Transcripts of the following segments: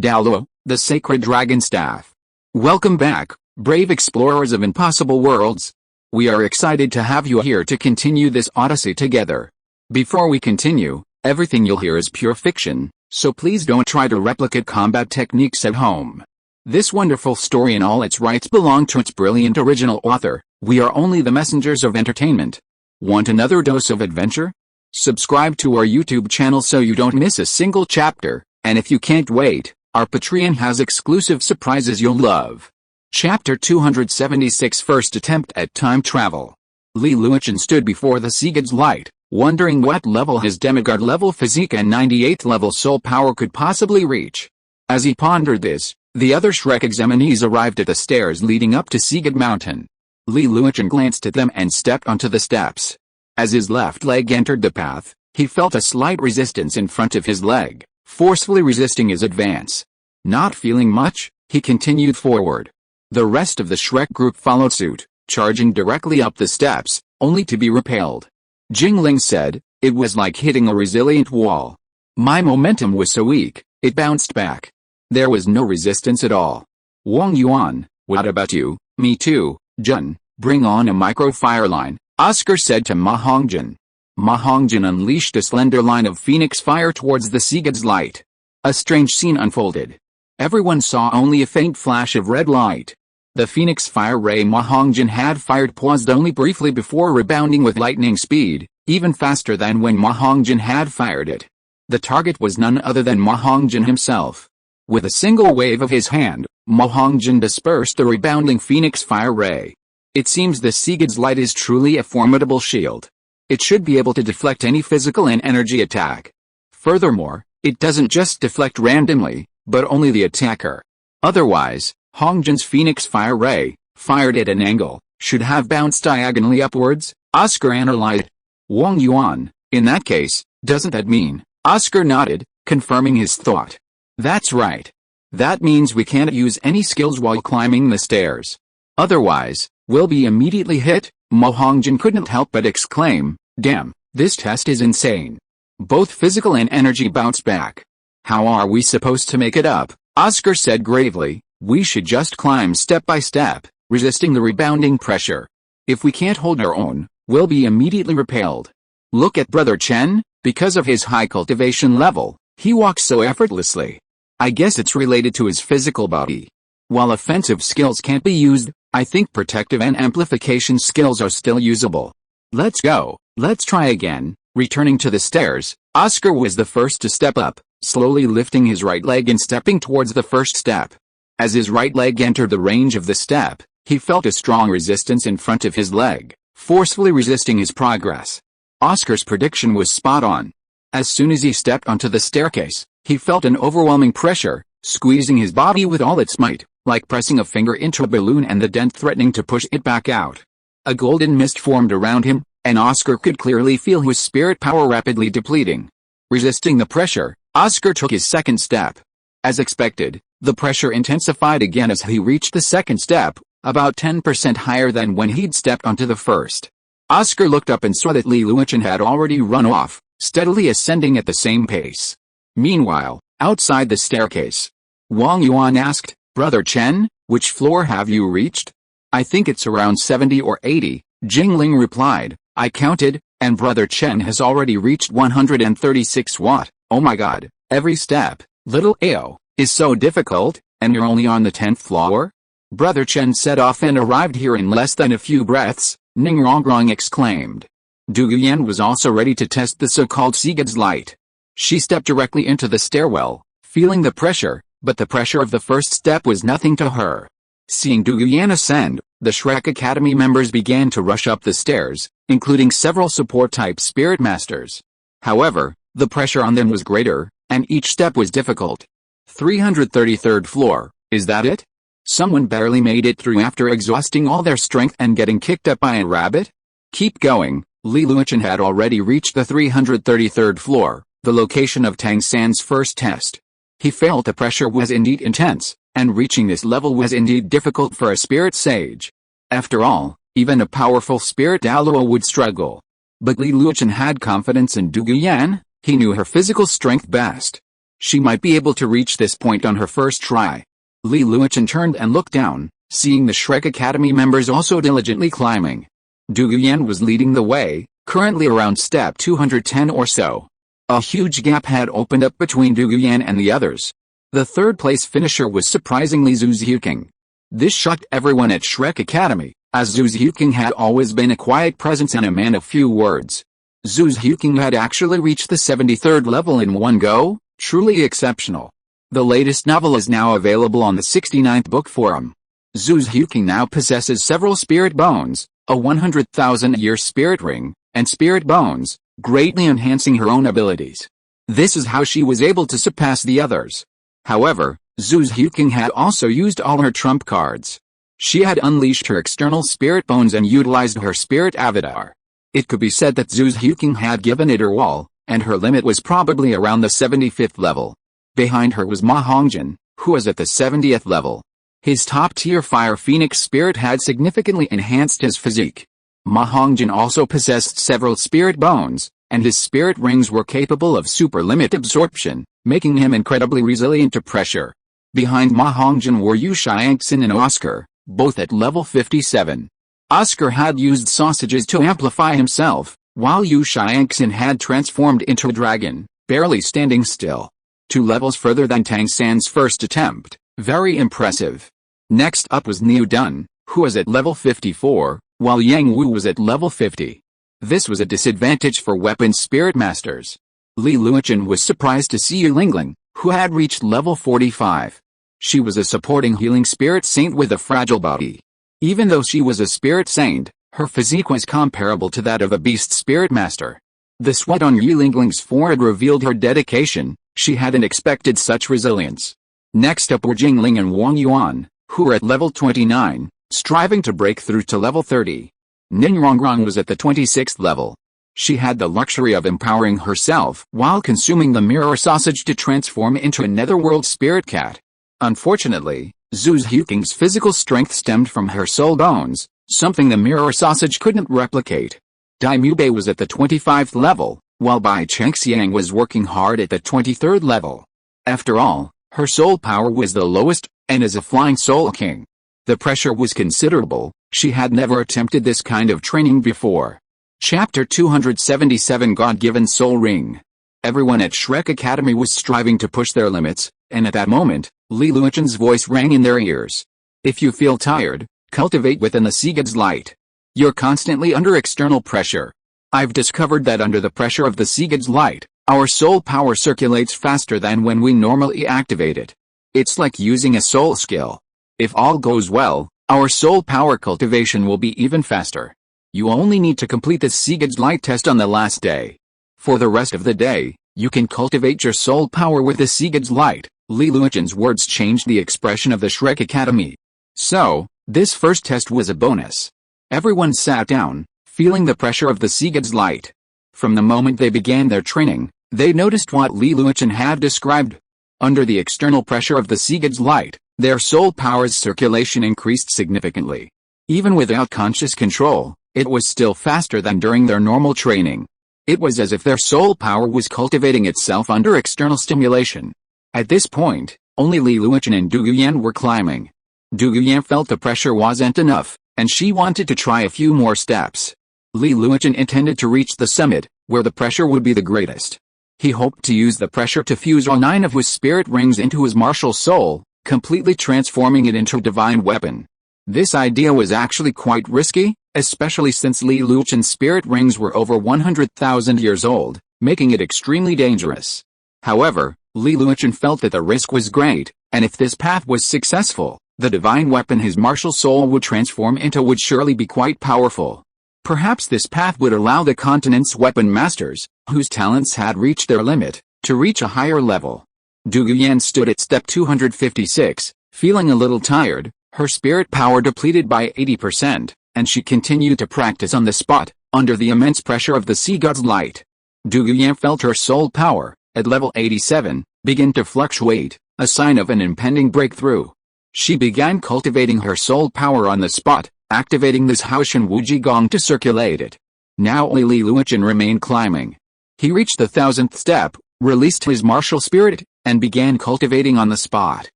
Douluo, the sacred dragon staff. Welcome back, brave explorers of impossible worlds. We are excited to have you here to continue this odyssey together. Before we continue, everything you'll hear is pure fiction, so please don't try to replicate combat techniques at home. This wonderful story in all its rights belong to its brilliant original author. We are only the messengers of entertainment. Want another dose of adventure? Subscribe to our YouTube channel so you don't miss a single chapter, and if you can't wait, our Patreon has exclusive surprises you'll love. Chapter 276 First Attempt at Time Travel. Li Yusong stood before the sea god's light, wondering what level his demigod level physique and 98th level soul power could possibly reach. As he pondered this, the other Shrek examinees arrived at the stairs leading up to Sea God Mountain. Li Yusong glanced at them and stepped onto the steps. As his left leg entered the path, he felt a slight resistance in front of his leg, forcefully resisting his advance. Not feeling much, he continued forward. The rest of the Shrek group followed suit, charging directly up the steps, only to be repelled. Jingling said, "It was like hitting a resilient wall. My momentum was so weak, it bounced back. There was no resistance at all." Wang Yuan, "What about you?" "Me too, Jun. Bring on a micro-fire line," Oscar said to Ma Hongjin. Ma Hongjin unleashed a slender line of phoenix fire towards the sea god's light. A strange scene unfolded. Everyone saw only a faint flash of red light. The phoenix fire ray Ma Hongjin had fired paused only briefly before rebounding with lightning speed, even faster than when Ma Hongjin had fired it. The target was none other than Ma Hongjin himself. With a single wave of his hand, Ma Hongjin dispersed the rebounding phoenix fire ray. It seems the sea god's light is truly a formidable shield. It should be able to deflect any physical and energy attack. Furthermore, it doesn't just deflect randomly, but only the attacker. Otherwise, Hongjin's phoenix fire ray, fired at an angle, should have bounced diagonally upwards, Oscar analyzed. Wang Yuan, "In that case, doesn't that mean?" Oscar nodded, confirming his thought. "That's right. That means we can't use any skills while climbing the stairs. Otherwise, we'll be immediately hit." Ma Hongjin couldn't help but exclaim, "Damn, this test is insane. Both physical and energy bounce back. How are we supposed to make it up?" Oscar said gravely, "We should just climb step by step, resisting the rebounding pressure. If we can't hold our own, we'll be immediately repelled. Look at Brother Chen, because of his high cultivation level, he walks so effortlessly. I guess it's related to his physical body. While offensive skills can't be used, I think protective and amplification skills are still usable. Let's go, let's try again." Returning to the stairs, Oscar was the first to step up, slowly lifting his right leg and stepping towards the first step. As his right leg entered the range of the step, he felt a strong resistance in front of his leg, forcefully resisting his progress. Oscar's prediction was spot on. As soon as he stepped onto the staircase, he felt an overwhelming pressure, squeezing his body with all its might, like pressing a finger into a balloon and the dent threatening to push it back out. A golden mist formed around him, and Oscar could clearly feel his spirit power rapidly depleting. Resisting the pressure, Oscar took his second step. As expected, the pressure intensified again as he reached the second step, about 10% higher than when he'd stepped onto the first. Oscar looked up and saw that Li Yusong had already run off, steadily ascending at the same pace. Meanwhile, outside the staircase, Wang Yuan asked, "Brother Chen, which floor have you reached?" "I think it's around 70 or 80, Jingling replied. "I counted, and Brother Chen has already reached 136. What? Oh my god, every step, little Ao, is so difficult, and you're only on the 10th floor?" Brother Chen set off and arrived here in less than a few breaths, Ning Rongrong exclaimed. Du Yuan was also ready to test the so-called sea god's light. She stepped directly into the stairwell, feeling the pressure, but the pressure of the first step was nothing to her. Seeing Du Yuan ascend, the Shrek Academy members began to rush up the stairs, including several support-type spirit masters. However, the pressure on them was greater, and each step was difficult. 333rd floor, is that it? Someone barely made it through after exhausting all their strength and getting kicked up by a rabbit? Keep going. Li Yusong had already reached the 333rd floor, the location of Tang San's first test. He felt the pressure was indeed intense, and reaching this level was indeed difficult for a spirit sage. After all, even a powerful spirit Douluo would struggle. But Li Yusong had confidence in Du Yuan. He knew her physical strength best. She might be able to reach this point on her first try. Li Luochen turned and looked down, seeing the Shrek Academy members also diligently climbing. Du Guyan was leading the way, currently around step 210 or so. A huge gap had opened up between Du Guyan and the others. The third-place finisher was surprisingly Zhu Xiuqing. This shocked everyone at Shrek Academy, as Zhu Xiuqing had always been a quiet presence and a man of few words. Zhu Xiuqing had actually reached the 73rd level in one go, truly exceptional. The latest novel is now available on the 69th Book Forum. Zhu Xiuqing now possesses several spirit bones, a 100,000-year spirit ring, and spirit bones, greatly enhancing her own abilities. This is how she was able to surpass the others. However, Zhu Xiuqing had also used all her trump cards. She had unleashed her external spirit bones and utilized her spirit avatar. It could be said that Zhu Xiuqing had given it her all, and her limit was probably around the 75th level. Behind her was Ma Hongjin, who was at the 70th level. His top-tier Fire Phoenix spirit had significantly enhanced his physique. Ma Hongjin also possessed several spirit bones, and his spirit rings were capable of super-limit absorption, making him incredibly resilient to pressure. Behind Ma Hongjin were Yu Xiangxin and Oscar, both at level 57. Oscar had used sausages to amplify himself, while Yu Xiangxin had transformed into a dragon, barely standing still. 2 levels further than Tang San's first attempt, very impressive. Next up was Niu Dun, who was at level 54, while Yang Wu was at level 50. This was a disadvantage for weapon spirit masters. Li Luochen was surprised to see Yu Lingling, who had reached level 45. She was a supporting healing spirit saint with a fragile body. Even though she was a spirit saint, her physique was comparable to that of a beast spirit master. The sweat on Yu Lingling's forehead revealed her dedication. She hadn't expected such resilience. Next up were Jingling and Wang Yuan, who were at level 29, striving to break through to level 30. Ning Rongrong was at the 26th level. She had the luxury of empowering herself while consuming the mirror sausage to transform into a netherworld spirit cat. Unfortunately, Zhu Xiuqing's physical strength stemmed from her soul bones, something the mirror sausage couldn't replicate. Dai Mubei was at the 25th level, while Bai Chengxiang was working hard at the 23rd level. After all, her soul power was the lowest, and as a flying soul king, the pressure was considerable. She had never attempted this kind of training before. Chapter 277 God-Given Soul Ring. Everyone at Shrek Academy was striving to push their limits, and at that moment, Li Luochen's voice rang in their ears. If you feel tired, cultivate within the Sigid's light. You're constantly under external pressure. I've discovered that under the pressure of the Sigid's light, our soul power circulates faster than when we normally activate it. It's like using a soul skill. If all goes well, our soul power cultivation will be even faster. You only need to complete the Sigid's light test on the last day. For the rest of the day, you can cultivate your soul power with the Sigid's light. Li Luochen's words changed the expression of the Shrek Academy. So, this first test was a bonus. Everyone sat down, feeling the pressure of the Sigid's light. From the moment they began their training, they noticed what Li Luochen had described. Under the external pressure of the Sigid's light, their soul power's circulation increased significantly. Even without conscious control, it was still faster than during their normal training. It was as if their soul power was cultivating itself under external stimulation. At this point, only Li Luochen and Du Guyan were climbing. Du Guyan felt the pressure wasn't enough, and she wanted to try a few more steps. Li Luochen intended to reach the summit, where the pressure would be the greatest. He hoped to use the pressure to fuse all 9 of his spirit rings into his martial soul, completely transforming it into a divine weapon. This idea was actually quite risky, especially since Li Luochen's spirit rings were over 100,000 years old, making it extremely dangerous. However, Li Luochen felt that the risk was great, and if this path was successful, the divine weapon his martial soul would transform into would surely be quite powerful. Perhaps this path would allow the continent's weapon masters, whose talents had reached their limit, to reach a higher level. Du Guyan stood at step 256, feeling a little tired, her spirit power depleted by 80%, and she continued to practice on the spot, under the immense pressure of the sea god's light. Du Guyan felt her soul power, at level 87, begin to fluctuate, a sign of an impending breakthrough. She began cultivating her soul power on the spot, activating this Haoshan Wuji Gong to circulate it. Now only Li Luochen remained climbing. He reached the 1000th step, released his martial spirit, and began cultivating on the spot.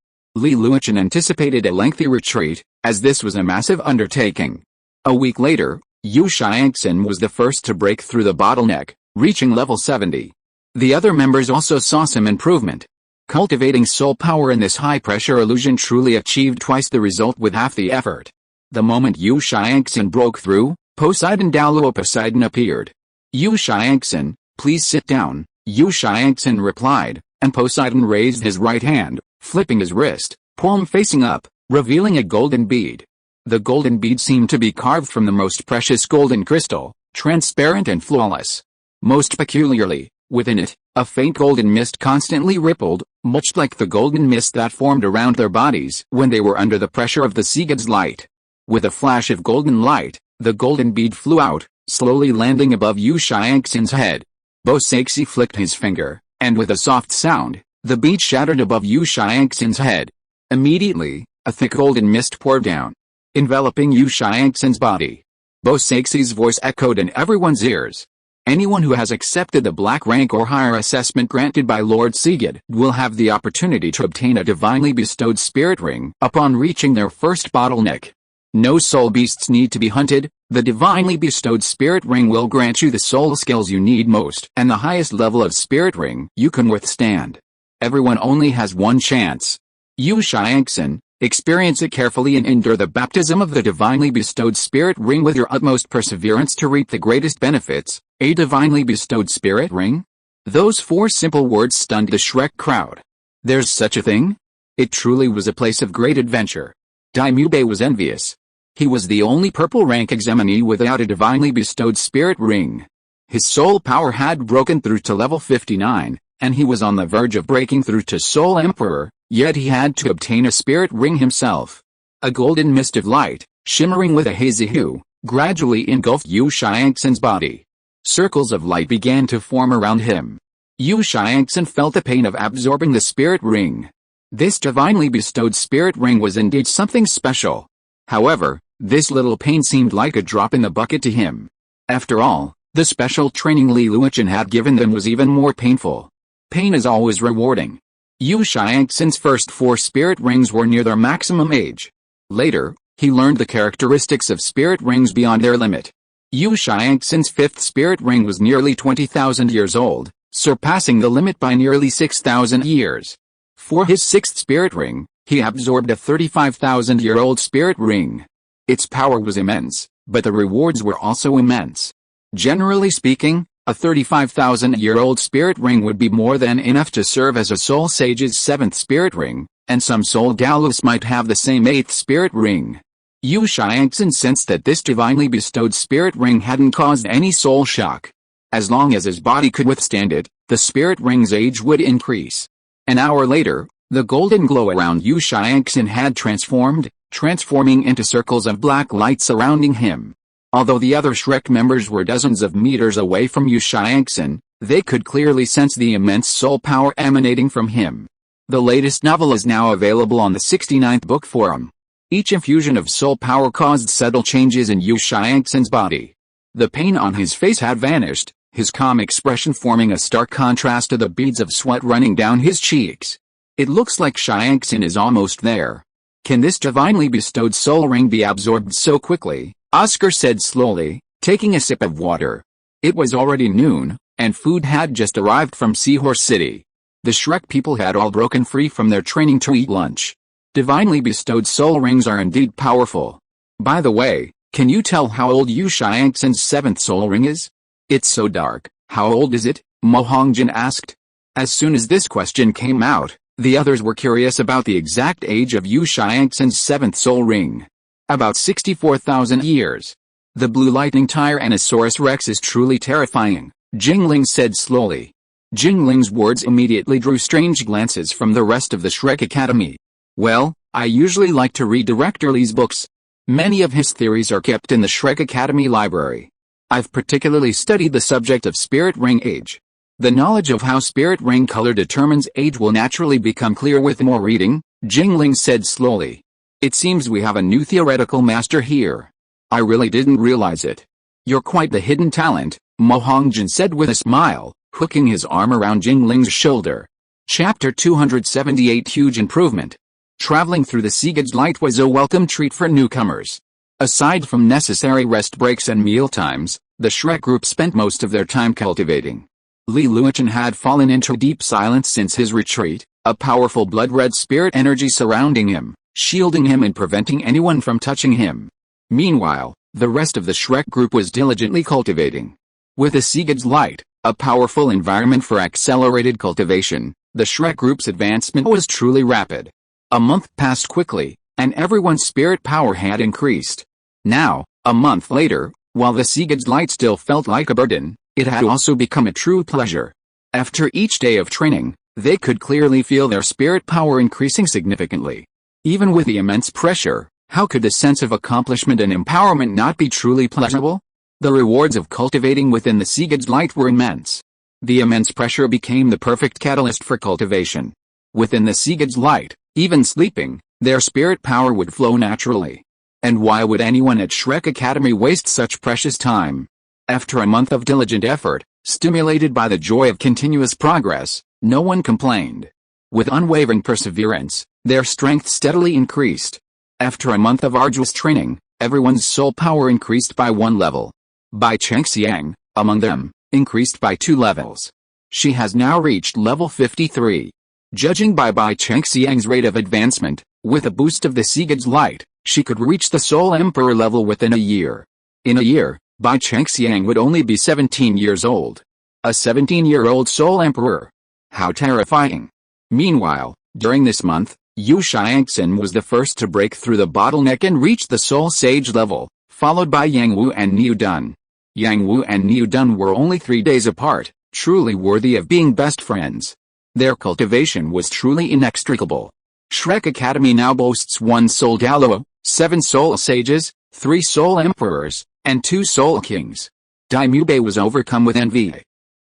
Li Luochen anticipated a lengthy retreat, as this was a massive undertaking. A week later, Yu Xiangxin was the first to break through the bottleneck, reaching level 70. The other members also saw some improvement. Cultivating soul power in this high-pressure illusion truly achieved twice the result with half the effort. The moment Yu Xiangxin broke through, Poseidon Douluo Poseidon appeared. Yu Xiangxin, please sit down, Yu Xiangxin replied, and Poseidon raised his right hand, flipping his wrist, palm facing up, revealing a golden bead. The golden bead seemed to be carved from the most precious golden crystal, transparent and flawless. Most peculiarly, within it, a faint golden mist constantly rippled, much like the golden mist that formed around their bodies when they were under the pressure of the sea god's light. With a flash of golden light, the golden bead flew out, slowly landing above Yu Xiangxin's head. Bosexi flicked his finger, and with a soft sound, the bead shattered above Yu Xiangxin's head. Immediately, a thick golden mist poured down, enveloping Yu Xiangxin's body. Bosexi's voice echoed in everyone's ears. Anyone who has accepted the black rank or higher assessment granted by Lord Sigurd will have the opportunity to obtain a divinely bestowed spirit ring upon reaching their first bottleneck. No soul beasts need to be hunted, the divinely bestowed spirit ring will grant you the soul skills you need most and the highest level of spirit ring you can withstand. Everyone only has one chance. Yu Xiangxin, experience it carefully and endure the baptism of the divinely bestowed spirit ring with your utmost perseverance to reap the greatest benefits. A divinely bestowed spirit ring? Those 4 simple words stunned the Shrek crowd. There's such a thing? It truly was a place of great adventure. Daimube was envious. He was the only purple rank examinee without a divinely bestowed spirit ring. His soul power had broken through to level 59, and he was on the verge of breaking through to Soul Emperor, yet he had to obtain a spirit ring himself. A golden mist of light, shimmering with a hazy hue, gradually engulfed Yu Xiangxin's body. Circles of light began to form around him. Yu Xiangxin felt the pain of absorbing the spirit ring. This divinely bestowed spirit ring was indeed something special. However, this little pain seemed like a drop in the bucket to him. After all, the special training Li Luochen had given them was even more painful. Pain is always rewarding. Yu Xiangxin's first 4 spirit rings were near their maximum age. Later, he learned the characteristics of spirit rings beyond their limit. Yu Xiangxin's 5th spirit ring was nearly 20,000 years old, surpassing the limit by nearly 6,000 years. For his 6th spirit ring, he absorbed a 35,000-year-old spirit ring. Its power was immense, but the rewards were also immense. Generally speaking, a 35,000-year-old spirit ring would be more than enough to serve as a soul sage's 7th spirit ring, and some soul Daulus might have the same 8th spirit ring. Yu Xiangxin sensed that this divinely bestowed spirit ring hadn't caused any soul shock. As long as his body could withstand it, the spirit ring's age would increase. An hour later, the golden glow around Yu Xiangxin had transforming into circles of black light surrounding him. Although the other Shrek members were dozens of meters away from Yu Xiangxin, they could clearly sense the immense soul power emanating from him. The latest novel is now available on the 69th Book Forum. Each infusion of soul power caused subtle changes in Yu Xiangxin's body. The pain on his face had vanished, his calm expression forming a stark contrast to the beads of sweat running down his cheeks. It looks like Xiangxin is almost there. Can this divinely bestowed soul ring be absorbed so quickly? Oscar said slowly, taking a sip of water. It was already noon, and food had just arrived from Seahorse City. The Shrek people had all broken free from their training to eat lunch. Divinely bestowed soul rings are indeed powerful. By the way, can you tell how old Yu Xiangxin's 7th soul ring is? It's so dark. How old is it? Mo Hongjin asked. As soon as this question came out, the others were curious about the exact age of Yu Xiangxin's 7th soul ring. About 64,000 years. The blue lightning Tyrannosaurus Rex is truly terrifying, Jingling said slowly. Jingling's words immediately drew strange glances from the rest of the Shrek Academy. Well, I usually like to read Director Li's books. Many of his theories are kept in the Shrek Academy library. I've particularly studied the subject of spirit ring age. The knowledge of how spirit ring color determines age will naturally become clear with more reading, Jingling said slowly. It seems we have a new theoretical master here. I really didn't realize it. You're quite the hidden talent, Mo Hongjin said with a smile, hooking his arm around Jingling's shoulder. Chapter 278 Huge Improvement. Traveling through the Sea God's light was a welcome treat for newcomers. Aside from necessary rest breaks and meal times, the Shrek group spent most of their time cultivating. Li Yusong had fallen into deep silence since his retreat, a powerful blood-red spirit energy surrounding him, shielding him and preventing anyone from touching him. Meanwhile, the rest of the Shrek group was diligently cultivating. With the Sea God's light, a powerful environment for accelerated cultivation, the Shrek group's advancement was truly rapid. A month passed quickly, and everyone's spirit power had increased. Now, a month later, while the Sea God's light still felt like a burden, it had also become a true pleasure. After each day of training, they could clearly feel their spirit power increasing significantly. Even with the immense pressure, how could the sense of accomplishment and empowerment not be truly pleasurable? The rewards of cultivating within the Sea God's light were immense. The immense pressure became the perfect catalyst for cultivation. Within the Sea God's light, even sleeping, their spirit power would flow naturally. And why would anyone at Shrek Academy waste such precious time? After a month of diligent effort, stimulated by the joy of continuous progress, no one complained. With unwavering perseverance, their strength steadily increased. After a month of arduous training, everyone's soul power increased by 1 level. Bai Chengxiang, among them, increased by 2 levels. She has now reached level 53. Judging by Bai Chengxiang's rate of advancement, with a boost of the Sea God's light, she could reach the Soul Emperor level within a year. In a year, Bai Chengxiang would only be 17 years old. A 17-year-old Soul Emperor. How terrifying. Meanwhile, during this month, Yu Xiangxin was the first to break through the bottleneck and reach the Soul Sage level, followed by Yang Wu and Niu Dun. Yang Wu and Niu Dun were only 3 days apart, truly worthy of being best friends. Their cultivation was truly inextricable. Shrek Academy now boasts 1 Soul Douluo, 7 Soul Sages, 3 Soul Emperors, and 2 Soul Kings. Daimube was overcome with envy.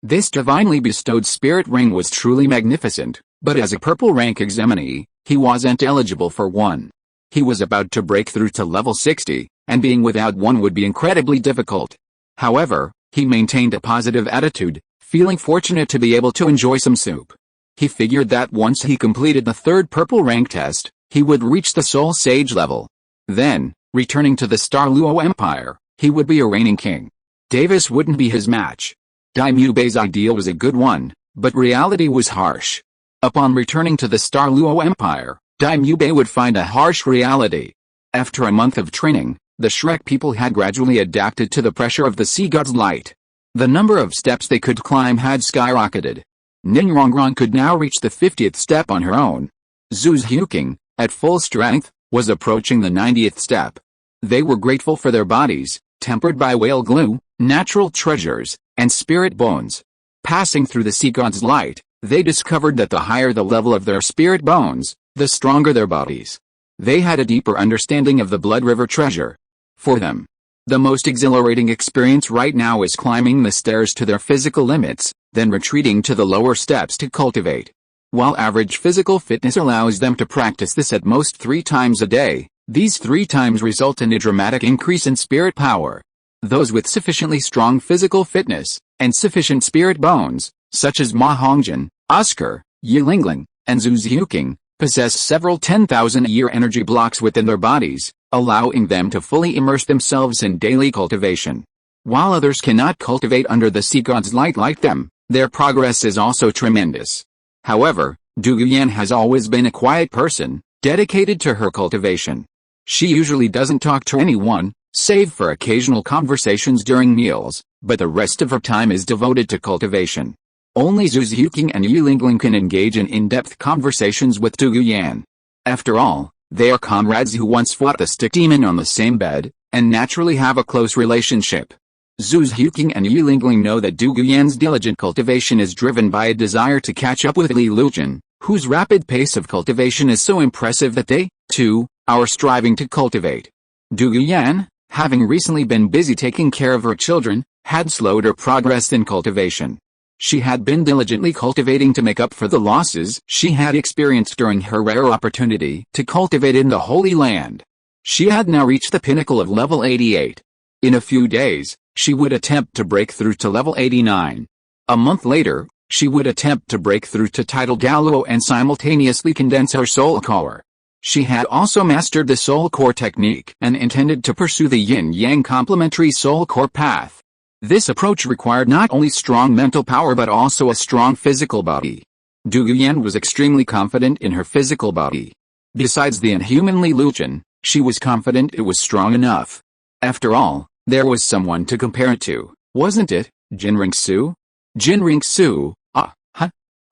This divinely bestowed spirit ring was truly magnificent, but as a purple rank examinee, he wasn't eligible for one. He was about to break through to level 60, and being without one would be incredibly difficult. However, he maintained a positive attitude, feeling fortunate to be able to enjoy some soup. He figured that once he completed the 3rd purple rank test, he would reach the Soul Sage level. Then, returning to the Star Luo Empire, he would be a reigning king. Davis wouldn't be his match. Daimube's ideal was a good one, but reality was harsh. Upon returning to the Star Luo Empire, Daimube would find a harsh reality. After a month of training, the Shrek people had gradually adapted to the pressure of the Sea God's light. The number of steps they could climb had skyrocketed. Ninrongrong could now reach the 50th step on her own. Zhu's Huking, at full strength, was approaching the 90th step. They were grateful for their bodies, tempered by whale glue, natural treasures, and spirit bones. Passing through the Sea God's light, they discovered that the higher the level of their spirit bones, the stronger their bodies. They had a deeper understanding of the Blood River treasure. For them, the most exhilarating experience right now is climbing the stairs to their physical limits, then retreating to the lower steps to cultivate. While average physical fitness allows them to practice this at most 3 times a day, these 3 times result in a dramatic increase in spirit power. Those with sufficiently strong physical fitness, and sufficient spirit bones, such as Ma Hongjin, Oscar, Yilingling, and Zhu Zhuking, possess several 10,000-year energy blocks within their bodies, allowing them to fully immerse themselves in daily cultivation. While others cannot cultivate under the Sea God's light like them, their progress is also tremendous. However, Du Guyan has always been a quiet person, dedicated to her cultivation. She usually doesn't talk to anyone, save for occasional conversations during meals, but the rest of her time is devoted to cultivation. Only Zhu Zhuking and Yilingling can engage in in-depth conversations with Du Guyan. After all, they are comrades who once fought the stick demon on the same bed, and naturally have a close relationship. Zhu Zhuking and Yilingling know that Du Guyan's diligent cultivation is driven by a desire to catch up with Li Yusong, whose rapid pace of cultivation is so impressive that they, too, are striving to cultivate. Du Guyan, having recently been busy taking care of her children, had slowed her progress in cultivation. She had been diligently cultivating to make up for the losses she had experienced during her rare opportunity to cultivate in the Holy Land. She had now reached the pinnacle of level 88. In a few days, she would attempt to break through to level 89. A month later, She would attempt to break through to title Douluo and simultaneously condense her soul core. She had also mastered the soul core technique and intended to pursue the yin-yang complementary soul core path. This approach required not only strong mental power but also a strong physical body. Dou Yan was extremely confident in her physical body. Besides the inhumanly Luchan, she was confident it was strong enough. After all, there was someone to compare it to, wasn't it, Jinring Su? Jinring Su,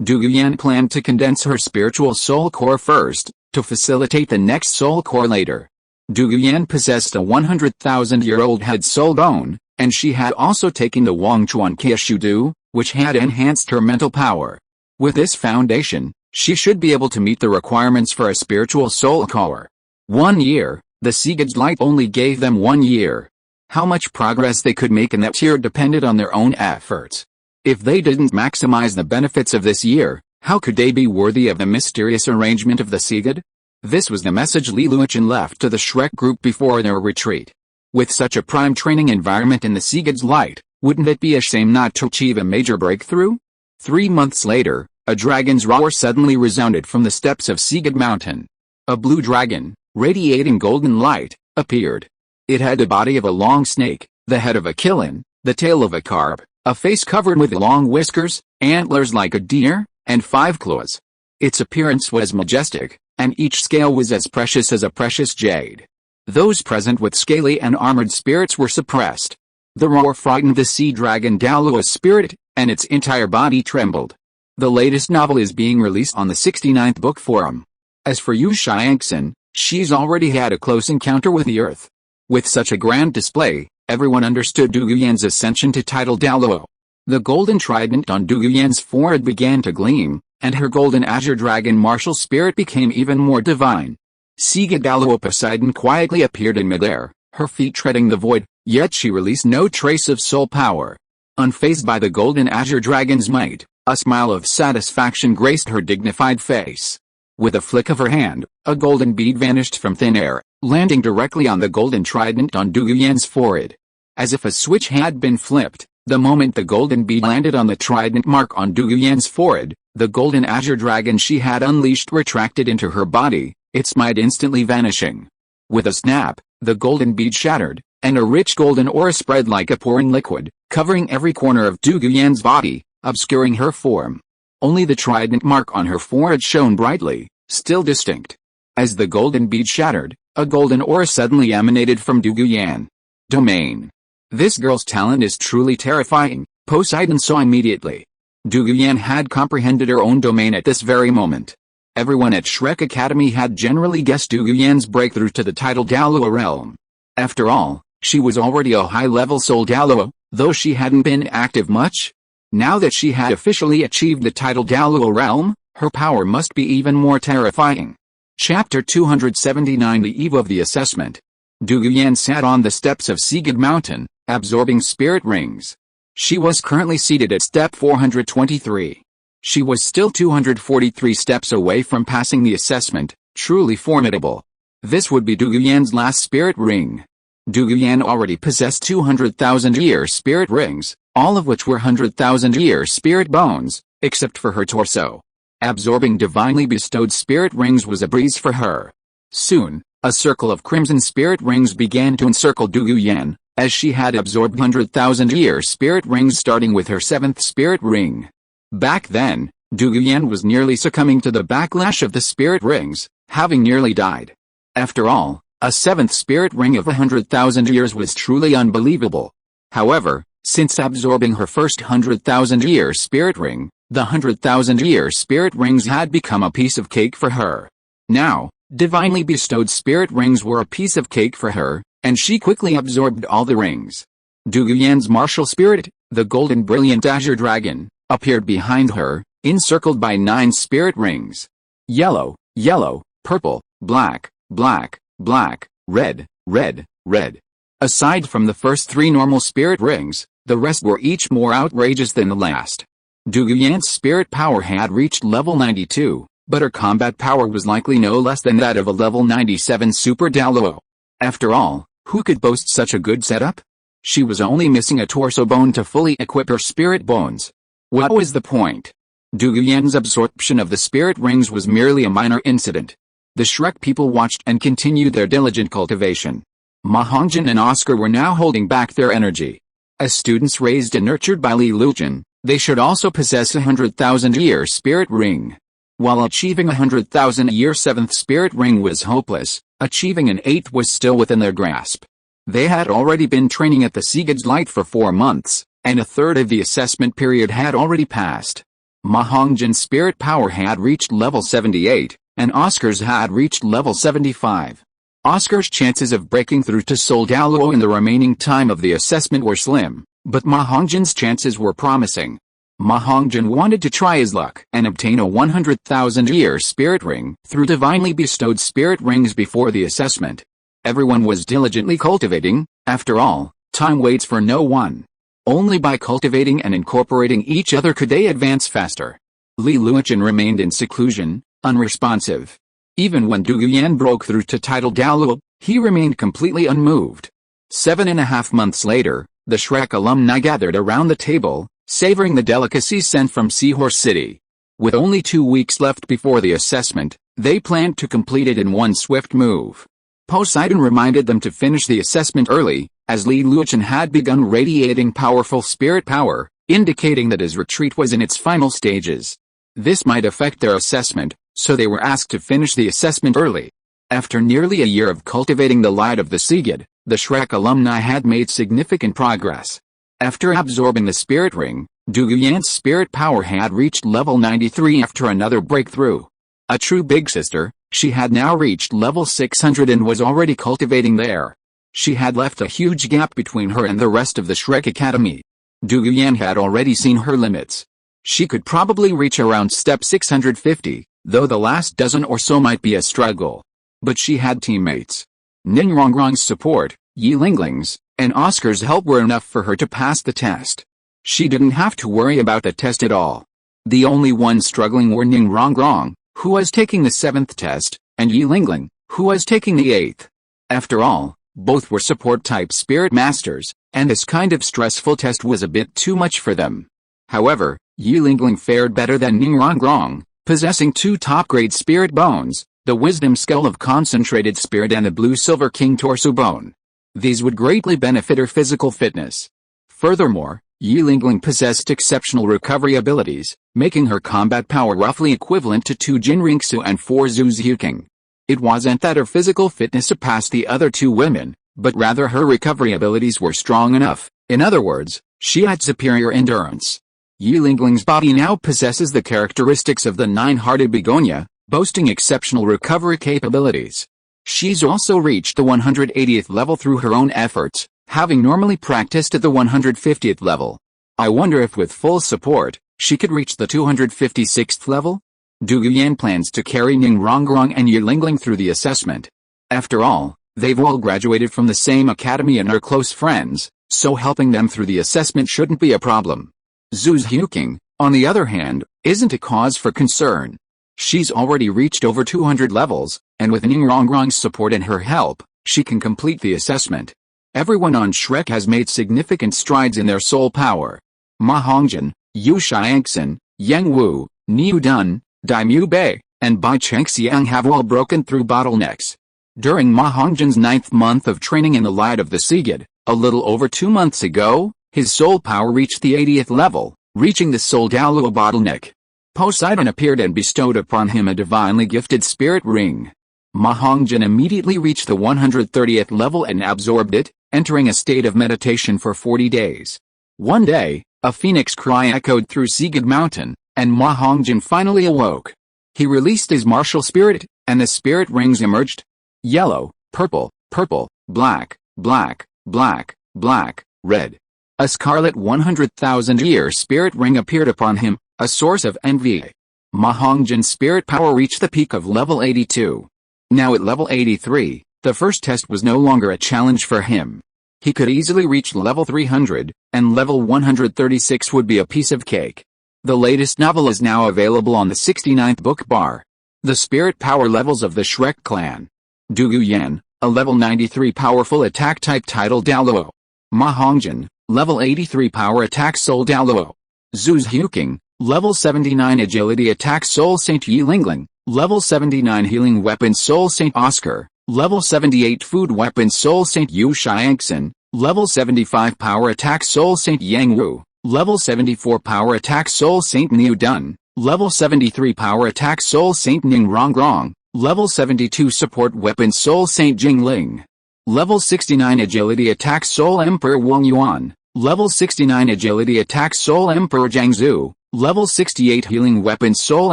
Dou Yan planned to condense her spiritual soul core first, to facilitate the next soul core later. Dou Yan possessed a 100,000-year-old head soul bone, and she had also taken the Wangchuan Kiashudu, which had enhanced her mental power. With this foundation, she should be able to meet the requirements for a spiritual soul core. 1 year, the Sigid's light only gave them 1 year. How much progress they could make in that year depended on their own efforts. If they didn't maximize the benefits of this year, how could they be worthy of the mysterious arrangement of the Sigid? This was the message Li Luochen left to the Shrek group before their retreat. With such a prime training environment in the Sigid's light, wouldn't it be a shame not to achieve a major breakthrough? 3 months later, a dragon's roar suddenly resounded from the steps of Sigid Mountain. A blue dragon, radiating golden light, appeared. It had the body of a long snake, the head of a killin, the tail of a carp, a face covered with long whiskers, antlers like a deer, and 5 claws. Its appearance was majestic, and each scale was as precious as a precious jade. Those present with scaly and armored spirits were suppressed. The roar frightened the sea dragon Douluo's spirit, and its entire body trembled. The latest novel is being released on the 69th Book Forum. As for Yu Xiangxin, she's already had a close encounter with the earth. With such a grand display, everyone understood Dou Yan's ascension to title Douluo. The golden trident on Dou Yan's forehead began to gleam, and her golden azure dragon martial spirit became even more divine. Sigid Douluo Poseidon quietly appeared in midair, her feet treading the void, yet she released no trace of soul power. Unfazed by the golden azure dragon's might, a smile of satisfaction graced her dignified face. With a flick of her hand, a golden bead vanished from thin air, landing directly on the golden trident on Dou Yan's forehead. As if a switch had been flipped, the moment the golden bead landed on the trident mark on Dou Yan's forehead, the golden azure dragon she had unleashed retracted into her body, its might instantly vanishing. With a snap, the golden bead shattered, and a rich golden aura spread like a pouring liquid, covering every corner of Dou Yan's body, obscuring her form. Only the trident mark on her forehead shone brightly, still distinct. As the golden bead shattered, a golden aura suddenly emanated from Dou Yan. Domain. This girl's talent is truly terrifying, Poseidon saw immediately. Dou Yan had comprehended her own domain at this very moment. Everyone at Shrek Academy had generally guessed Dou Yan's breakthrough to the title Douluo realm. After all, she was already a high-level soul Douluo, though she hadn't been active much. Now that she had officially achieved the title Douluo realm, her power must be even more terrifying. Chapter 279 The Eve of the Assessment. Dou Yan sat on the steps of Sigid Mountain, absorbing spirit rings. She was currently seated at step 423. She was still 243 steps away from passing the assessment, truly formidable. This would be Dou Yan's last spirit ring. Dou Yan already possessed 200,000-year spirit rings, all of which were 100,000-year spirit bones, except for her torso. Absorbing divinely bestowed spirit rings was a breeze for her. Soon, a circle of crimson spirit rings began to encircle Dou Yan, as she had absorbed 100,000-year spirit rings starting with her 7th spirit ring. Back then, Dou Yan was nearly succumbing to the backlash of the spirit rings, having nearly died. After all, a 7th spirit ring of 100,000 years was truly unbelievable. However, since absorbing her first 100,000-year spirit ring, the 100,000-year spirit rings had become a piece of cake for her. Now, divinely bestowed spirit rings were a piece of cake for her, and she quickly absorbed all the rings. Dou Yan's martial spirit, the golden brilliant azure dragon, appeared behind her, encircled by 9 spirit rings. Yellow, yellow, purple, black, black, black, red, red, red. Aside from the first 3 normal spirit rings, the rest were each more outrageous than the last. Dou Yan's spirit power had reached level 92, but her combat power was likely no less than that of a level 97 Super Douluo. After all, who could boast such a good setup? She was only missing a torso bone to fully equip her spirit bones. What was the point? Douluo Yan's absorption of the spirit rings was merely a minor incident. The Shrek people watched and continued their diligent cultivation. Ma Hongjin and Oscar were now holding back their energy. As students raised and nurtured by Li Yusong, they should also possess a 100,000-year spirit ring. While achieving a 100,000-year 7th spirit ring was hopeless, achieving an 8th was still within their grasp. They had already been training at the Seagid's Light for 4 months, and a third of the assessment period had already passed. Ma Hongjin's spirit power had reached level 78, and Oscar's had reached level 75. Oscar's chances of breaking through to Soul Douluo in the remaining time of the assessment were slim, but Ma Hongjin's chances were promising. Ma Hongjin wanted to try his luck and obtain a 100,000-year spirit ring through divinely bestowed spirit rings before the assessment. Everyone was diligently cultivating. After all, time waits for no one. Only by cultivating and incorporating each other could they advance faster. Li Yusong remained in seclusion, unresponsive. Even when Douluo Yan broke through to title Douluo, he remained completely unmoved. 7.5 months later, the Shrek alumni gathered around the table, savoring the delicacies sent from Seahorse City. With only 2 weeks left before the assessment, they planned to complete it in one swift move. Poseidon reminded them to finish the assessment early, as Li Yusong had begun radiating powerful spirit power, indicating that his retreat was in its final stages. This might affect their assessment, so they were asked to finish the assessment early. After nearly a year of cultivating the light of the Seagid, the Shrek alumni had made significant progress. After absorbing the spirit ring, Douluo Yan's spirit power had reached level 93 after another breakthrough. A true big sister, she had now reached level 600 and was already cultivating there. She had left a huge gap between her and the rest of the Shrek Academy. Douluo Yan had already seen her limits. She could probably reach around step 650, though the last dozen or so might be a struggle. But she had teammates. Ningrongrong's support, Yilingling's, and Oscar's help were enough for her to pass the test. She didn't have to worry about the test at all. The only ones struggling were Ningrongrong, who was taking the 7th test, and Yilingling, who was taking the 8th. After all, both were support-type spirit masters, and this kind of stressful test was a bit too much for them. However, Yilingling fared better than Ningrongrong, possessing 2 top-grade spirit bones, the Wisdom Skull of Concentrated Spirit and the Blue-Silver King Torso Bone. These would greatly benefit her physical fitness. Furthermore, Yilingling possessed exceptional recovery abilities, making her combat power roughly equivalent to 2 Jinriksu and 4 Zuzhuking. It wasn't that her physical fitness surpassed the other 2 women, but rather her recovery abilities were strong enough. In other words, she had superior endurance. Yilingling's body now possesses the characteristics of the 9-hearted begonia, boasting exceptional recovery capabilities. She's also reached the 180th level through her own efforts, having normally practiced at the 150th level. I wonder if with full support, she could reach the 256th level? Douluo Yan plans to carry Ningrongrong and Yilingling through the assessment. After all, they've all graduated from the same academy and are close friends, so helping them through the assessment shouldn't be a problem. Zuzhuking, on the other hand, isn't a cause for concern. She's already reached over 200 levels, and with Ningrongrong's support and her help, she can complete the assessment. Everyone on Shrek has made significant strides in their soul power. Ma Hongjin, Yu Xiangxin, Yang Wu, Niu Dun, Daimyu Bei, and Bai Chengxiang have all broken through bottlenecks. During Ma Hongjin's 9th month of training in the light of the Seagid, a little over 2 months ago, his soul power reached the 80th level, reaching the Soul Douluo bottleneck. Poseidon appeared and bestowed upon him a divinely gifted spirit ring. Ma Hongjin immediately reached the 130th level and absorbed it, entering a state of meditation for 40 days. One day, a phoenix cry echoed through Seagid Mountain, and Ma Hongjin finally awoke. He released his martial spirit, and the spirit rings emerged. Yellow, purple, purple, black, black, black, black, red. A scarlet 100,000-year spirit ring appeared upon him, a source of envy. Ma Hongjin's spirit power reached the peak of level 82. Now at level 83, the first test was no longer a challenge for him. He could easily reach level 300, and level 136 would be a piece of cake. The latest novel is now available on the 69th book bar. The spirit power levels of the Shrek clan. Douluo Yan, a level 93 powerful attack type title Douluo. Ma Hongjin, level 83 power attack soul Douluo. Zhu's Huking, level 79 agility attack Soul Saint Yi Lingling, level 79 healing weapon Soul Saint Oscar, level 78 food weapon Soul Saint Yu Xiangxin, level 75 power attack Soul Saint Yang Wu, level 74 power attack Soul Saint Niu Dun, level 73 power attack Soul Saint Ning Rongrong, level 72 support weapon Soul Saint Jingling, level 69 agility attack Soul Emperor Wang Yuan, level 69 agility attack Soul Emperor Jiangzu, level 68 healing weapon Soul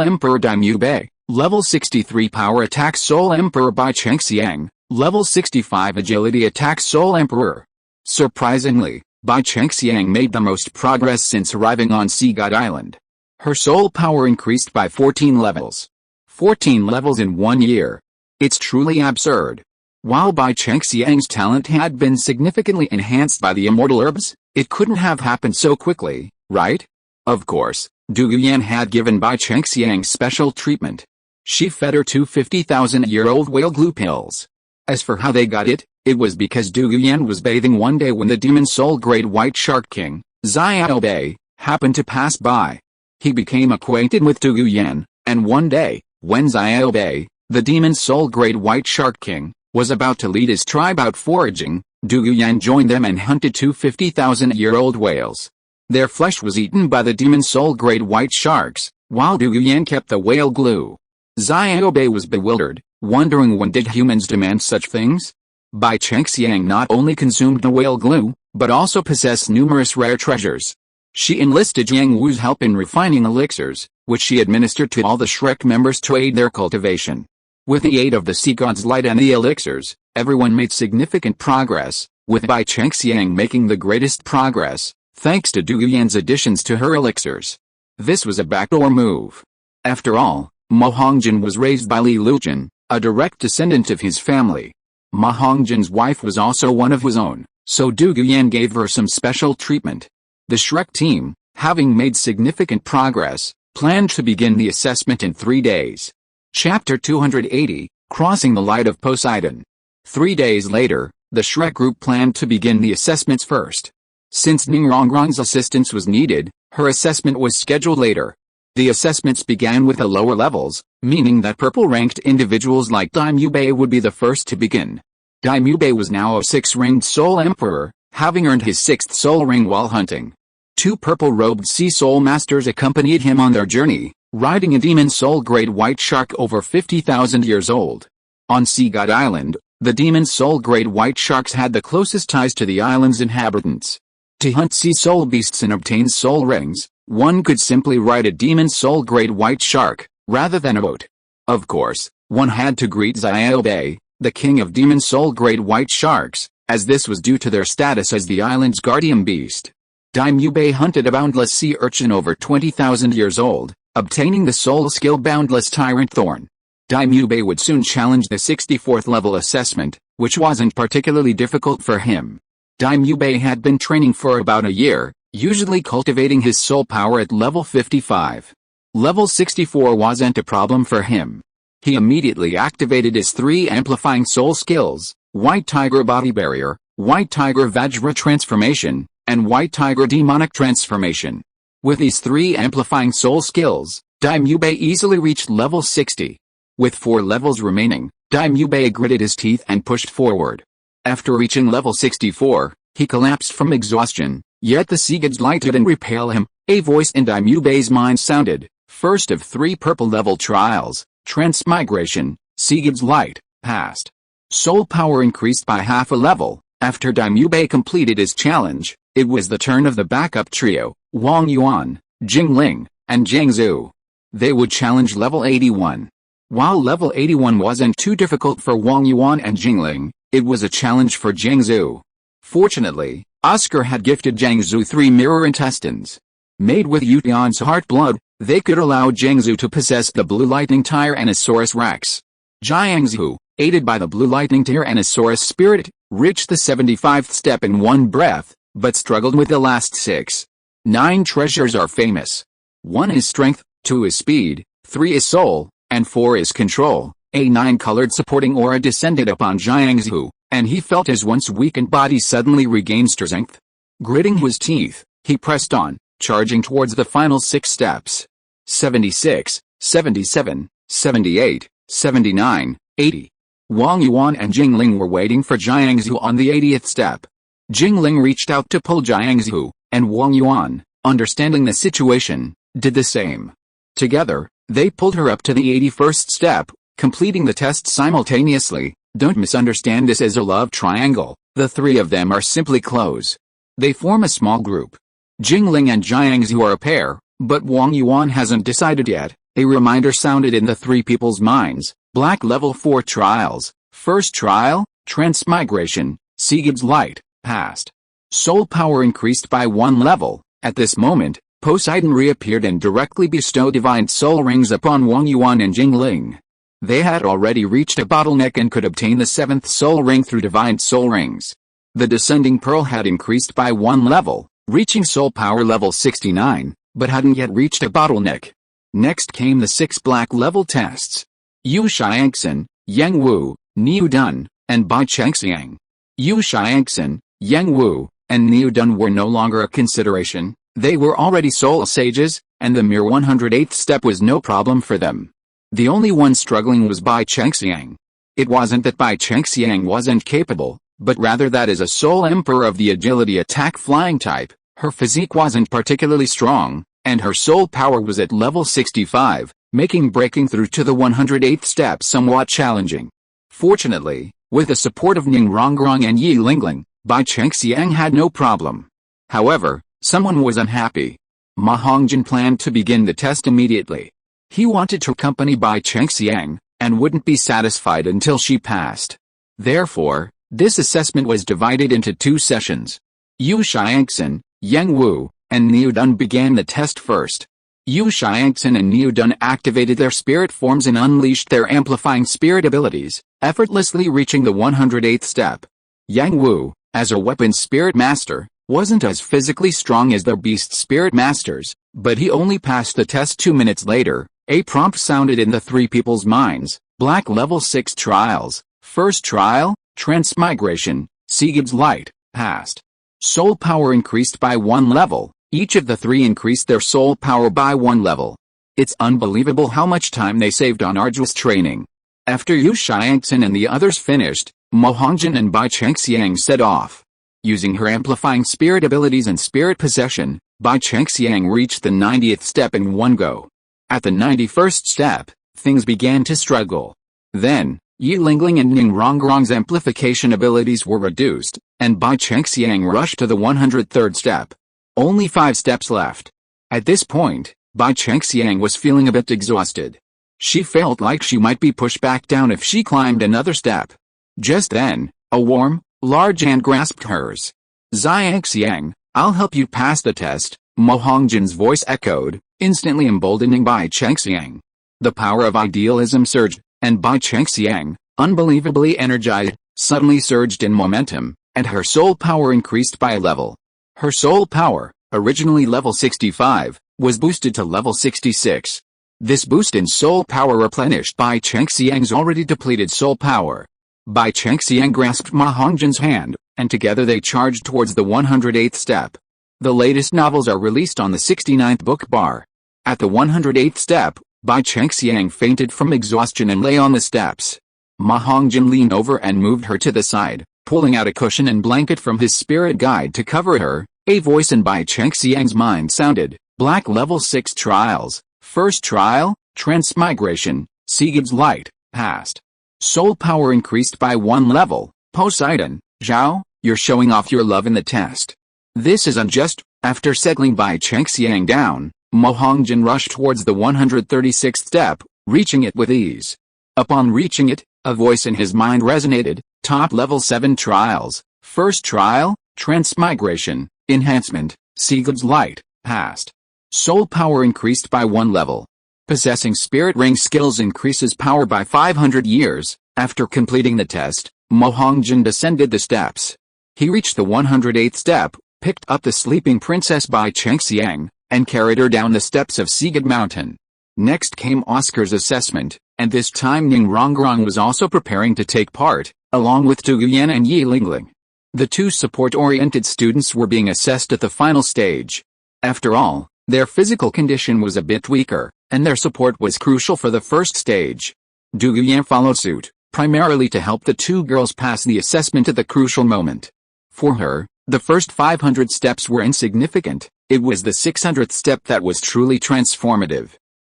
Emperor Daimyu Bei, level 63 power attack Soul Emperor Bai Chengxiang, level 65 agility attack Soul Emperor. Surprisingly, Bai Chengxiang made the most progress since arriving on Sea God Island. Her soul power increased by 14 levels. 14 levels in 1 year. It's truly absurd. While Bai Chengxiang's talent had been significantly enhanced by the immortal herbs, it couldn't have happened so quickly, right? Of course, Du Yuan had given Bai Chengxiang special treatment. She fed her 2 50,000-year-old whale glue pills. As for how they got it, it was because Du Yuan was bathing one day when the demon soul Great White Shark King, Xiao Bei, happened to pass by. He became acquainted with Du Yuan, and one day, when Xiao Bei, the demon soul Great White Shark King, was about to lead his tribe out foraging, Du Yuan joined them and hunted 2 50,000-year-old whales. Their flesh was eaten by the demon soul Great White Sharks, while Du Yuan kept the whale glue. Xiao Bei was bewildered, wondering when did humans demand such things? Bai Chengxiang not only consumed the whale glue, but also possessed numerous rare treasures. She enlisted Yang Wu's help in refining elixirs, which she administered to all the Shrek members to aid their cultivation. With the aid of the sea god's light and the elixirs, everyone made significant progress, with Bai Chengxiang making the greatest progress, thanks to Du Yuan's additions to her elixirs. This was a backdoor move. After all, Ma Hongjin was raised by Li Lujin, a direct descendant of his family. Ma Hongjin's wife was also one of his own, so Du Yuan gave her some special treatment. The Shrek team, having made significant progress, planned to begin the assessment in 3 days. Chapter 280, Crossing the Light of Poseidon. 3 days later, the Shrek group planned to begin the assessments first. Since Ning Rongrong's assistance was needed, her assessment was scheduled later. The assessments began with the lower levels, meaning that purple-ranked individuals like Daimyu Bei would be the first to begin. Daimyu Bei was now a 6-ringed Soul Emperor, having earned his 6th soul ring while hunting. 2 purple-robed sea soul masters accompanied him on their journey, riding a demon soul Great White Shark over 50,000 years old. On Sea God Island, the demon soul Great White Sharks had the closest ties to the island's inhabitants. To hunt sea soul beasts and obtain soul rings, one could simply ride a demon soul Great White Shark, rather than a boat. Of course, one had to greet Xiao Bei, the king of demon soul Great White Sharks, as this was due to their status as the island's guardian beast. Daimyu Bei hunted a boundless sea urchin over 20,000 years old, obtaining the soul skill Boundless Tyrant Thorn. Daimyu Bei would soon challenge the 64th level assessment, which wasn't particularly difficult for him. Daimyu Bei had been training for about a year, usually cultivating his soul power at level 55. Level 64 wasn't a problem for him. He immediately activated his 3 amplifying soul skills, White Tiger Body Barrier, White Tiger Vajra Transformation, and White Tiger Demonic Transformation. With these 3 amplifying soul skills, Daimyu Bei easily reached level 60. With 4 levels remaining, Daimyu Bei gritted his teeth and pushed forward. After reaching level 64, he collapsed from exhaustion, yet the sea gods light didn't repel him. A voice in Daimyu Bei's mind sounded, first of 3 purple level trials, Transmigration, Sea God's Light, passed. Soul power increased by half a level. After Daimyu Bei completed his challenge, it was the turn of the backup trio, Wang Yuan, Jingling, and Jiangzu. They would challenge level 81. While level 81 wasn't too difficult for Wang Yuan and Jingling, it was a challenge for Jiangzu. Fortunately, Oscar had gifted Jiangzu 3 mirror intestines. Made with Yutian's heart blood, they could allow Jiangzu to possess the Blue Lightning Tyrannosaurus Rex. Jiangzu, aided by the Blue Lightning Tyrannosaurus spirit, reached the 75th step in one breath, but struggled with the last 6. 9 treasures are famous. 1 is strength, 2 is speed, 3 is soul, and 4 is control. A 9-colored supporting aura descended upon Jiangzu, and he felt his once weakened body suddenly regain strength. Gritting his teeth, he pressed on, charging towards the final 6 steps. 76, 77, 78, 79, 80. Wang Yuan and Jingling were waiting for Jiangsu on the 80th step. Jingling reached out to pull Jiangsu, and Wang Yuan, understanding the situation, did the same. Together, they pulled her up to the 81st step, completing the test simultaneously. Don't misunderstand this as a love triangle, the three of them are simply close. They form a small group. Jingling and Jiangsu are a pair, but Wang Yuan hasn't decided yet. A reminder sounded in the three people's minds. Black level 4 trials. First trial, transmigration, Sigid's light, passed. Soul power increased by 1 level. At this moment, Poseidon reappeared and directly bestowed divine soul rings upon Wang Yuan and Jingling. They had already reached a bottleneck and could obtain the 7th soul ring through divine soul rings. The descending pearl had increased by 1 level, reaching soul power level 69, but hadn't yet reached a bottleneck. Next came the 6 black level tests. Yu Xiangxin, Yang Wu, Niu Dun, and Bai Chengxiang. Yu Xiangxin, Yang Wu, and Niu Dun were no longer a consideration. They were already soul sages, and the mere 108th step was no problem for them. The only one struggling was Bai Chengxiang. It wasn't that Bai Chengxiang wasn't capable, but rather that as a soul emperor of the agility attack flying type, her physique wasn't particularly strong, and her soul power was at level 65, making breaking through to the 108th step somewhat challenging. Fortunately, with the support of Ning Rongrong and Yi Lingling, Bai Chengxiang had no problem. However, someone was unhappy. Ma Hongjin planned to begin the test immediately. He wanted to accompany Bai Chengxiang, and wouldn't be satisfied until she passed. Therefore, this assessment was divided into 2 sessions. Yu Xiangxin, Yang Wu, and Niu Dun began the test first. Yu Xiangxin and Niu Dun activated their spirit forms and unleashed their amplifying spirit abilities, effortlessly reaching the 108th step. Yang Wu, as a weapon spirit master, wasn't as physically strong as their beast spirit masters, but he only passed the test 2 minutes later. A prompt sounded in the three people's minds. Black level 6 trials. First trial, transmigration, Sigid's light, passed. Soul power increased by 1 level. Each of the 3 increased their soul power by 1 level. It's unbelievable how much time they saved on arduous training. After Yu Xiangxin and the others finished, Ma Hongjin and Bai Chengxiang set off. Using her amplifying spirit abilities and spirit possession, Bai Chengxiang reached the 90th step in one go. At the 91st step, things began to struggle. Then, Yi Lingling and Ning Rongrong's amplification abilities were reduced, and Bai Chengxiang rushed to the 103rd step. Only 5 steps left. At this point, Bai Chengxiang was feeling a bit exhausted. She felt like she might be pushed back down if she climbed another step. Just then, a warm, large hand grasped hers. Xiangxiang, I'll help you pass the test, Ma Hongjin's voice echoed, instantly emboldening Bai Chengxiang. The power of idealism surged, and Bai Chengxiang, unbelievably energized, suddenly surged in momentum, and her soul power increased by a level. Her soul power, originally level 65, was boosted to level 66. This boost in soul power replenished Bai Chengxiang's already depleted soul power. Bai Chengxiang grasped Ma Hongjin's hand, and together they charged towards the 108th step. The latest novels are released on the 69th book bar. At the 108th step, Bai Chengxiang fainted from exhaustion and lay on the steps. Ma Hongjin leaned over and moved her to the side, pulling out a cushion and blanket from his spirit guide to cover her. A voice in Bai Chengxiang's mind sounded. Black level 6 trials. First trial, transmigration, Sigid's light, passed. Soul power increased by 1 level. Poseidon, Zhao, you're showing off your love in the test. This is unjust. After settling Bai Chengxiang down, Ma Hongjin rushed towards the 136th step, reaching it with ease. Upon reaching it, a voice in his mind resonated. Top level 7 trials. First trial, transmigration, enhancement, Sigid's light, passed. Soul power increased by 1 level. Possessing spirit ring skills increases power by 500 years. After completing the test, Ma Hongjin descended the steps. He reached the 108th step, picked up the sleeping princess Bai Chengxiang, and carried her down the steps of Sigid Mountain. Next came Oscar's assessment, and this time Ning Rongrong was also preparing to take part, along with Tu Guyan and Yi Lingling. The 2 support-oriented students were being assessed at the final stage. After all, their physical condition was a bit weaker, and their support was crucial for the first stage. Dou Yan followed suit, primarily to help the two girls pass the assessment at the crucial moment. For her, the first 500 steps were insignificant. It was the 600th step that was truly transformative.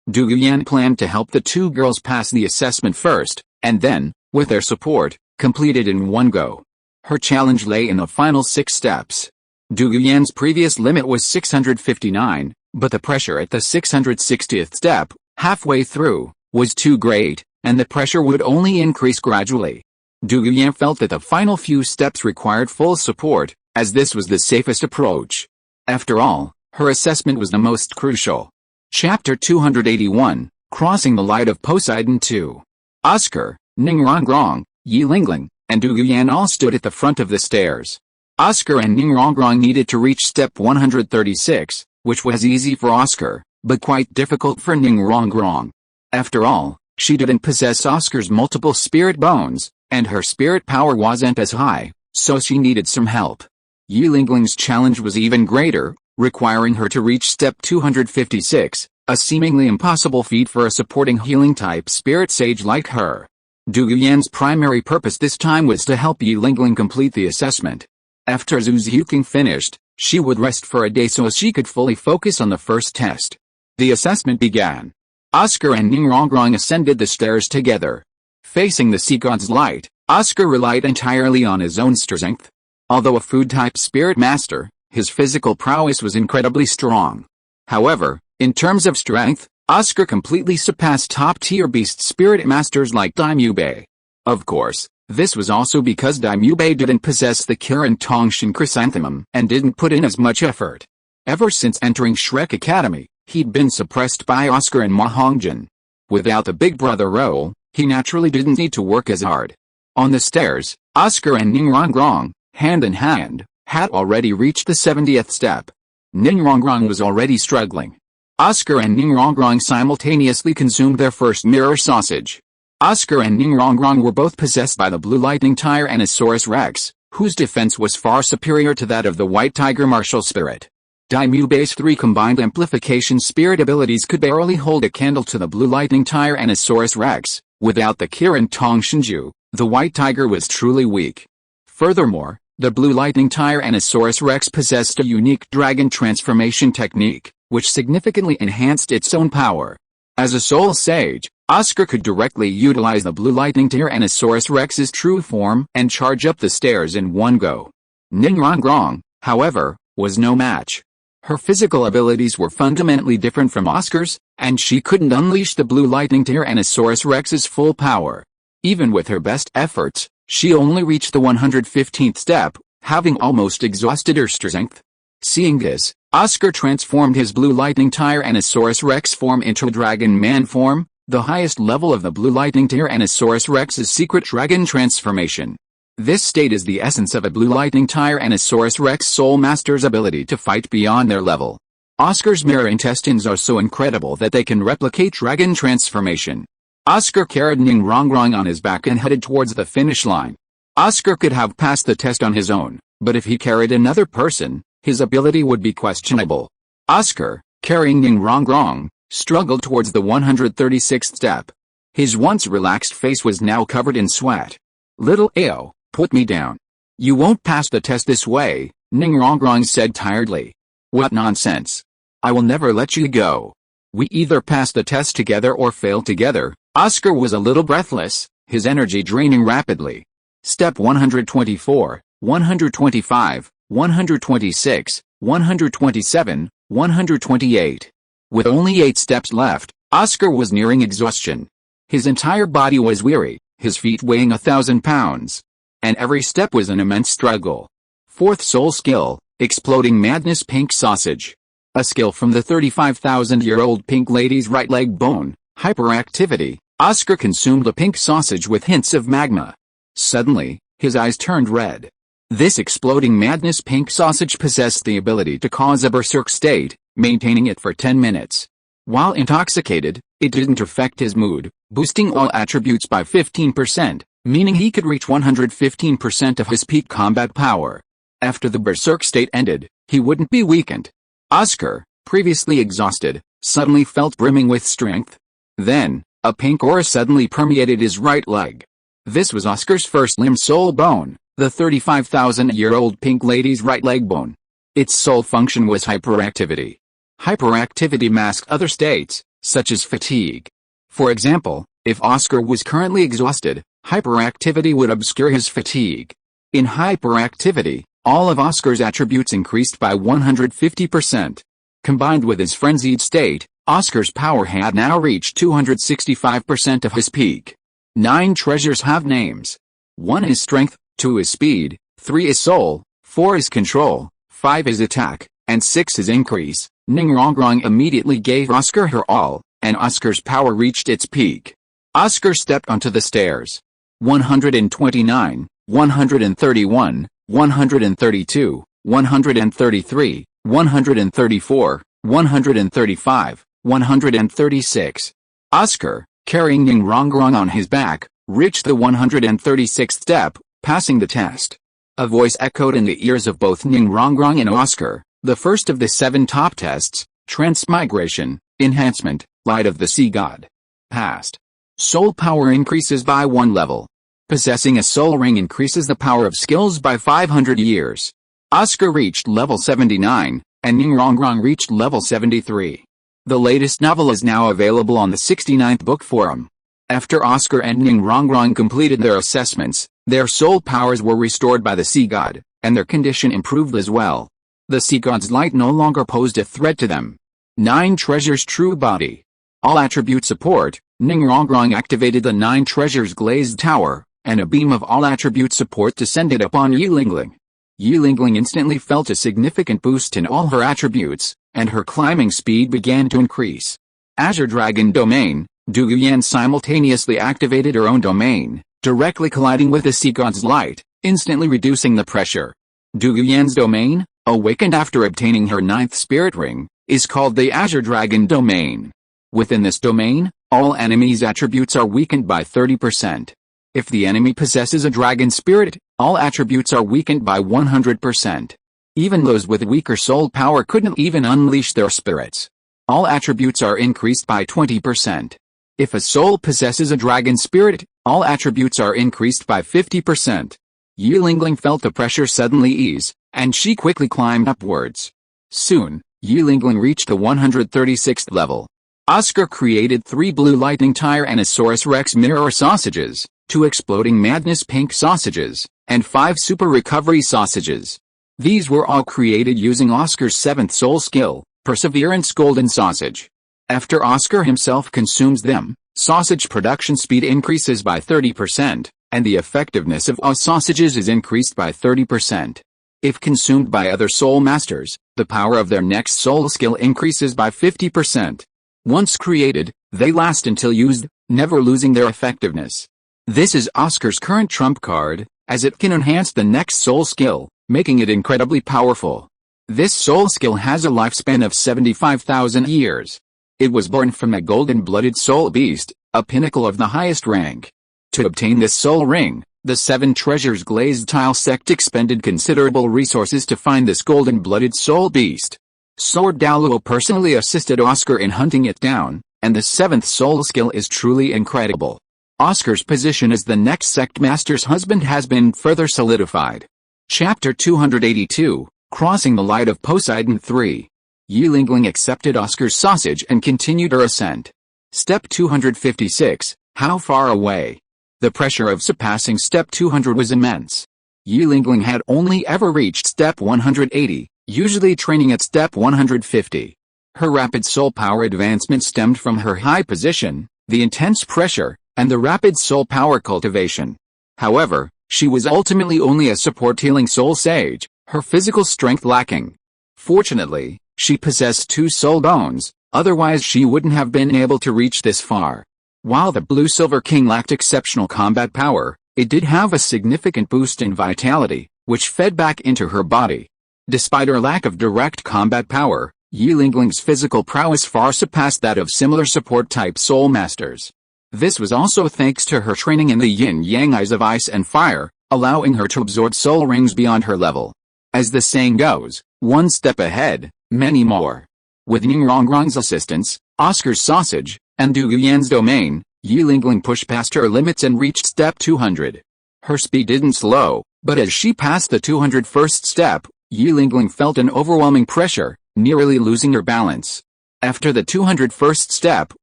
Dou Yan planned to help the two girls pass the assessment first, and then, with their support, complete it in one go. Her challenge lay in the final 6 steps. Dou Yan's previous limit was 659, but the pressure at the 660th step, halfway through, was too great, and the pressure would only increase gradually. Dou Yan felt that the final few steps required full support, as this was the safest approach. After all, her assessment was the most crucial. Chapter 281, Crossing the Light of Poseidon 2. Oscar, Ning Rongrong, Yi Lingling, and Dou Yan all stood at the front of the stairs. Oscar and Ning Rongrong needed to reach step 136, which was easy for Oscar, but quite difficult for Ning Rongrong. After all, she didn't possess Oscar's multiple spirit bones, and her spirit power wasn't as high, so she needed some help. Yi Lingling's challenge was even greater, requiring her to reach step 256, a seemingly impossible feat for a supporting healing-type spirit sage like her. Dou Yan's primary purpose this time was to help Yi Lingling complete the assessment. After Zhu Ziuqing finished, she would rest for a day so she could fully focus on the first test. The assessment began. Oscar and Ning Rongrong ascended the stairs together. Facing the sea god's light, Oscar relied entirely on his own strength. Although a food-type spirit master, his physical prowess was incredibly strong. However, in terms of strength, Oscar completely surpassed top-tier beast spirit masters like Daimubei. Of course, this was also because Daimubei didn't possess the Kirin Tongshan chrysanthemum and didn't put in as much effort. Ever since entering Shrek Academy, he'd been suppressed by Oscar and Ma Hongjin. Without the big brother role, he naturally didn't need to work as hard. On the stairs, Oscar and Ning Rongrong, hand in hand, had already reached the 70th step. Ning Rongrong was already struggling. Oscar and Ning Rongrong simultaneously consumed their first mirror sausage. Oscar and Ning Rongrong were both possessed by the blue lightning Tyrannosaurus Rex, whose defense was far superior to that of the white tiger martial spirit. Daimubei's 3 combined amplification spirit abilities could barely hold a candle to the blue lightning Tyrannosaurus Rex. Without the Kirin Tongshanju, the white tiger was truly weak. Furthermore, the blue lightning Tyrannosaurus Rex possessed a unique dragon transformation technique, which significantly enhanced its own power. As a soul sage, Oscar could directly utilize the blue lightning Tyrannosaurus Rex's true form and charge up the stairs in one go. Ning Rongrong, however, was no match. Her physical abilities were fundamentally different from Oscar's, and she couldn't unleash the blue lightning Tyrannosaurus Rex's full power. Even with her best efforts, she only reached the 115th step, having almost exhausted her strength. Seeing this, Oscar transformed his blue lightning Tyrannosaurus Rex form into a dragon man form, the highest level of the blue lightning Tyrannosaurus Rex's secret dragon transformation. This state is the essence of a blue lightning Tyrannosaurus Rex soul master's ability to fight beyond their level. Oscar's mirror intestines are so incredible that they can replicate dragon transformation. Oscar carried Ning Rongrong on his back and headed towards the finish line. Oscar could have passed the test on his own, but if he carried another person, his ability would be questionable. Oscar, carrying Ning Rongrong, struggled towards the 136th step. His once relaxed face was now covered in sweat. "Little Ao, put me down. You won't pass the test this way," Ning Rongrong said tiredly. "What nonsense. I will never let you go. We either pass the test together or fail together." Oscar was a little breathless, his energy draining rapidly. Step 124, 125, 126, 127, 128. With only 8 steps left, Oscar was nearing exhaustion. His entire body was weary, his feet weighing 1,000 pounds. And every step was an immense struggle. 4th soul skill, Exploding Madness Pink Sausage. A skill from the 35,000-year-old pink lady's right leg bone, hyperactivity. Oscar consumed a pink sausage with hints of magma. Suddenly, his eyes turned red. This Exploding Madness Pink Sausage possessed the ability to cause a berserk state, maintaining it for 10 minutes. While intoxicated, it didn't affect his mood, boosting all attributes by 15%, meaning he could reach 115% of his peak combat power. After the berserk state ended, he wouldn't be weakened. Oscar, previously exhausted, suddenly felt brimming with strength. Then, a pink aura suddenly permeated his right leg. This was Oscar's first limb soul bone, the 35,000-year-old pink lady's right leg bone. Its sole function was hyperactivity. Hyperactivity masked other states, such as fatigue. For example, if Oscar was currently exhausted, hyperactivity would obscure his fatigue. In hyperactivity, all of Oscar's attributes increased by 150%. Combined with his frenzied state, Oscar's power had now reached 265% of his peak. 9 treasures have names. 1 is strength, 2 is speed, 3 is soul, 4 is control, 5 is attack, and 6 is increase. Ningrongrong immediately gave Oscar her all, and Oscar's power reached its peak. Oscar stepped onto the stairs. 129, 131, 132, 133, 134, 135, 136. Oscar, carrying Ningrongrong on his back, reached the 136th step, passing the test. A voice echoed in the ears of both Ningrongrong and Oscar, the first of the 7 top tests: transmigration, enhancement, light of the sea god. Passed. Soul power increases by 1 level. Possessing a soul ring increases the power of skills by 500 years. Oscar reached level 79, and Ningrongrong reached level 73. The latest novel is now available on the 69th book forum. After Oscar and Ningrongrong completed their assessments, their soul powers were restored by the sea god, and their condition improved as well. The sea god's light no longer posed a threat to them. 9 treasures true body. All attribute support. Ningrongrong activated the 9 treasures glazed tower, and a beam of all attribute support descended upon Yilingling. Yilingling instantly felt a significant boost in all her attributes, and her climbing speed began to increase. Azure Dragon Domain. Du Yuyan simultaneously activated her own domain, directly colliding with the sea god's light, instantly reducing the pressure. Du Yuyan's domain, awakened after obtaining her 9th spirit ring, is called the Azure Dragon Domain. Within this domain, all enemies' attributes are weakened by 30%. If the enemy possesses a dragon spirit, all attributes are weakened by 100%. Even those with weaker soul power couldn't even unleash their spirits. All attributes are increased by 20%. If a soul possesses a dragon spirit, all attributes are increased by 50%. Yilingling felt the pressure suddenly ease, and she quickly climbed upwards. Soon, Yilingling reached the 136th level. Oscar created 3 blue lightning Tyrannosaurus Rex mirror sausages, 2 exploding madness pink sausages, and 5 super recovery sausages. These were all created using Oscar's 7th soul skill, Perseverance Golden Sausage. After Oscar himself consumes them, sausage production speed increases by 30%, and the effectiveness of all sausages is increased by 30%. If consumed by other soul masters, the power of their next soul skill increases by 50%. Once created, they last until used, never losing their effectiveness. This is Oscar's current trump card, as it can enhance the next soul skill, making it incredibly powerful. This soul skill has a lifespan of 75,000 years. It was born from a golden-blooded soul beast, a pinnacle of the highest rank. To obtain this soul ring, the 7 treasures glazed tile sect expended considerable resources to find this golden-blooded soul beast. Sword Douluo personally assisted Oscar in hunting it down, and the 7th soul skill is truly incredible. Oscar's position as the next sect master's husband has been further solidified. Chapter 282, Crossing the Light of Poseidon 3. Yilingling accepted Oscar's sausage and continued her ascent. Step 256, How far away? The pressure of surpassing step 200 was immense. Yilingling had only ever reached step 180, usually training at step 150. Her rapid soul power advancement stemmed from her high position, the intense pressure, and the rapid soul power cultivation. However, she was ultimately only a support healing soul sage, her physical strength lacking. Fortunately, she possessed 2 soul bones, otherwise she wouldn't have been able to reach this far. While the Blue-Silver King lacked exceptional combat power, it did have a significant boost in vitality, which fed back into her body. Despite her lack of direct combat power, Yilingling's physical prowess far surpassed that of similar support-type soul masters. This was also thanks to her training in the yin-yang eyes of ice and fire, allowing her to absorb soul rings beyond her level. As the saying goes, One step ahead, many more. With Ningrongrong's assistance, Oscar's sausage, and Du Yuyan's domain, Yilingling pushed past her limits and reached step 200. Her speed didn't slow, but as she passed the 201st step, Yilingling felt an overwhelming pressure, nearly losing her balance. After the 201st step,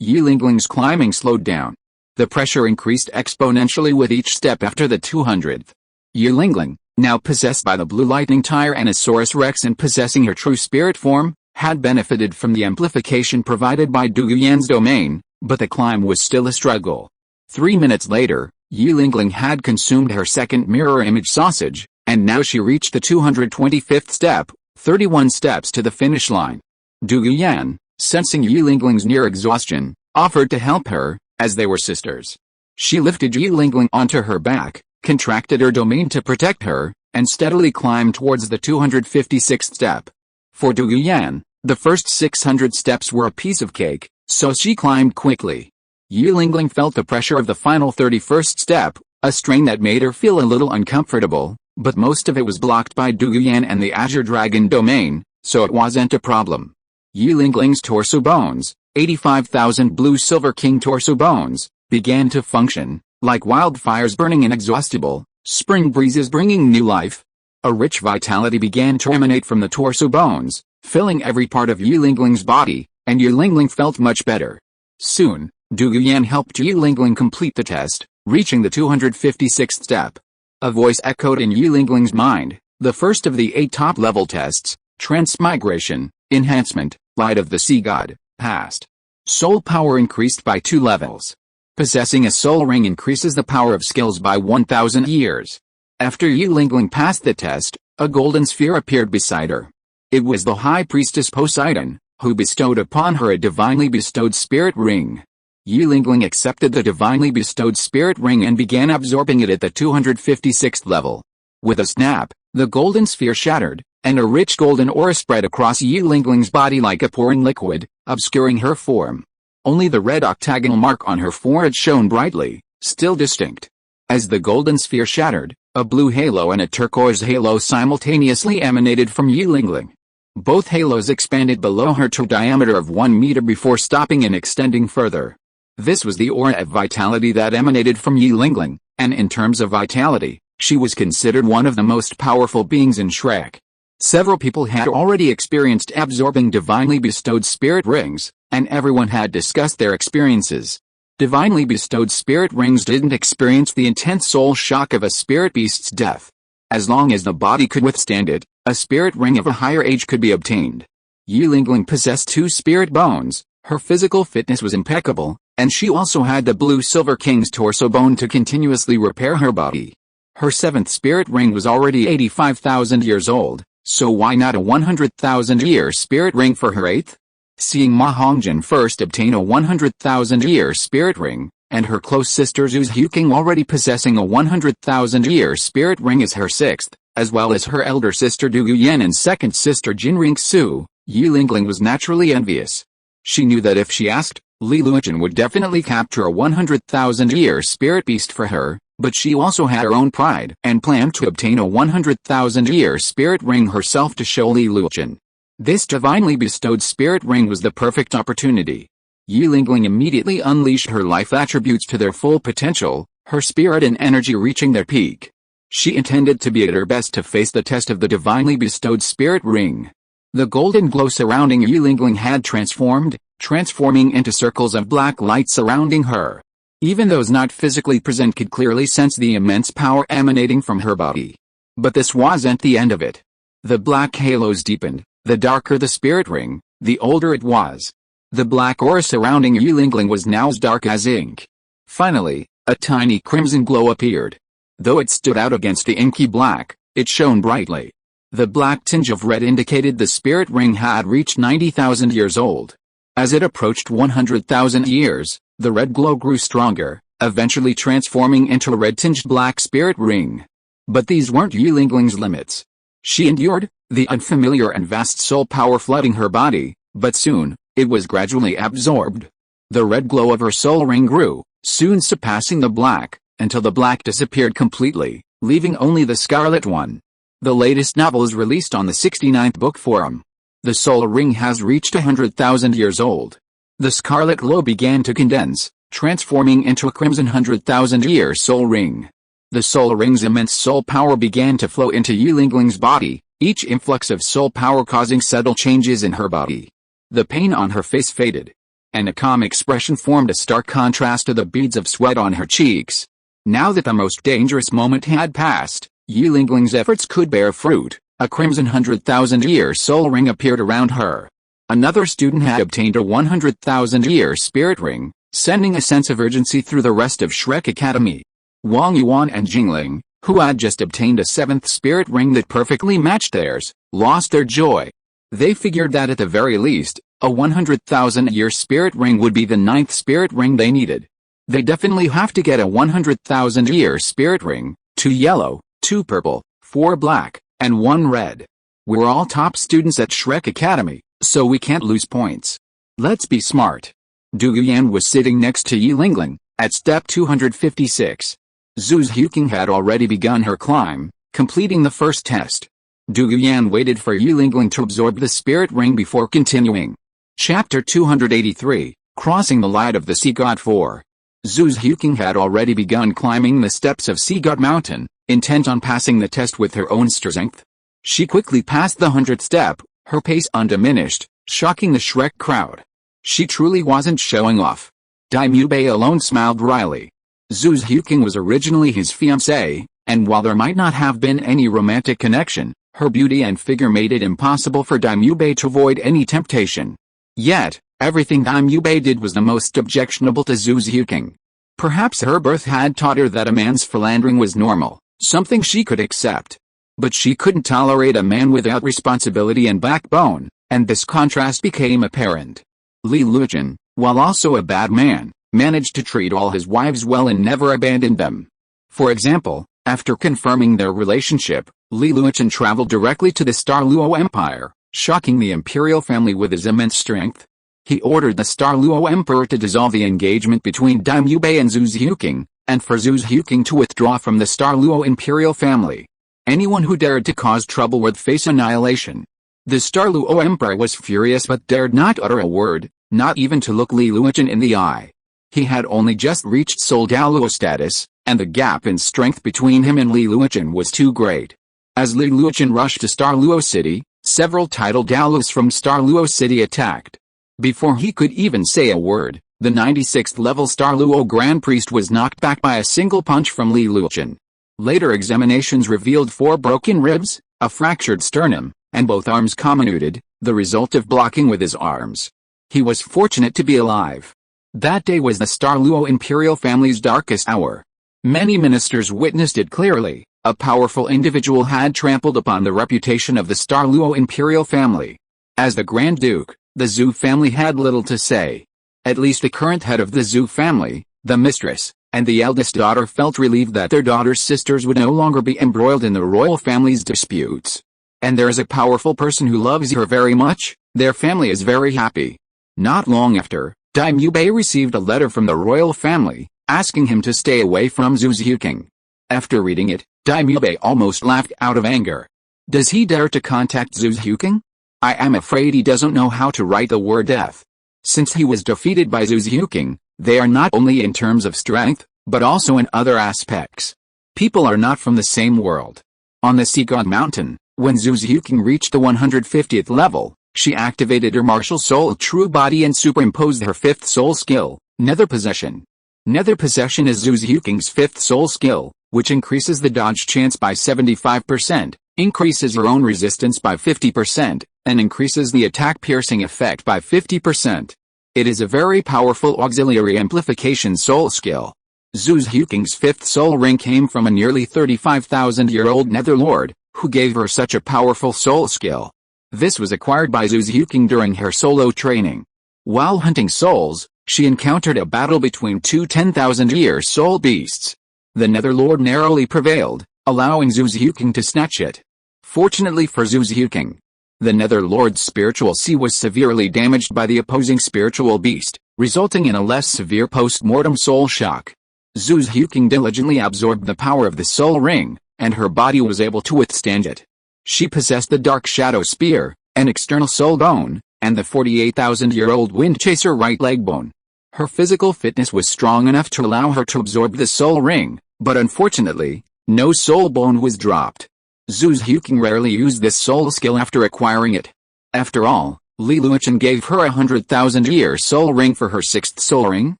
Yilingling's climbing slowed down. The pressure increased exponentially with each step after the 200th. Yilingling, now possessed by the blue lightning Tyrannosaurus Rex and possessing her true spirit form, had benefited from the amplification provided by Du Yuyan's domain, but the climb was still a struggle. 3 minutes later, Yilingling had consumed her second mirror image sausage, and now she reached the 225th step, 31 steps to the finish line. Du Yuyan, sensing Yilingling's near exhaustion, offered to help her, as they were sisters. She lifted Yilingling onto her back, contracted her domain to protect her, and steadily climbed towards the 256th step. For Du Yuyan, the first 600 steps were a piece of cake, so she climbed quickly. Yilingling felt the pressure of the final 31st step, a strain that made her feel a little uncomfortable, but most of it was blocked by Du Yuyan and the Azure Dragon domain, so it wasn't a problem. Yilingling's torso bones, 85,000 blue-silver king torso bones, began to function, like wildfires burning inexhaustible, spring breezes bringing new life. A rich vitality began to emanate from the torso bones, filling every part of Yilingling's body, and Yilingling felt much better. Soon, Du Yuyan helped Yilingling complete the test, reaching the 256th step. A voice echoed in Yilingling's mind, the first of the 8 top-level tests, transmigration, enhancement, light of the sea god, passed. Soul power increased by 2 levels. Possessing a soul ring increases the power of skills by 1,000 years. After Yilingling passed the test, a golden sphere appeared beside her. It was the High Priestess Poseidon, who bestowed upon her a divinely bestowed spirit ring. Yilingling accepted the divinely bestowed spirit ring and began absorbing it at the 256th level. With a snap, the golden sphere shattered, and a rich golden aura spread across Yilingling's body like a pouring liquid, obscuring her form. Only the red octagonal mark on her forehead shone brightly, still distinct. As the golden sphere shattered, a blue halo and a turquoise halo simultaneously emanated from Yilingling. Both halos expanded below her to a diameter of 1 meter before stopping and extending further. This was the aura of vitality that emanated from Yilingling, and in terms of vitality, she was considered one of the most powerful beings in Shrek. Several people had already experienced absorbing divinely bestowed spirit rings, and everyone had discussed their experiences. Divinely bestowed spirit rings didn't experience the intense soul shock of a spirit beast's death. As long as the body could withstand it, a spirit ring of a higher age could be obtained. Yilingling possessed 2 spirit bones, her physical fitness was impeccable, and she also had the blue-silver king's torso bone to continuously repair her body. Her 7th spirit ring was already 85,000 years old, so why not a 100,000-year spirit ring for her 8th? Seeing Ma Hongjin first obtain a 100,000-year spirit ring, and her close sister Zhu Huqing already possessing a 100,000-year spirit ring as her 6th, as well as her elder sister Du Yuyan and second sister Jinring Su, Yilingling was naturally envious. She knew that if she asked, Li Luochen would definitely capture a 100,000-year spirit beast for her, but she also had her own pride and planned to obtain a 100,000-year spirit ring herself to show Li Luochen. This divinely bestowed spirit ring was the perfect opportunity. Yilingling immediately unleashed her life attributes to their full potential, her spirit and energy reaching their peak. She intended to be at her best to face the test of the divinely bestowed spirit ring. The golden glow surrounding Yilingling had transforming into circles of black light surrounding her. Even those not physically present could clearly sense the immense power emanating from her body. But this wasn't the end of it. The black halos deepened. The darker the spirit ring, the older it was. The black aura surrounding Yilingling was now as dark as ink. Finally, a tiny crimson glow appeared. Though it stood out against the inky black, it shone brightly. The black tinge of red indicated the spirit ring had reached 90,000 years old. As it approached 100,000 years, the red glow grew stronger, eventually transforming into a red-tinged black spirit ring. But these weren't Yilingling's limits. She endured, the unfamiliar and vast soul power flooding her body, but soon, it was gradually absorbed. The red glow of her soul ring grew, soon surpassing the black, until the black disappeared completely, leaving only the scarlet one. The latest novel is released on the 69th Book Forum. The soul ring has reached 100,000 years old. The scarlet glow began to condense, transforming into a crimson 100,000-year soul ring. The soul ring's immense soul power began to flow into Yuling's body, each influx of soul power causing subtle changes in her body. The pain on her face faded, and a calm expression formed, a stark contrast to the beads of sweat on her cheeks. Now that the most dangerous moment had passed, Yuling's efforts could bear fruit. A crimson 100,000-year soul ring appeared around her. Another student had obtained a 100,000-year spirit ring, sending a sense of urgency through the rest of Shrek Academy. Wang Yuan and Jingling, who had just obtained a 7th spirit ring that perfectly matched theirs, lost their joy. They figured that at the very least, a 100,000-year spirit ring would be the 9th spirit ring they needed. They definitely have to get a 100,000-year spirit ring, 2 yellow, 2 purple, 4 black, and 1 red. We're all top students at Shrek Academy, so we can't lose points. Let's be smart. Du Yan was sitting next to Yulingling, at step 256. Zhu Huqing had already begun her climb, completing the first test. Du Yan waited for Yulingling to absorb the spirit ring before continuing. Chapter 283, Crossing the Light of the Sea God 4. Zhu Huqing had already begun climbing the steps of Sea God Mountain, intent on passing the test with her own strength. She quickly passed the 100th step, her pace undiminished, shocking the Shrek crowd. She truly wasn't showing off. Dai Mubei alone smiled wryly. Zhu Huqing was originally his fiancée, and while there might not have been any romantic connection, her beauty and figure made it impossible for Dai Mubei to avoid any temptation. Yet, everything Dai Mubei did was the most objectionable to Zhu Huqing. Perhaps her birth had taught her that a man's philandering was normal, something she could accept. But she couldn't tolerate a man without responsibility and backbone, and this contrast became apparent. Li Luochen, while also a bad man, managed to treat all his wives well and never abandoned them. For example, after confirming their relationship, Li Luochen traveled directly to the Star Luo Empire, shocking the imperial family with his immense strength. He ordered the Star Luo Emperor to dissolve the engagement between Dai Mubei and Zhu Huqing, and for Zhu Huqing to withdraw from the Star Luo imperial family. Anyone who dared to cause trouble would face annihilation. The Star Luo Emperor was furious but dared not utter a word, not even to look Li Luochen in the eye. He had only just reached Soul Daoluo status, and the gap in strength between him and Li Luochen was too great. As Li Luochen rushed to Star Luo City, several tidal Daoluos from Star Luo City attacked. Before he could even say a word, the 96th level Star Luo Grand Priest was knocked back by a single punch from Li Luochen. Later examinations revealed 4 broken ribs, a fractured sternum, and both arms comminuted, the result of blocking with his arms. He was fortunate to be alive. That day was the Star Luo imperial family's darkest hour. Many ministers witnessed it clearly. A powerful individual had trampled upon the reputation of the Star Luo imperial family. As the Grand Duke, the Zhu family had little to say. At least the current head of the Zhu family, the mistress, and the eldest daughter felt relieved that their daughter's sisters would no longer be embroiled in the royal family's disputes. And there is a powerful person who loves her very much, their family is very happy. Not long after, Dai Mubei received a letter from the royal family, asking him to stay away from Zhu Huqing. After reading it, Dai Mubei almost laughed out of anger. Does he dare to contact Zhu Huqing? I am afraid he doesn't know how to write the word death. Since he was defeated by Zhu Huqing, they are not only in terms of strength, but also in other aspects. People are not from the same world. On the Sea God Mountain, when Zhu Huqing reached the 150th level, she activated her martial soul true body and superimposed her 5th soul skill, Nether Possession. Nether Possession is Zhu Huqing's 5th soul skill, which increases the dodge chance by 75%, increases her own resistance by 50%, and increases the attack piercing effect by 50%. It is a very powerful auxiliary amplification soul skill. Zhu Huqing's 5th soul ring came from a nearly 35,000-year-old Netherlord, who gave her such a powerful soul skill. This was acquired by Zhu Huqing during her solo training. While hunting souls, she encountered a battle between 2 10,000-year soul beasts. The Netherlord narrowly prevailed, allowing Zhu Huqing to snatch it. Fortunately for Zhu Huqing, the Netherlord's spiritual sea was severely damaged by the opposing spiritual beast, resulting in a less severe post-mortem soul shock. Zhu Huqing diligently absorbed the power of the soul ring, and her body was able to withstand it. She possessed the Dark Shadow Spear, an external soul bone, and the 48,000-year-old Wind Chaser right leg bone. Her physical fitness was strong enough to allow her to absorb the soul ring, but unfortunately, no soul bone was dropped. Zhu Huqing rarely used this soul skill after acquiring it. After all, Li Yusong gave her a 100,000-year soul ring for her 6th soul ring,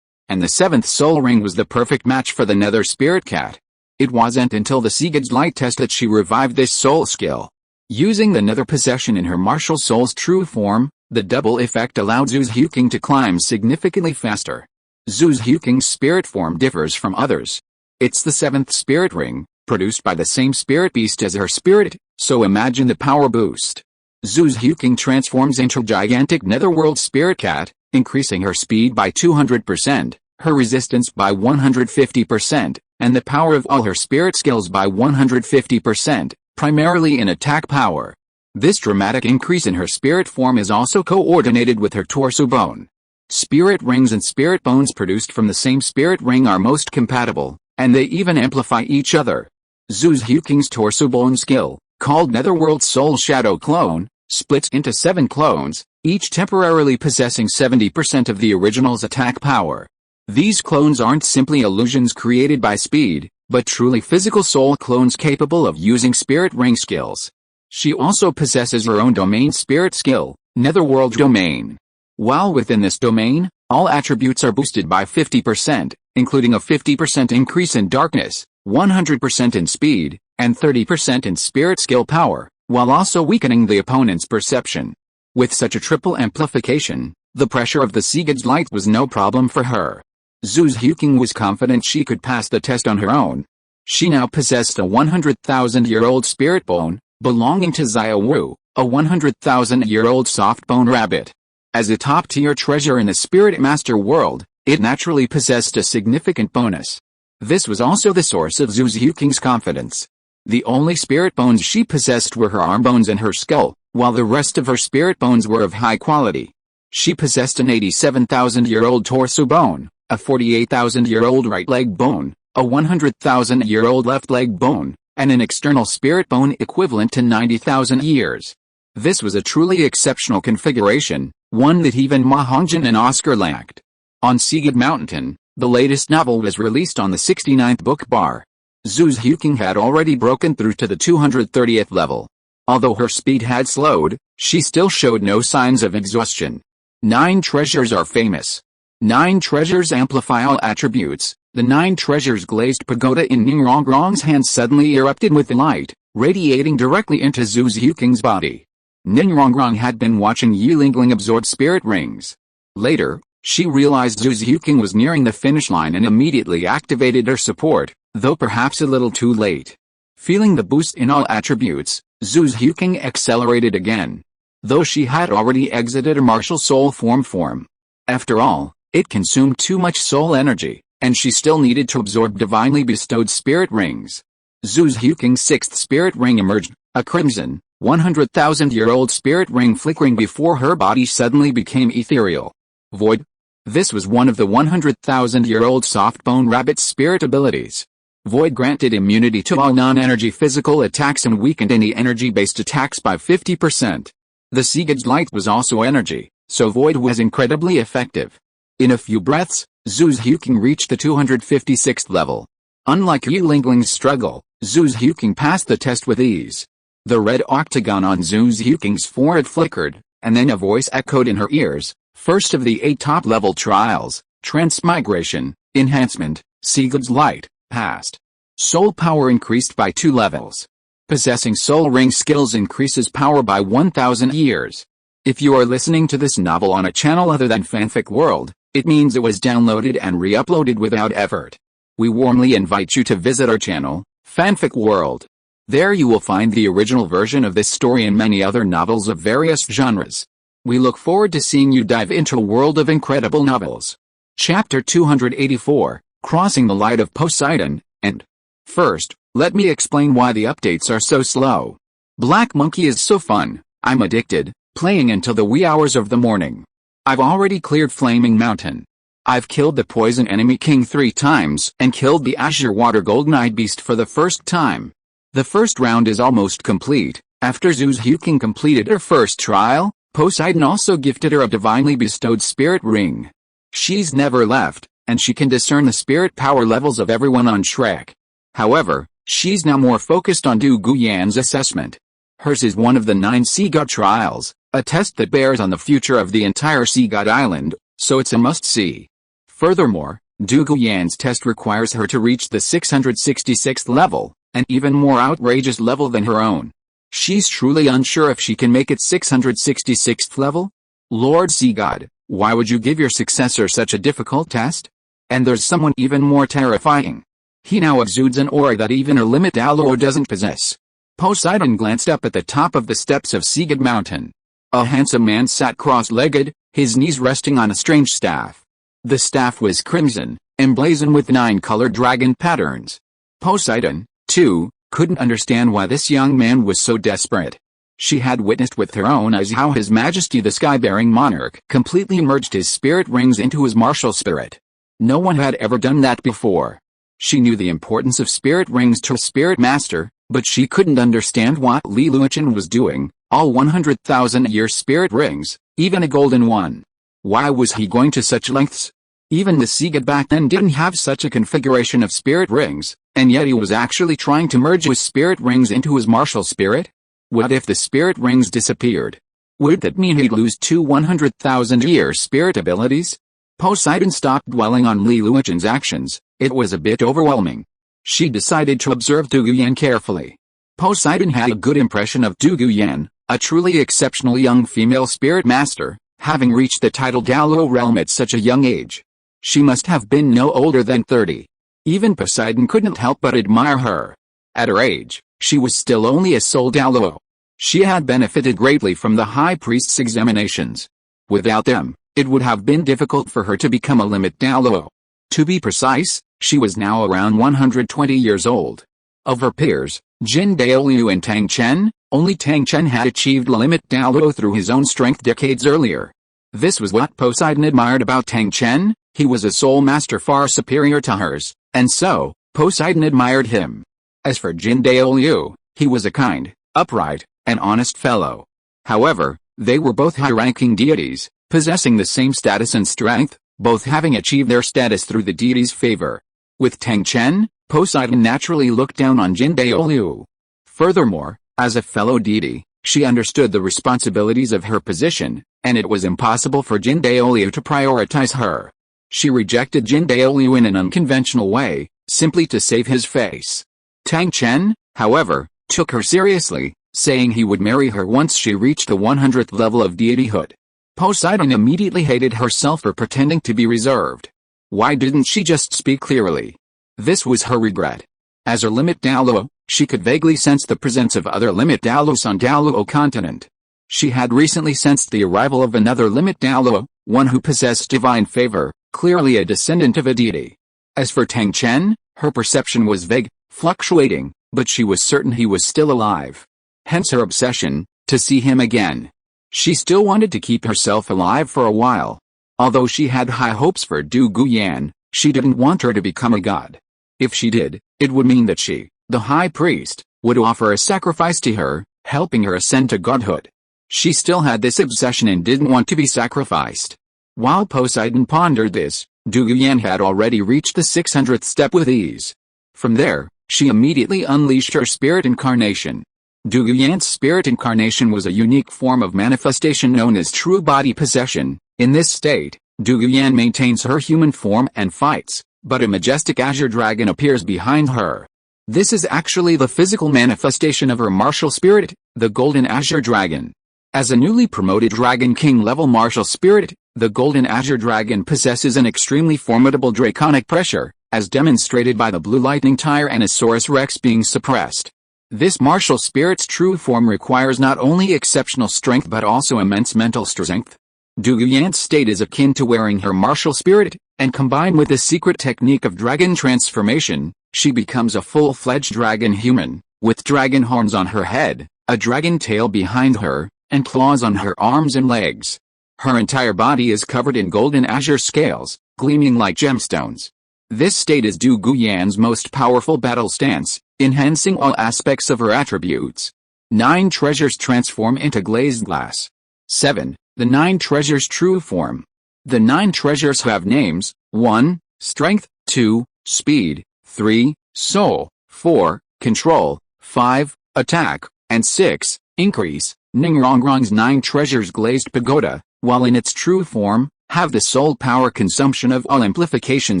and the 7th soul ring was the perfect match for the Nether Spirit Cat. It wasn't until the Sigurd's Light test that she revived this soul skill. Using the Nether possession in her martial soul's true form, the double effect allowed Zhu Huqing to climb significantly faster. Zhu Huqing's spirit form differs from others. It's the 7th spirit ring, produced by the same spirit beast as her spirit, so imagine the power boost. Zhu Huqing transforms into a gigantic netherworld spirit cat, increasing her speed by 200%, her resistance by 150%, and the power of all her spirit skills by 150%, primarily in attack power. This dramatic increase in her spirit form is also coordinated with her torso bone. Spirit rings and spirit bones produced from the same spirit ring are most compatible, and they even amplify each other. Zhu Huqing's torso bone skill, called Netherworld Soul Shadow Clone, splits into 7 clones, each temporarily possessing 70% of the original's attack power. These clones aren't simply illusions created by speed, but truly physical soul clones capable of using spirit ring skills. She also possesses her own domain spirit skill, Netherworld Domain. While within this domain, all attributes are boosted by 50%, including a 50% increase in darkness, 100% in speed, and 30% in spirit skill power, while also weakening the opponent's perception. With such a triple amplification, the pressure of the Sigurd's Light was no problem for her. Zhu Huqing was confident she could pass the test on her own. She now possessed a 100,000-year-old spirit bone, belonging to Xia Wu, a 100,000-year-old soft bone rabbit. As a top-tier treasure in the Spirit Master world, it naturally possessed a significant bonus. This was also the source of Zhu Huqing's confidence. The only spirit bones she possessed were her arm bones and her skull, while the rest of her spirit bones were of high quality. She possessed an 87,000-year-old torso bone, a 48,000-year-old right leg bone, a 100,000-year-old left leg bone, and an external spirit bone equivalent to 90,000 years. This was a truly exceptional configuration, one that even Ma Hongjin and Oscar lacked. On Sigurd Mountain, the latest novel was released on the 69th book bar. Zhu Huqing had already broken through to the 230th level. Although her speed had slowed, she still showed no signs of exhaustion. 9 treasures are famous. 9 treasures amplify all attributes. The 9 treasures glazed pagoda in Ningrongrong's hand suddenly erupted with light, radiating directly into Zhu Huqing's body. Ningrongrong had been watching Yilingling absorb spirit rings. Later, she realized Zhu Huqing was nearing the finish line and immediately activated her support, though perhaps a little too late. Feeling the boost in all attributes, Zhu Huqing accelerated again. Though she had already exited a martial soul form. After all, it consumed too much soul energy, and she still needed to absorb divinely bestowed spirit rings. Zhu Huqing's 6th spirit ring emerged, a crimson, 100,000-year-old spirit ring flickering before her body suddenly became ethereal. Void. This was one of the 100,000-year-old soft bone rabbit's spirit abilities. Void granted immunity to all non-energy physical attacks and weakened any energy-based attacks by 50%. The Sigurd's Light was also energy, so Void was incredibly effective. In a few breaths, Zhu Huqing reached the 256th level. Unlike Yilingling's struggle, Zhu Huqing passed the test with ease. The red octagon on Zhu Huqing's forehead flickered, and then a voice echoed in her ears. First of the 8 top-level trials, Transmigration, Enhancement, Sigurd's Light, passed. Soul power increased by 2 levels. Possessing soul ring skills increases power by 1,000 years. If you are listening to this novel on a channel other than Fanfic World, it means it was downloaded and re-uploaded without effort. We warmly invite you to visit our channel, Fanfic World. There you will find the original version of this story and many other novels of various genres. We look forward to seeing you dive into a world of incredible novels. Chapter 284, Crossing the Light of Poseidon, and first, let me explain why the updates are so slow. Black Monkey is so fun, I'm addicted, playing until the wee hours of the morning. I've already cleared Flaming Mountain. I've killed the poison enemy king 3 times and killed the azure water golden-eyed beast for the first time. The first round is almost complete. After Zhu's Huking completed her first trial, Poseidon also gifted her a divinely bestowed spirit ring. She's never left, and she can discern the spirit power levels of everyone on Shrek. However, she's now more focused on Du Guyan's assessment. Hers is one of the 9 sea god trials, a test that bears on the future of the entire sea god island, so it's a must-see. Furthermore, Du Guyan's test requires her to reach the 666th level, an even more outrageous level than her own. She's truly unsure if she can make it 666th level? Lord Sea God, why would you give your successor such a difficult test? And there's someone even more terrifying. He now exudes an aura that even a limit Douluo doesn't possess. Poseidon glanced up at the top of the steps of Sea God Mountain. A handsome man sat cross-legged, his knees resting on a strange staff. The staff was crimson, emblazoned with 9 colored dragon patterns. Poseidon, too, couldn't understand why this young man was so desperate. She had witnessed with her own eyes how His Majesty the Sky-bearing monarch completely merged his spirit rings into his martial spirit. No one had ever done that before. She knew the importance of spirit rings to a spirit master, but she couldn't understand what Li Yusong was doing, all 100,000-year spirit rings, even a golden one. Why was he going to such lengths? Even the sea god back then didn't have such a configuration of spirit rings, and yet he was actually trying to merge his spirit rings into his martial spirit? What if the spirit rings disappeared? Would that mean he'd lose 2 100,000-year spirit abilities? Poseidon stopped dwelling on Li Yusong's actions. It was a bit overwhelming. She decided to observe Du Guyan carefully. Poseidon had a good impression of Du Guyan, a truly exceptional young female spirit master, having reached the title Douluo realm at such a young age. She must have been no older than 30. Even Poseidon couldn't help but admire her. At her age, she was still only a soul Douluo. She had benefited greatly from the High Priest's examinations. Without them, it would have been difficult for her to become a limit Douluo. To be precise, she was now around 120 years old. Of her peers, Jin Daoliu and Tang Chen, only Tang Chen had achieved limit Douluo through his own strength decades earlier. This was what Poseidon admired about Tang Chen. He was a soul master far superior to hers, and so, Poseidon admired him. As for Jin Daoliu, he was a kind, upright, and honest fellow. However, they were both high-ranking deities, possessing the same status and strength, both having achieved their status through the deity's favor. With Tang Chen, Poseidon naturally looked down on Jin Daoliu. Furthermore, as a fellow deity, she understood the responsibilities of her position, and it was impossible for Jin Daoliu to prioritize her. She rejected Jin Daoliu in an unconventional way, simply to save his face. Tang Chen, however, took her seriously, saying he would marry her once she reached the 100th level of deityhood. Poseidon immediately hated herself for pretending to be reserved. Why didn't she just speak clearly? This was her regret. As her limit Douluo, she could vaguely sense the presence of other limit Douluos on Douluo Continent. She had recently sensed the arrival of another limit Douluo, one who possessed divine favor, clearly a descendant of a deity. As for Tang Chen, her perception was vague, fluctuating, but she was certain he was still alive. Hence her obsession, to see him again. She still wanted to keep herself alive for a while. Although she had high hopes for Du Guyan, she didn't want her to become a god. If she did, it would mean that she, the high priest, would offer a sacrifice to her, helping her ascend to godhood. She still had this obsession and didn't want to be sacrificed. While Poseidon pondered this, Du Guyan had already reached the 600th step with ease. From there, she immediately unleashed her spirit incarnation. Du Guyan's spirit incarnation was a unique form of manifestation known as true body possession. In this state, Du Guyan maintains her human form and fights, but a majestic azure dragon appears behind her. This is actually the physical manifestation of her martial spirit, the golden azure dragon. As a newly promoted Dragon King level martial spirit, the golden azure dragon possesses an extremely formidable draconic pressure, as demonstrated by the blue lightning Tyrannosaurus Rex being suppressed. This martial spirit's true form requires not only exceptional strength but also immense mental strength. Du Guyan's state is akin to wearing her martial spirit, and combined with the secret technique of dragon transformation, she becomes a full-fledged dragon human, with dragon horns on her head, a dragon tail behind her, and claws on her arms and legs. Her entire body is covered in golden azure scales, gleaming like gemstones. This state is Du Guyan's most powerful battle stance, enhancing all aspects of her attributes. 9 treasures transform into glazed glass. 7. The 9 treasures true form. The 9 treasures have names: 1. Strength, 2. Speed, 3. Soul, 4. Control, 5. Attack, and 6. Increase. Ningrongrong's 9 treasures glazed pagoda, while in its true form, have the soul power consumption of all amplification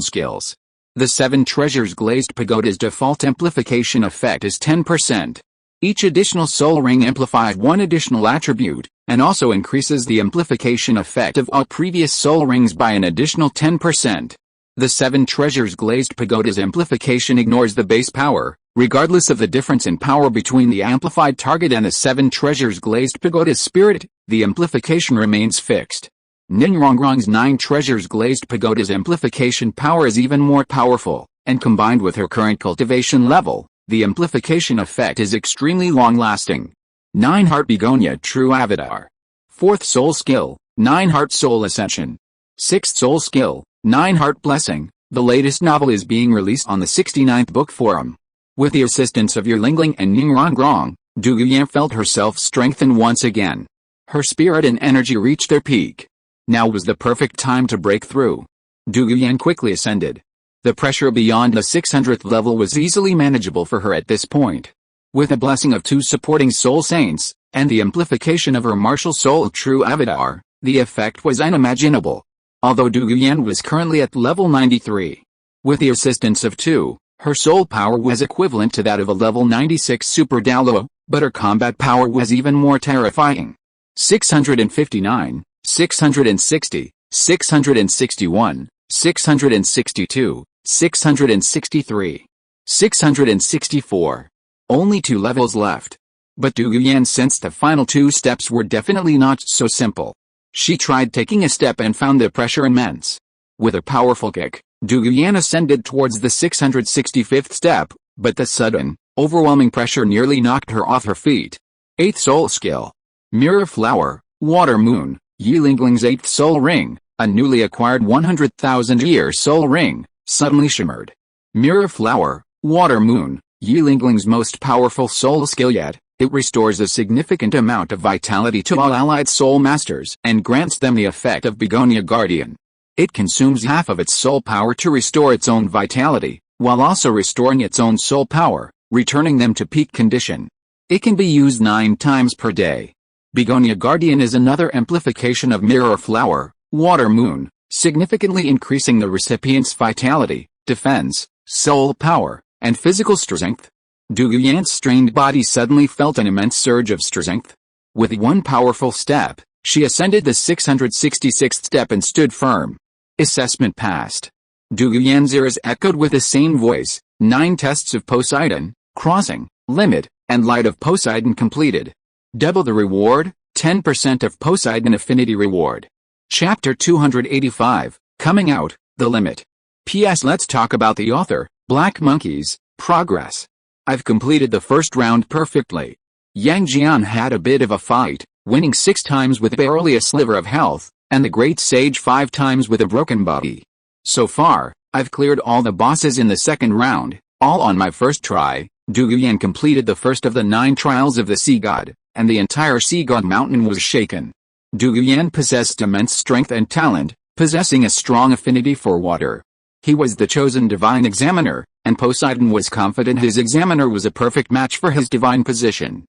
skills. The 7 treasures glazed pagoda's default amplification effect is 10%. Each additional soul ring amplifies 1 additional attribute, and also increases the amplification effect of all previous soul rings by an additional 10%. The 7 treasures glazed pagoda's amplification ignores the base power, regardless of the difference in power between the amplified target and the 7 treasures glazed pagoda's spirit. The amplification remains fixed. Ningrongrong's 9 treasures glazed pagoda's amplification power is even more powerful, and combined with her current cultivation level, the amplification effect is extremely long-lasting. 9 Heart Begonia True Avatar. 4th Soul Skill, 9 Heart Soul Ascension. 6th Soul Skill, 9 Heart Blessing. The latest novel is being released on the 69th Book Forum. With the assistance of Yerlingling and Ningrongrong, Du Guyan felt herself strengthened once again. Her spirit and energy reached their peak. Now was the perfect time to break through. Du Guyan quickly ascended. The pressure beyond the 600th level was easily manageable for her at this point. With the blessing of 2 supporting soul saints, and the amplification of her martial soul true avatar, the effect was unimaginable. Although Du Guyan was currently at level 93. With the assistance of 2, her soul power was equivalent to that of a level 96 super Douluo, but her combat power was even more terrifying. 659, 660, 661, 662, 663, 664. Only 2 levels left. But Du Guyan sensed the final 2 steps were definitely not so simple. She tried taking a step and found the pressure immense. With a powerful kick, Du Guyan ascended towards the 665th step, but the sudden, overwhelming pressure nearly knocked her off her feet. 8th Soul Skill. Mirror Flower, Water Moon, Yilingling's 8th Soul Ring, a newly acquired 100,000-year soul ring, suddenly shimmered. Mirror Flower, Water Moon, Yilingling's most powerful soul skill yet. It restores a significant amount of vitality to all allied soul masters and grants them the effect of Begonia Guardian. It consumes half of its soul power to restore its own vitality, while also restoring its own soul power, returning them to peak condition. It can be used 9 times per day. Begonia Guardian is another amplification of Mirror Flower, Water Moon, significantly increasing the recipient's vitality, defense, soul power, and physical strength. Du Guyan's strained body suddenly felt an immense surge of strength. With 1 powerful step, she ascended the 666th step and stood firm. Assessment passed. Du Guyan's ears echoed with the same voice. 9 tests of Poseidon, Crossing, Limit, and Light of Poseidon completed. Double the reward, 10% of Poseidon Affinity Reward. Chapter 285, Coming Out, The Limit. P.S. Let's talk about the author, Black Monkeys, Progress. I've completed the first round perfectly. Yang Jian had a bit of a fight, winning 6 times with barely a sliver of health, and the Great Sage 5 times with a broken body. So far, I've cleared all the bosses in the second round, all on my first try. Du Guyan completed the first of the 9 trials of the Sea God, and the entire Sea God mountain was shaken. Du Guyan possessed immense strength and talent, possessing a strong affinity for water. He was the chosen divine examiner, and Poseidon was confident his examiner was a perfect match for his divine position.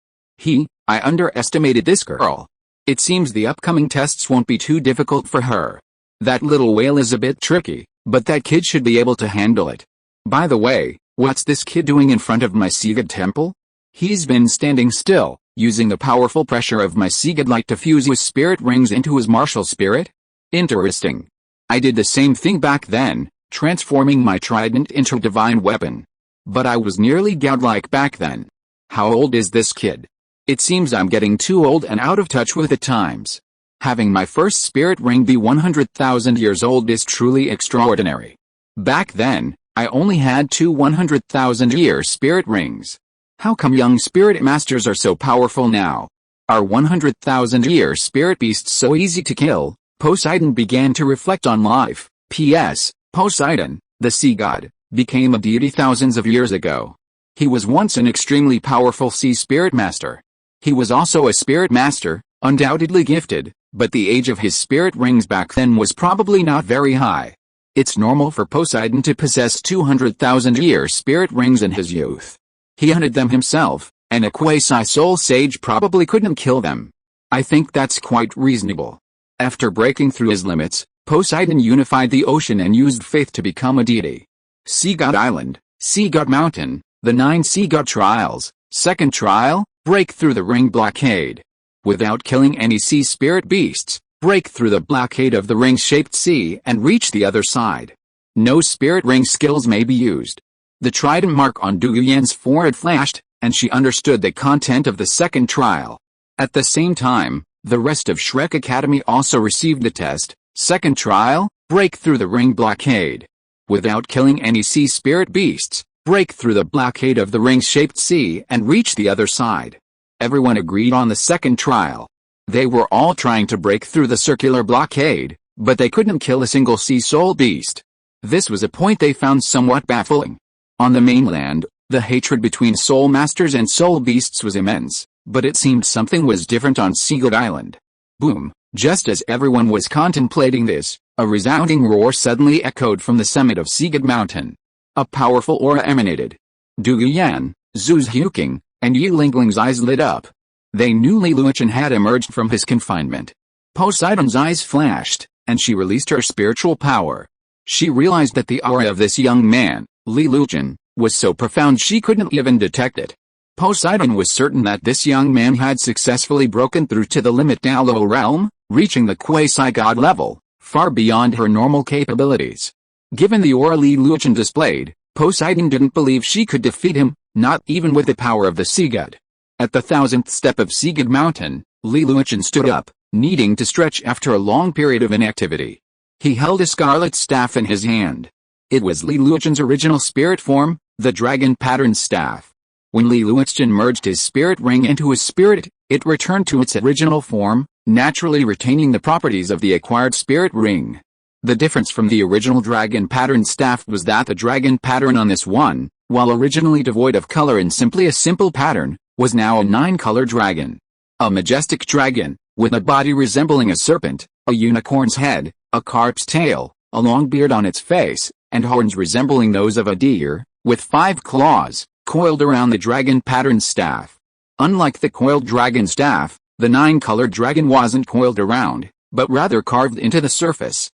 I underestimated this girl. It seems the upcoming tests won't be too difficult for her. That little whale is a bit tricky, but that kid should be able to handle it. By the way, what's this kid doing in front of my Sea God temple? He's been standing still, using the powerful pressure of my Sea God light to fuse his spirit rings into his martial spirit? Interesting. I did the same thing back then, transforming my trident into a divine weapon. But I was nearly godlike back then. How old is this kid? It seems I'm getting too old and out of touch with the times. Having my first spirit ring be 100,000 years old is truly extraordinary. Back then, I only had 2 100,000-year spirit rings. How come young spirit masters are so powerful now? Are 100,000-year spirit beasts so easy to kill? Poseidon began to reflect on life. P.S. Poseidon, the sea god, became a deity thousands of years ago. He was once an extremely powerful sea spirit master. He was also a spirit master, undoubtedly gifted, but the age of his spirit rings back then was probably not very high. It's normal for Poseidon to possess 200,000-year spirit rings in his youth. He hunted them himself, and a quasi-soul sage probably couldn't kill them. I think that's quite reasonable. After breaking through his limits, Poseidon unified the ocean and used faith to become a deity. Sea God Island, Sea God Mountain, the 9 Sea God Trials. Second trial, break through the ring blockade. Without killing any sea spirit beasts, break through the blockade of the ring-shaped sea and reach the other side. No spirit ring skills may be used. The trident mark on Du Yuan's forehead flashed, and she understood the content of the second trial. At the same time, the rest of Shrek Academy also received the test. Second trial, break through the ring blockade. Without killing any sea spirit beasts, break through the blockade of the ring-shaped sea and reach the other side. Everyone agreed on the second trial. They were all trying to break through the circular blockade, but they couldn't kill a single sea soul beast. This was a point they found somewhat baffling. On the mainland, the hatred between soul masters and soul beasts was immense, but it seemed something was different on Sea God Island. Boom! Just as everyone was contemplating this, a resounding roar suddenly echoed from the summit of Sea God Mountain. A powerful aura emanated. Du Yuan, Zhu's Huking, and Yi Lingling's eyes lit up. They knew Li Luochen had emerged from his confinement. Poseidon's eyes flashed, and she released her spiritual power. She realized that the aura of this young man, Li Luochen, was so profound she couldn't even detect it. Poseidon was certain that this young man had successfully broken through to the limit Douluo realm, reaching the quasi-god level, far beyond her normal capabilities. Given the aura Li Luochen displayed, Poseidon didn't believe she could defeat him, not even with the power of the sea god. At the 1000th step of Sea God Mountain, Li Luochen stood up, needing to stretch after a long period of inactivity. He held a scarlet staff in his hand. It was Li Luochen's original spirit form, the dragon pattern staff. When Li Luochen merged his spirit ring into his spirit, it returned to its original form, naturally retaining the properties of the acquired spirit ring. The difference from the original dragon pattern staff was that the dragon pattern on this one, while originally devoid of color and simply a simple pattern, was now a 9-color dragon. A majestic dragon, with a body resembling a serpent, a unicorn's head, a carp's tail, a long beard on its face, and horns resembling those of a deer, with 5 claws, coiled around the dragon pattern staff. Unlike the coiled dragon staff, the 9-colored dragon wasn't coiled around, but rather carved into the surface.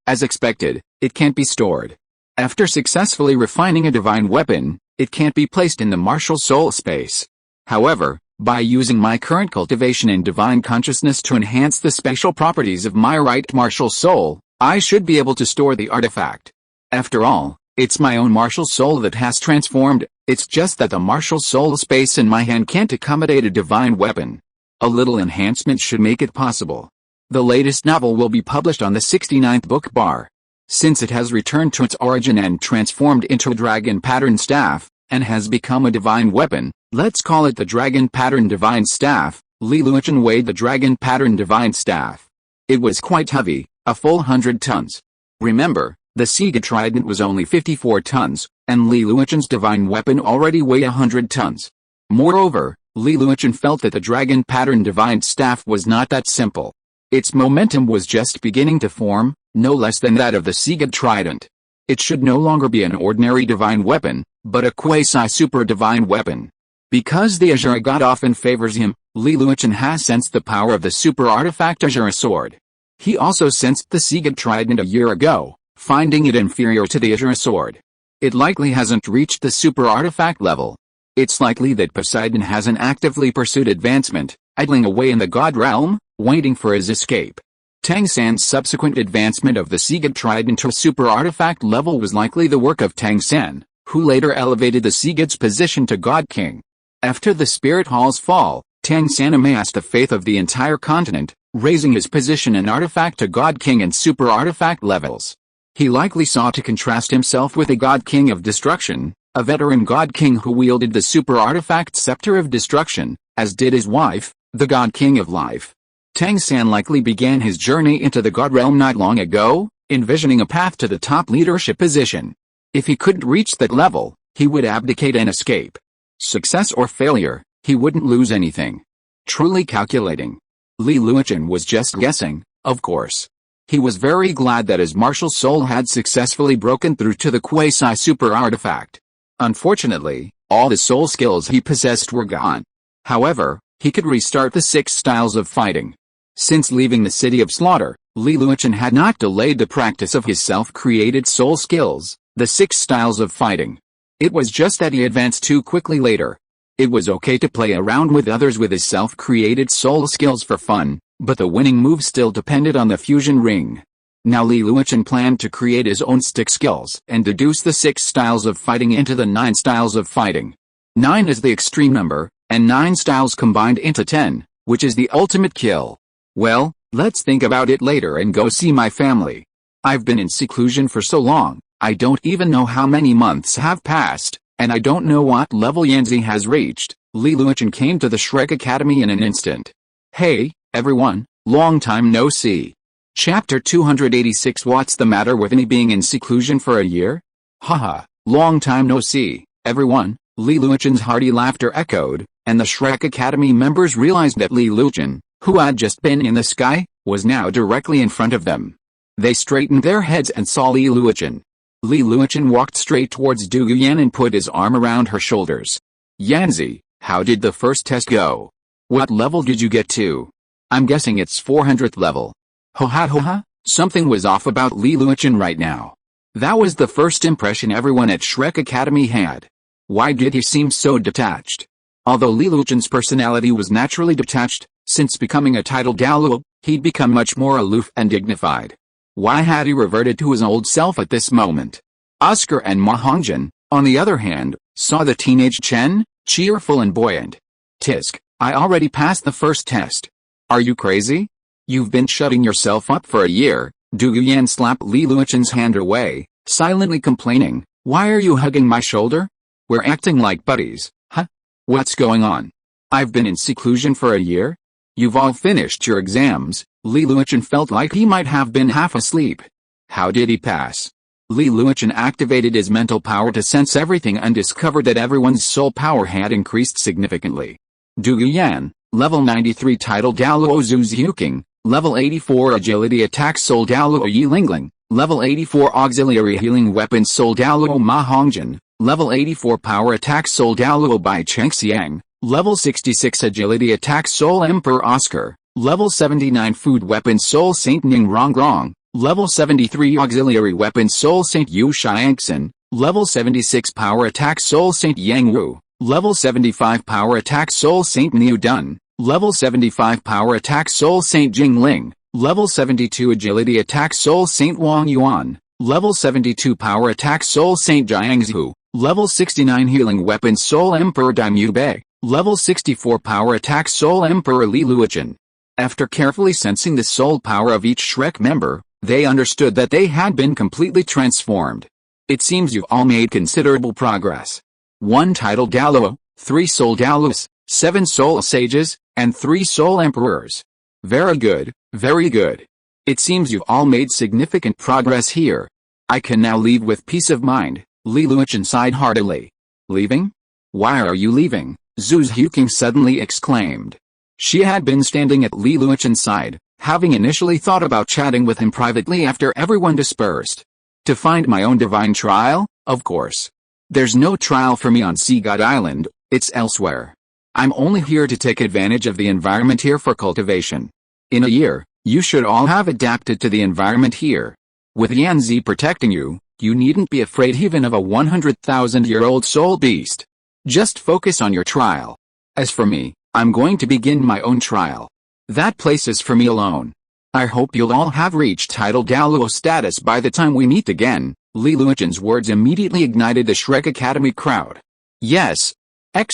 As expected, it can't be stored. After successfully refining a divine weapon, it can't be placed in the martial soul space. However, by using my current cultivation and divine consciousness to enhance the special properties of my right martial soul, I should be able to store the artifact. After all, it's my own martial soul that has transformed, it's just that the martial soul space in my hand can't accommodate a divine weapon. A little enhancement should make it possible. The latest novel will be published on the 69th book bar. Since it has returned to its origin and transformed into a dragon pattern staff, and has become a divine weapon, let's call it the dragon pattern divine staff. Li Luochen weighed the dragon pattern divine staff. It was quite heavy, a full 100 tons. Remember, the Sea God trident was only 54 tons, and Li Luochen's divine weapon already weighed 100 tons. Moreover, Li Luochen felt that the dragon pattern divine staff was not that simple. Its momentum was just beginning to form, no less than that of the Sea God trident. It should no longer be an ordinary divine weapon, but a quasi-super divine weapon. Because the Azure God often favors him, Li Luochen has sensed the power of the super artifact Azure Sword. He also sensed the Sea God trident a year ago, finding it inferior to the Azure Sword. It likely hasn't reached the super artifact level. It's likely that Poseidon hasn't actively pursued advancement, idling away in the god realm, waiting for his escape. Tang San's subsequent advancement of the Sea God trident to super artifact level was likely the work of Tang San, who later elevated the Sea God's position to God King. After the Spirit Hall's fall, Tang San amassed the faith of the entire continent, raising his position and artifact to God King and super artifact levels. He likely sought to contrast himself with a God King of Destruction, a veteran God King who wielded the super artifact Scepter of Destruction, as did his wife, the God King of Life. Tang San likely began his journey into the God realm not long ago, envisioning a path to the top leadership position. If he couldn't reach that level, he would abdicate and escape. Success or failure, he wouldn't lose anything. Truly calculating. Li Luochen was just guessing, of course. He was very glad that his martial soul had successfully broken through to the quasi-super artifact. Unfortunately, all the soul skills he possessed were gone. However, he could restart the 6 styles of fighting. Since leaving the City of Slaughter, Li Luochen had not delayed the practice of his self-created soul skills, the 6 styles of fighting. It was just that he advanced too quickly later. It was okay to play around with others with his self-created soul skills for fun, but the winning move still depended on the fusion ring. Now Li Luochen planned to create his own stick skills and deduce the 6 styles of fighting into the 9 styles of fighting. 9 is the extreme number, and 9 styles combined into 10, which is the ultimate kill. Well, let's think about it later and go see my family. I've been in seclusion for so long, I don't even know how many months have passed, and I don't know what level Yanzi has reached. Li Luochen came to the Shrek Academy in an instant. Hey, everyone, long time no see. Chapter 286. What's the matter with me being in seclusion for a year? Haha, long time no see, everyone. Li Luochen's hearty laughter echoed, and the Shrek Academy members realized that Li Luochen, who had just been in the sky, was now directly in front of them. They straightened their heads and saw Li Luochen. Li Luochen walked straight towards Du Yuyan and put his arm around her shoulders. Yanzi, how did the first test go? What level did you get to? I'm guessing it's 400th level. Ho ha, something was off about Li Luochen right now. That was the first impression everyone at Shrek Academy had. Why did he seem so detached? Although Li Luochen's personality was naturally detached, since becoming a titled Douluo, he'd become much more aloof and dignified. Why had he reverted to his old self at this moment? Oscar and Ma Hongjian, on the other hand, saw the teenage Chen, cheerful and buoyant. Tisk, I already passed the first test. Are you crazy? You've been shutting yourself up for a year. Du Yuyan slapped Li Luochen's hand away, silently complaining, why are you hugging my shoulder? We're acting like buddies, huh? What's going on? I've been in seclusion for a year? You've all finished your exams. Li Luochen felt like he might have been half asleep. How did he pass? Li Luochen activated his mental power to sense everything and discovered that everyone's soul power had increased significantly. Du Yuyan, level 93 title Douluo Zhuqiang, level 84 agility attack soul Douluo Yilingling, level 84 auxiliary healing weapon soul Douluo Ma Hongjian, level 84 power attack soul Douluo Bai Chengxiang, level 66 agility attack soul Emperor Oscar, level 79 food weapon soul Saint Ning Rongrong, level 73 auxiliary weapon soul Saint Yu Xiangxin, level 76 power attack soul Saint Yang Wu, level 75 power attack soul Saint Niu Dun, level 75 power attack soul Saint Jing Ling, level 72 agility attack soul Saint Wang Yuan, level 72 power attack soul Saint Jiangzhu, level 69 healing weapon soul Emperor Daimyu Bei, level 64 power attack soul Emperor Li Luochen. After carefully sensing the soul power of each Shrek member, they understood that they had been completely transformed. It seems you've all made considerable progress. 1 title Douluo, 3 soul Douluos, 7 soul sages, and 3 soul emperors. Very good, very good. It seems you've all made significant progress here. I can now leave with peace of mind. Li Luochen sighed heartily. Leaving? Why are you leaving? Zhu Xiuqing suddenly exclaimed. She had been standing at Li Luochen's side, having initially thought about chatting with him privately after everyone dispersed. To find my own divine trial, of course. There's no trial for me on Sea God Island, it's elsewhere. I'm only here to take advantage of the environment here for cultivation. In a year, you should all have adapted to the environment here. With Yanzi protecting you, you needn't be afraid even of a 100,000-year-old soul beast. Just focus on your trial. As for me, I'm going to begin my own trial. That place is for me alone. I hope you'll all have reached title Douluo status by the time we meet again. Li Luochen's words immediately ignited the Shrek Academy crowd. Yes.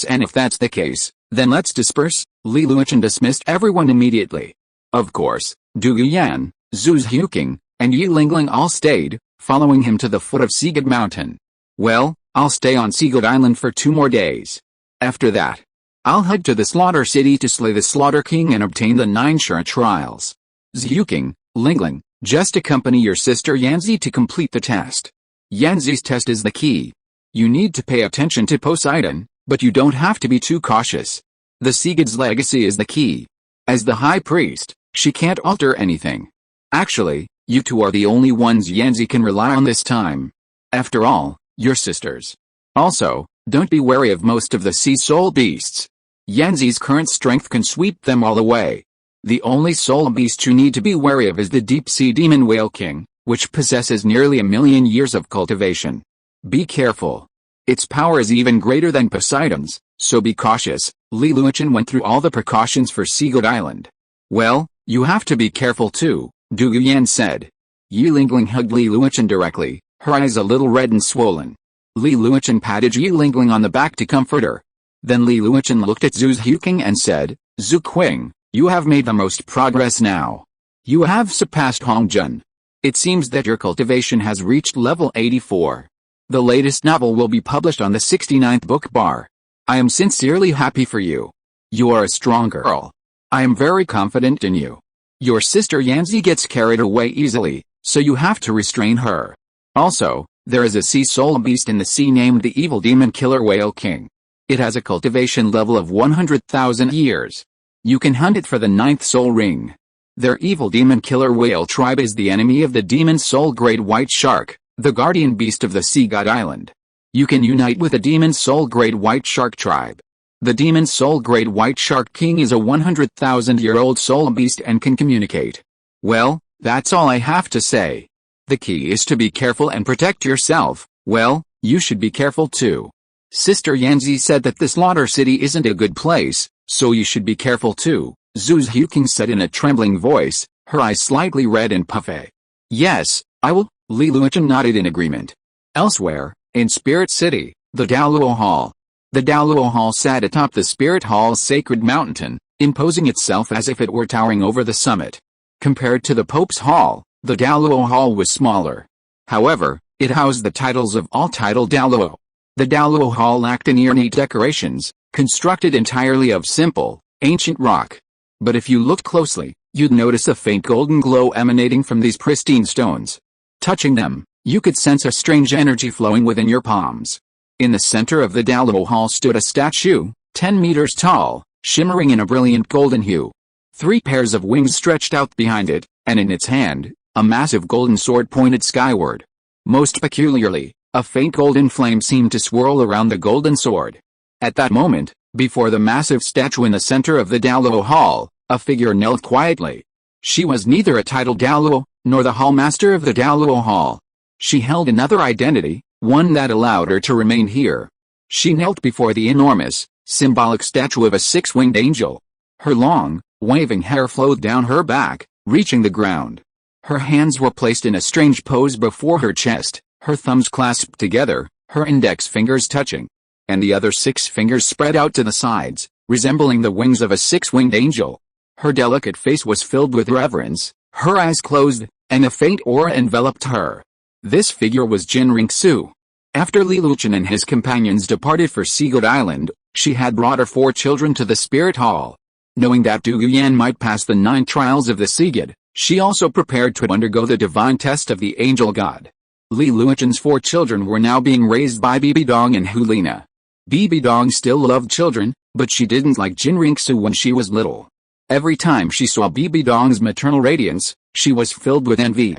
And if that's the case, then let's disperse. Li Luochen dismissed everyone immediately. Of course, Du Yuyan, Zhu Xiuqing, and Yi Lingling all stayed, following him to the foot of Seagod Mountain. Well, I'll stay on Seagod Island for 2 more days. After that, I'll head to the Slaughter City to slay the Slaughter King and obtain the 9 Sure trials. Xiuqing, Lingling, Just accompany your sister Yanzi to complete the test. Yanzi's test is the key. You need to pay attention to Poseidon, but you don't have to be too cautious. The Seagod's legacy is the key. As the high priest, she can't alter anything. Actually, you two are the only ones Yanzi can rely on this time. After all, you're sisters. Also, don't be wary of most of the sea soul beasts. Yanzi's current strength can sweep them all away. The only soul beast you need to be wary of is the deep-sea demon whale king, which possesses nearly 1,000,000 years of cultivation. Be careful. Its power is even greater than Poseidon's, so be cautious. Li Luochen went through all the precautions for Seagod Island. Well, you have to be careful too, Du Guyan said. Yi Lingling hugged Li Luochen directly, her eyes a little red and swollen. Li Luochen patted Yi Lingling on the back to comfort her. Then Li Luochen looked at Zhu Huqing and said, Zhu Qing, you have made the most progress now. You have surpassed Hong Jun. It seems that your cultivation has reached level 84. The latest novel will be published on the 69th book bar. I am sincerely happy for you. You are a strong girl. I am very confident in you. Your sister Yanzi gets carried away easily, so you have to restrain her. Also, there is a sea soul beast in the sea named the evil demon killer whale king. It has a cultivation level of 100,000 years. You can hunt it for the 9th soul ring. Their evil demon killer whale tribe is the enemy of the demon soul great white shark, the guardian beast of the sea god island. You can unite with the demon soul great white shark tribe. The demon soul great white shark king is a 100,000-year-old soul beast and can communicate. Well, that's all I have to say. The key is to be careful and protect yourself. Well, you should be careful too. Sister Yanzi said that the slaughter city isn't a good place, so you should be careful too, Zhu Huqing said in a trembling voice, her eyes slightly red and puffy. Yes, I will, Li Luochen nodded in agreement. Elsewhere, in Spirit City, the Douluo Hall. The Douluo Hall sat atop the Spirit Hall's sacred mountain, imposing itself as if it were towering over the summit. Compared to the Pope's Hall, the Douluo Hall was smaller. However, it housed the titles of all title Douluo. The Douluo Hall lacked any ornate decorations, constructed entirely of simple, ancient rock. But if you looked closely, you'd notice a faint golden glow emanating from these pristine stones. Touching them, you could sense a strange energy flowing within your palms. In the center of the Douluo Hall stood a statue, 10 meters tall, shimmering in a brilliant golden hue. 3 pairs of wings stretched out behind it, and in its hand, a massive golden sword pointed skyward. Most peculiarly, a faint golden flame seemed to swirl around the golden sword. At that moment, before the massive statue in the center of the Douluo Hall, a figure knelt quietly. She was neither a titled Douluo, nor the Hall Master of the Douluo Hall. She held another identity, one that allowed her to remain here. She knelt before the enormous, symbolic statue of a 6-winged angel. Her long, waving hair flowed down her back, reaching the ground. Her hands were placed in a strange pose before her chest, her thumbs clasped together, her index fingers touching, and the other 6 fingers spread out to the sides, resembling the wings of a 6-winged angel. Her delicate face was filled with reverence, her eyes closed, and a faint aura enveloped her. This figure was Jin Ringsu. After Li Luochen and his companions departed for Seagod Island, she had brought her 4 children to the Spirit Hall. Knowing that Du Guyan might pass the 9 trials of the Seagod, she also prepared to undergo the divine test of the angel god. Li Luochen's 4 children were now being raised by Bibi Dong and Hulina. Bibi Dong still loved children, but she didn't like Jin Ringsu when she was little. Every time she saw Bibi Dong's maternal radiance, she was filled with envy.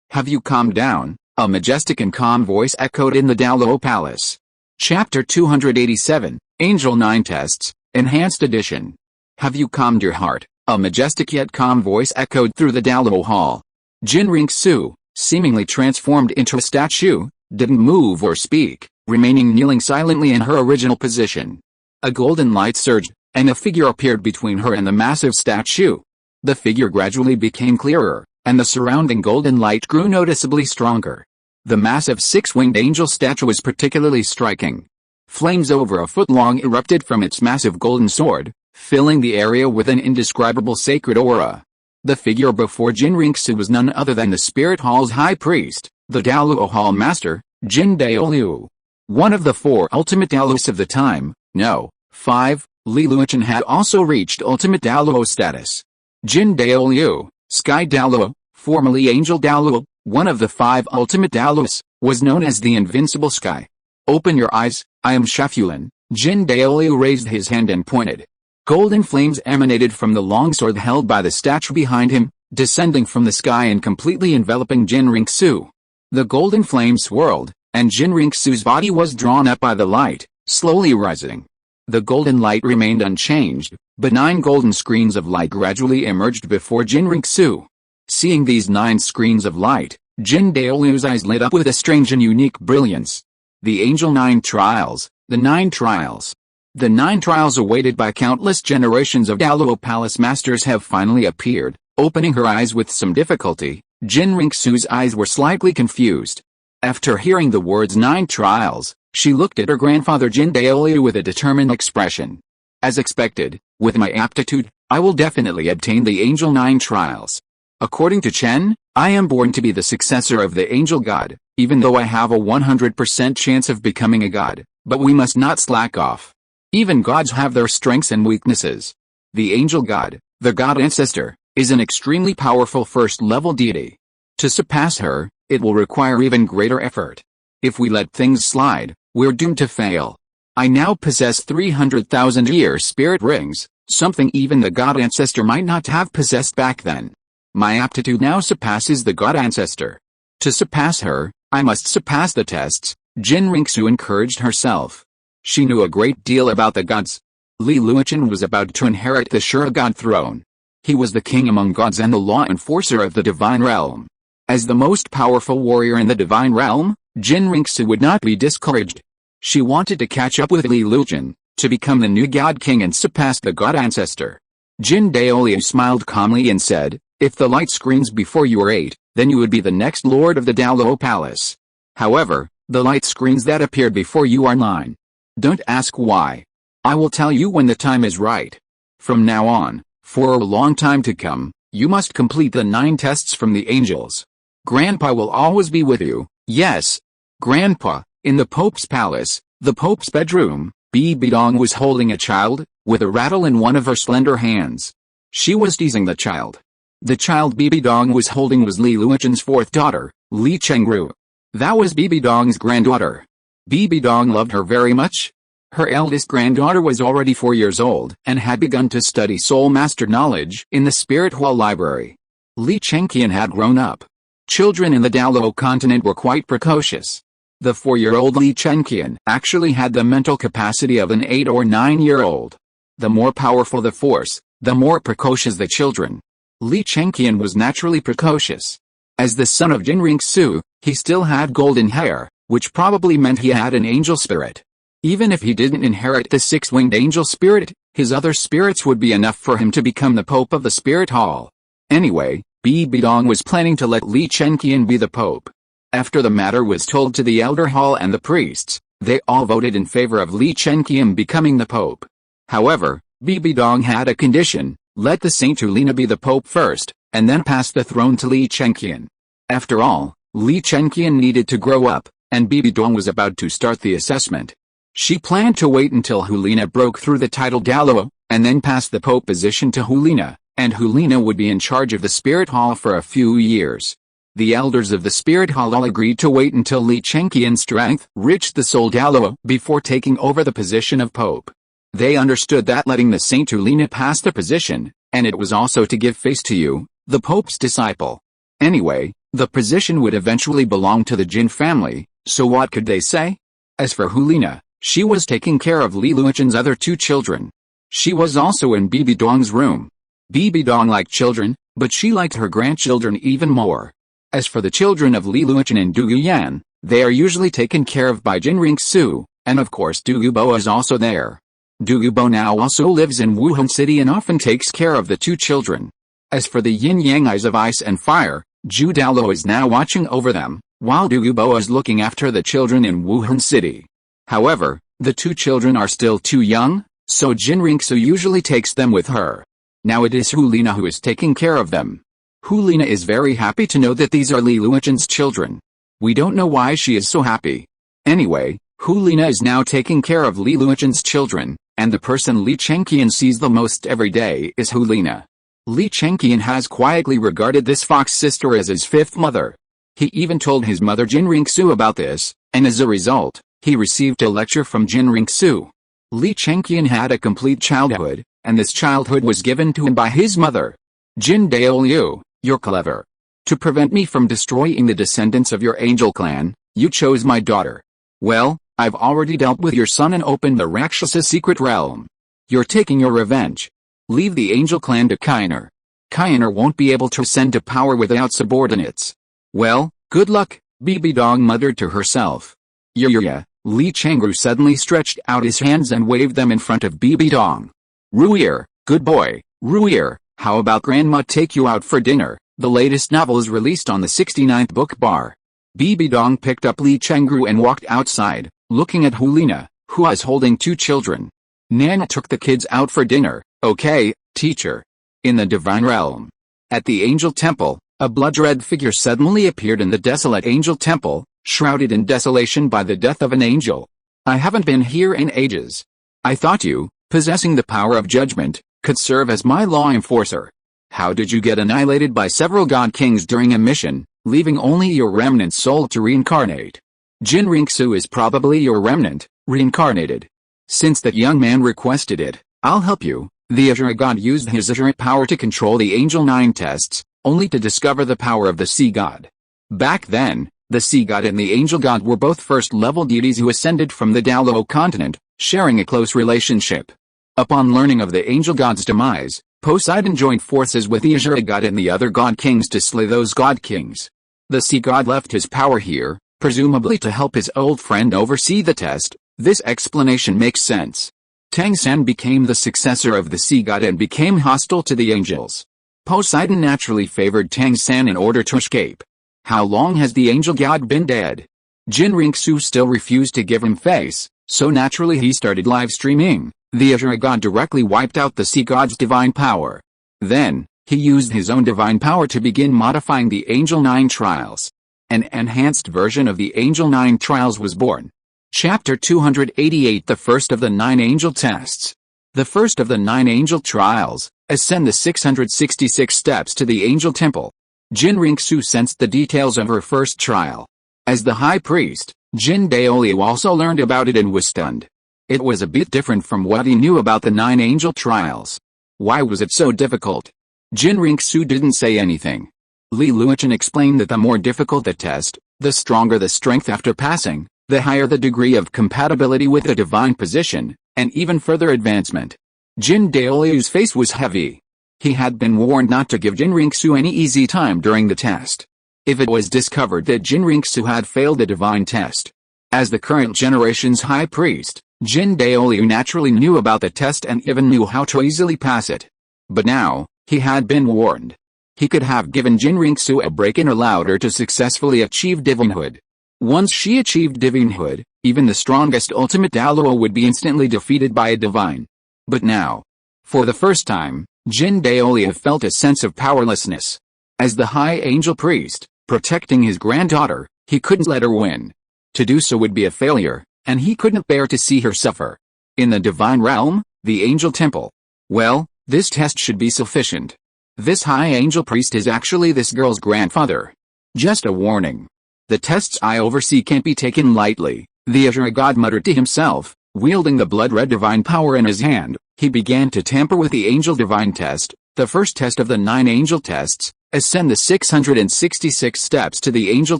Have you calmed down? A majestic and calm voice echoed in the Douluo Palace. Chapter 287, Angel 9 Tests, Enhanced Edition. Have you calmed your heart? A majestic yet calm voice echoed through the Douluo Hall. Jin Ringsu, seemingly transformed into a statue, didn't move or speak, remaining kneeling silently in her original position. A golden light surged, and a figure appeared between her and the massive statue. The figure gradually became clearer, and the surrounding golden light grew noticeably stronger. The massive 6-winged angel statue was particularly striking. Flames over a foot long erupted from its massive golden sword, filling the area with an indescribable sacred aura. The figure before Jin Ringsu was none other than the Spirit Hall's high priest, the Douluo Hall Master, Jin Daoliu. One of the 4 ultimate Daoluos of the time, no, 5, Li Luochen had also reached ultimate Daoluo status. Jin Daoliu, Sky Douluo, Formerly Angel Douluo, one of the 5 ultimate Douluos, was known as the Invincible Sky. Open your eyes, I am Shafulin. Jin Daoliu raised his hand and pointed. Golden flames emanated from the long sword held by the statue behind him, descending from the sky and completely enveloping Jin Ringsu. The golden flame swirled, and Jin Ringsu's body was drawn up by the light, slowly rising. The golden light remained unchanged, but 9 golden screens of light gradually emerged before Jin Ringsu. Seeing these 9 screens of light, Jin Daoliu's eyes lit up with a strange and unique brilliance. The Angel 9 Trials, the 9 Trials. The 9 trials awaited by countless generations of Douluo Palace masters have finally appeared. Opening her eyes with some difficulty, Jin Ringsu's eyes were slightly confused. After hearing the words 9 trials, she looked at her grandfather Jin Daoliu with a determined expression. As expected, with my aptitude, I will definitely obtain the Angel 9 trials. According to Chen, I am born to be the successor of the Angel God, even though I have a 100% chance of becoming a god, but we must not slack off. Even gods have their strengths and weaknesses. The Angel God, the God Ancestor, is an extremely powerful first-level deity. To surpass her, it will require even greater effort. If we let things slide, we're doomed to fail. I now possess 300,000-year spirit rings, something even the God Ancestor might not have possessed back then. My aptitude now surpasses the God Ancestor. To surpass her, I must surpass the tests, Jin Ringsu encouraged herself. She knew a great deal about the gods. Li Luochen was about to inherit the Shura God throne. He was the king among gods and the law enforcer of the divine realm. As the most powerful warrior in the divine realm, Jin Ringsu would not be discouraged. She wanted to catch up with Li Luochen, to become the new god king and surpass the God Ancestor. Jin Daoliu smiled calmly and said, if the light screens before you are 8, then you would be the next lord of the Douluo Palace. However, the light screens that appeared before you are 9. Don't ask why. I will tell you when the time is right. From now on, for a long time to come, you must complete the 9 tests from the angels. Grandpa will always be with you. Yes. Grandpa, in the Pope's palace, the Pope's bedroom, Bibi Dong was holding a child, with a rattle in one of her slender hands. She was teasing the child. The child Bibi Dong was holding was Li Luochen's 4th daughter, Li Chengru. That was Bibi Dong's granddaughter. Bibi Dong loved her very much. Her eldest granddaughter was already 4 years old and had begun to study Soul Master knowledge in the Spirit Hall Library. Li Chengqian had grown up. Children in the Douluo Continent were quite precocious. The 4-year-old Li Chengqian actually had the mental capacity of an 8 or 9-year-old. The more powerful the force, the more precocious the children. Li Chengqian was naturally precocious. As the son of Jin Ringsu, he still had golden hair, which probably meant he had an angel spirit. Even if he didn't inherit the 6-winged angel spirit, his other spirits would be enough for him to become the Pope of the Spirit Hall. Anyway, Bibi Dong was planning to let Li Chengqian be the Pope. After the matter was told to the Elder Hall and the priests, they all voted in favor of Li Chengqian becoming the Pope. However, Bibi Dong had a condition: let the Saint Hulina be the Pope first, and then pass the throne to Li Chengqian. After all, Li Chengqian needed to grow up, and Bibi Dong was about to start the assessment. She planned to wait until Hulina broke through the title Douluo, and then pass the Pope position to Hulina, and Hulina would be in charge of the Spirit Hall for a few years. The elders of the Spirit Hall all agreed to wait until Li Chengqian's strength reached the Soul Douluo before taking over the position of Pope. They understood that letting the Saint Hulina pass the position, and it was also to give face to you, the Pope's disciple. Anyway, the position would eventually belong to the Jin family, so what could they say? As for Hulina, she was taking care of Li Luochen's other 2 children. She was also in Bibi Dong's room. Bibi Dong liked children, but she liked her grandchildren even more. As for the children of Li Luochen and Du Yuyan, they are usually taken care of by Jin Ringsu, and of course Du Yubo is also there. Du Yubo now also lives in Wuhan City and often takes care of the 2 children. As for the yin-yang eyes of ice and fire, Zhu Daoluo is now watching over them, while Du Yubo is looking after the children in Wuhan City. However, the 2 children are still too young, so Jin Ringsu usually takes them with her. Now it is Hulina who is taking care of them. Hulina is very happy to know that these are Li Luochen's children. We don't know why she is so happy. Anyway, Hulina is now taking care of Li Luochen's children, and the person Li Chengqian sees the most every day is Hulina. Li Chengqian has quietly regarded this fox sister as his fifth mother. He even told his mother Jin Ringsu about this, and as a result, he received a lecture from Jin Ringsu. Li Chengqian had a complete childhood, and this childhood was given to him by his mother. Jin Daoliu, you're clever. To prevent me from destroying the descendants of your angel clan, you chose my daughter. Well, I've already dealt with your son and opened the Rakshasa secret realm. You're taking your revenge. Leave the angel clan to Kainer. Kainer won't be able to ascend to power without subordinates. Well, good luck, Bibi Dong muttered to herself. Yeah, Li Chengru suddenly stretched out his hands and waved them in front of Bibi Dong. Ruir, good boy, Ruir, how about Grandma take you out for dinner? The latest novel is released on the 69th book bar. Bibi Dong picked up Li Chengru and walked outside, looking at Hulina, who was holding two children. Nana took the kids out for dinner, okay, teacher. In the divine realm. At the angel temple, a blood-red figure suddenly appeared in the desolate angel temple, shrouded in desolation by the death of an angel. I haven't been here in ages. I thought you, possessing the power of judgment, could serve as my law enforcer. How did you get annihilated by several god kings during a mission, leaving only your remnant soul to reincarnate? Jin Ringsu is probably your remnant, reincarnated. Since that young man requested it, I'll help you. The Azure god used his Azure power to control the Angel 9 tests, only to discover the power of the Sea God. Back then, the Sea God and the Angel God were both first-level deities who ascended from the Douluo Continent, sharing a close relationship. Upon learning of the Angel God's demise, Poseidon joined forces with the Azure God and the other god kings to slay those god kings. The Sea God left his power here, presumably to help his old friend oversee the test. This explanation makes sense. Tang San became the successor of the Sea God and became hostile to the angels. Poseidon naturally favored Tang San in order to escape. How long has the angel god been dead? Jin Ringsu still refused to give him face, so naturally he started live streaming. The Azure god directly wiped out the Sea God's divine power. Then, he used his own divine power to begin modifying the Angel 9 trials. An enhanced version of the Angel 9 trials was born. Chapter 288 The first of the 9 angel tests. The first of the 9 angel trials, ascend the 666 steps to the angel temple. Jin Ringsu sensed the details of her first trial. As the high priest, Jin Daoliu also learned about it and was stunned. It was a bit different from what he knew about the 9 angel trials. Why was it so difficult? Jin Ringsu didn't say anything. Li Luochen explained that the more difficult the test, the stronger the strength after passing, the higher the degree of compatibility with the divine position, and even further advancement. Jin Daoliu's face was heavy. He had been warned not to give Jin Ringsu any easy time during the test. If it was discovered that Jin Ringsu had failed the divine test. As the current generation's high priest, Jin Daoliu naturally knew about the test and even knew how to easily pass it. But now, he had been warned. He could have given Jin Ringsu a break and allowed her to successfully achieve divinehood. Once she achieved divinehood, even the strongest ultimate Douluo would be instantly defeated by a divine. But now, for the first time, Jin Daoliu felt a sense of powerlessness. As the high angel priest, protecting his granddaughter, he couldn't let her win. To do so would be a failure, and he couldn't bear to see her suffer. In the divine realm, the angel temple. Well, this test should be sufficient. This high angel priest is actually this girl's grandfather. Just a warning. The tests I oversee can't be taken lightly, the Azure god muttered to himself. Wielding the blood-red divine power in his hand, he began to tamper with the angel divine test, the first test of the 9 angel tests, ascend the 666 steps to the angel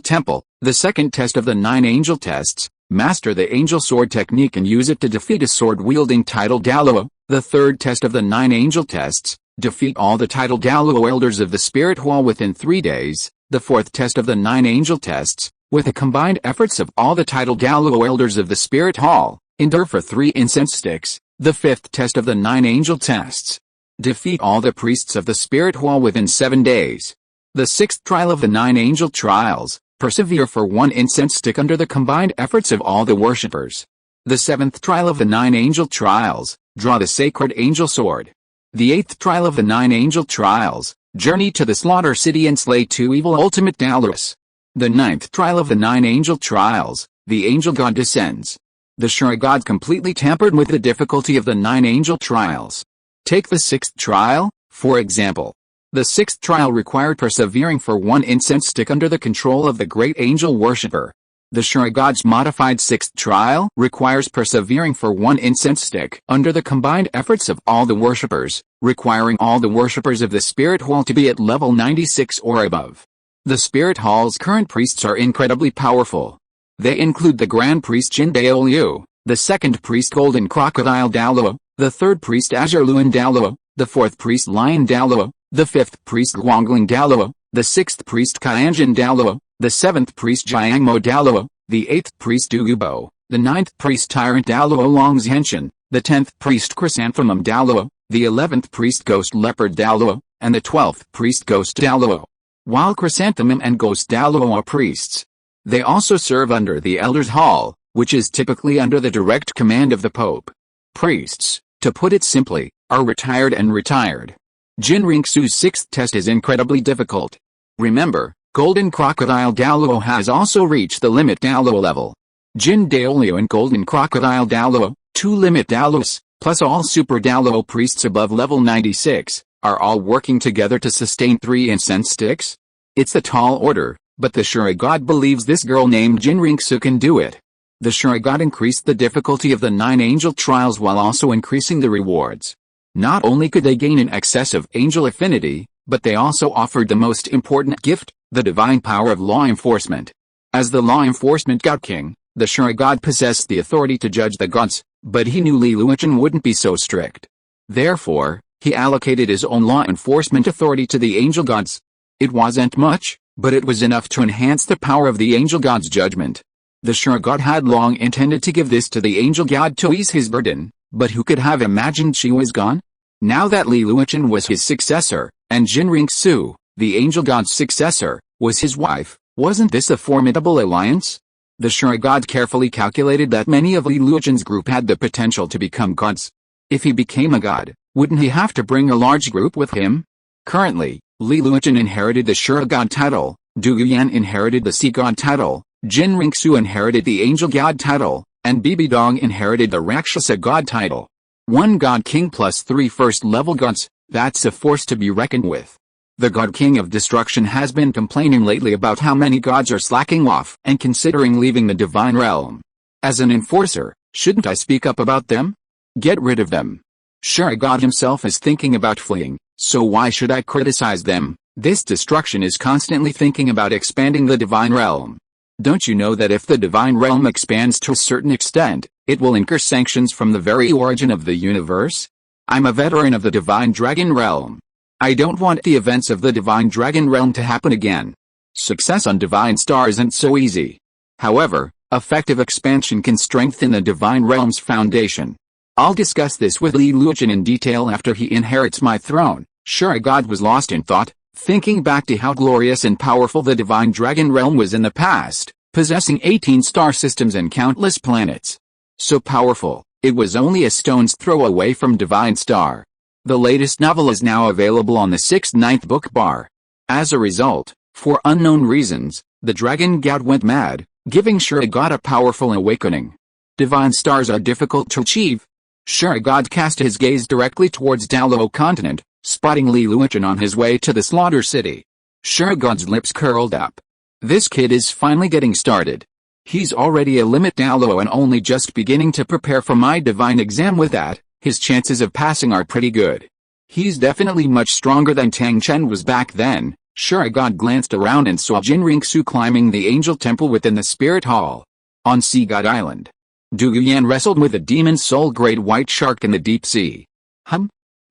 temple, the second test of the 9 angel tests, master the angel sword technique and use it to defeat a sword-wielding title Douluo, the third test of the 9 angel tests, defeat all the title Douluo elders of the spirit hall within 3 days, the fourth test of the 9 angel tests, with the combined efforts of all the title Douluo elders of the spirit hall, endure for 3 incense sticks, the fifth test of the 9 angel tests. Defeat all the priests of the spirit hall within 7 days. The sixth trial of the 9 angel trials, persevere for 1 incense stick under the combined efforts of all the worshippers. The seventh trial of the 9 angel trials, draw the sacred angel sword. The eighth trial of the 9 angel trials, journey to the slaughter city and slay 2 evil ultimate Douluos. The ninth trial of the 9 angel trials, the angel god descends. The Shrek god completely tampered with the difficulty of the 9 angel trials. Take the sixth trial, For example, the sixth trial required persevering for one incense stick under the control of the great angel worshipper. The Shrek God's modified sixth trial requires persevering for one incense stick under the combined efforts of all the worshippers, requiring all the worshippers of the Spirit Hall to be at level 96 or above. The Spirit Hall's current priests are incredibly powerful. They include the Grand Priest Jin Daoluo, the Second Priest Golden Crocodile Douluo, the Third Priest Azure Luan Douluo, the Fourth Priest Lion Douluo, the Fifth Priest Guangling Douluo, the Sixth Priest Kyanjin Douluo, the Seventh Priest Jiangmo Douluo, the Eighth Priest Dugubo, the Ninth Priest Tyrant Douluo Longzhenshin, the 10th Priest Chrysanthemum Douluo, the 11th Priest Ghost Leopard Douluo, and the 12th Priest Ghost Douluo. While Chrysanthemum and Ghost Douluo are priests, they also serve under the Elders' Hall, which is typically under the direct command of the Pope. Priests, to put it simply, are retired and retired. Jin Ringsu's sixth test is incredibly difficult. Remember, Golden Crocodile Douluo has also reached the limit Douluo level. Jin Daoluo and Golden Crocodile Douluo, two limit Douluos, plus all Super Douluo priests above level 96, are all working together to sustain 3 incense sticks? It's a tall order, but the Shrek God believes this girl named Jin Ringsu can do it. The Shrek God increased the difficulty of the 9 angel trials while also increasing the rewards. Not only could they gain an excess of angel affinity, but they also offered the most important gift, the divine power of law enforcement. As the law enforcement god king, the Shrek God possessed the authority to judge the gods, but he knew Li Luochen wouldn't be so strict. Therefore, he allocated his own law enforcement authority to the angel gods. It wasn't much, but it was enough to enhance the power of the angel god's judgment. The Shrek God had long intended to give this to the angel god to ease his burden, but who could have imagined she was gone? Now that Li Luochen was his successor, and Jin Ringsu, the angel god's successor, was his wife, wasn't this a formidable alliance? The Shrek God carefully calculated that many of Li Luochen's group had the potential to become gods. If he became a god, wouldn't he have to bring a large group with him? Currently, Li Luochen inherited the Shrek God title, Du Yuan inherited the Sea God title, Jin Ringsu inherited the Angel God title, and Bibi Dong inherited the Rakshasa God title. 1 God King plus 3 first-level gods, that's a force to be reckoned with. The God King of Destruction has been complaining lately about how many gods are slacking off and considering leaving the divine realm. As an enforcer, shouldn't I speak up about them? Get rid of them. Shrek God himself is thinking about fleeing, so why should I criticize them? This destruction is constantly thinking about expanding the divine realm. Don't you know that if the divine realm expands to a certain extent, it will incur sanctions from the very origin of the universe? I'm a veteran of the divine dragon realm. I don't want the events of the divine dragon realm to happen again. Success on divine star isn't so easy. However, effective expansion can strengthen the divine realm's foundation. I'll discuss this with Li Luochen in detail after he inherits my throne. Shrek God was lost in thought, thinking back to how glorious and powerful the divine dragon realm was in the past, possessing 18 star systems and countless planets. So powerful, it was only a stone's throw away from divine star. The latest novel is now available on the 6th-9th book bar. As a result, for unknown reasons, the dragon god went mad, giving Shrek God a powerful awakening. Divine stars are difficult to achieve. Shrek God cast his gaze directly towards Douluo Continent, spotting Li Luochen on his way to the Slaughter City. Shrek God's lips curled up. This kid is finally getting started. He's already a limit Douluo and only just beginning to prepare for my divine exam. With that, his chances of passing are pretty good. He's definitely much stronger than Tang Chen was back then. Shrek God glanced around and saw Jin Ringsu climbing the angel temple within the spirit hall. On Sea God Island, Du Yuan wrestled with a demon soul great white shark in the deep sea.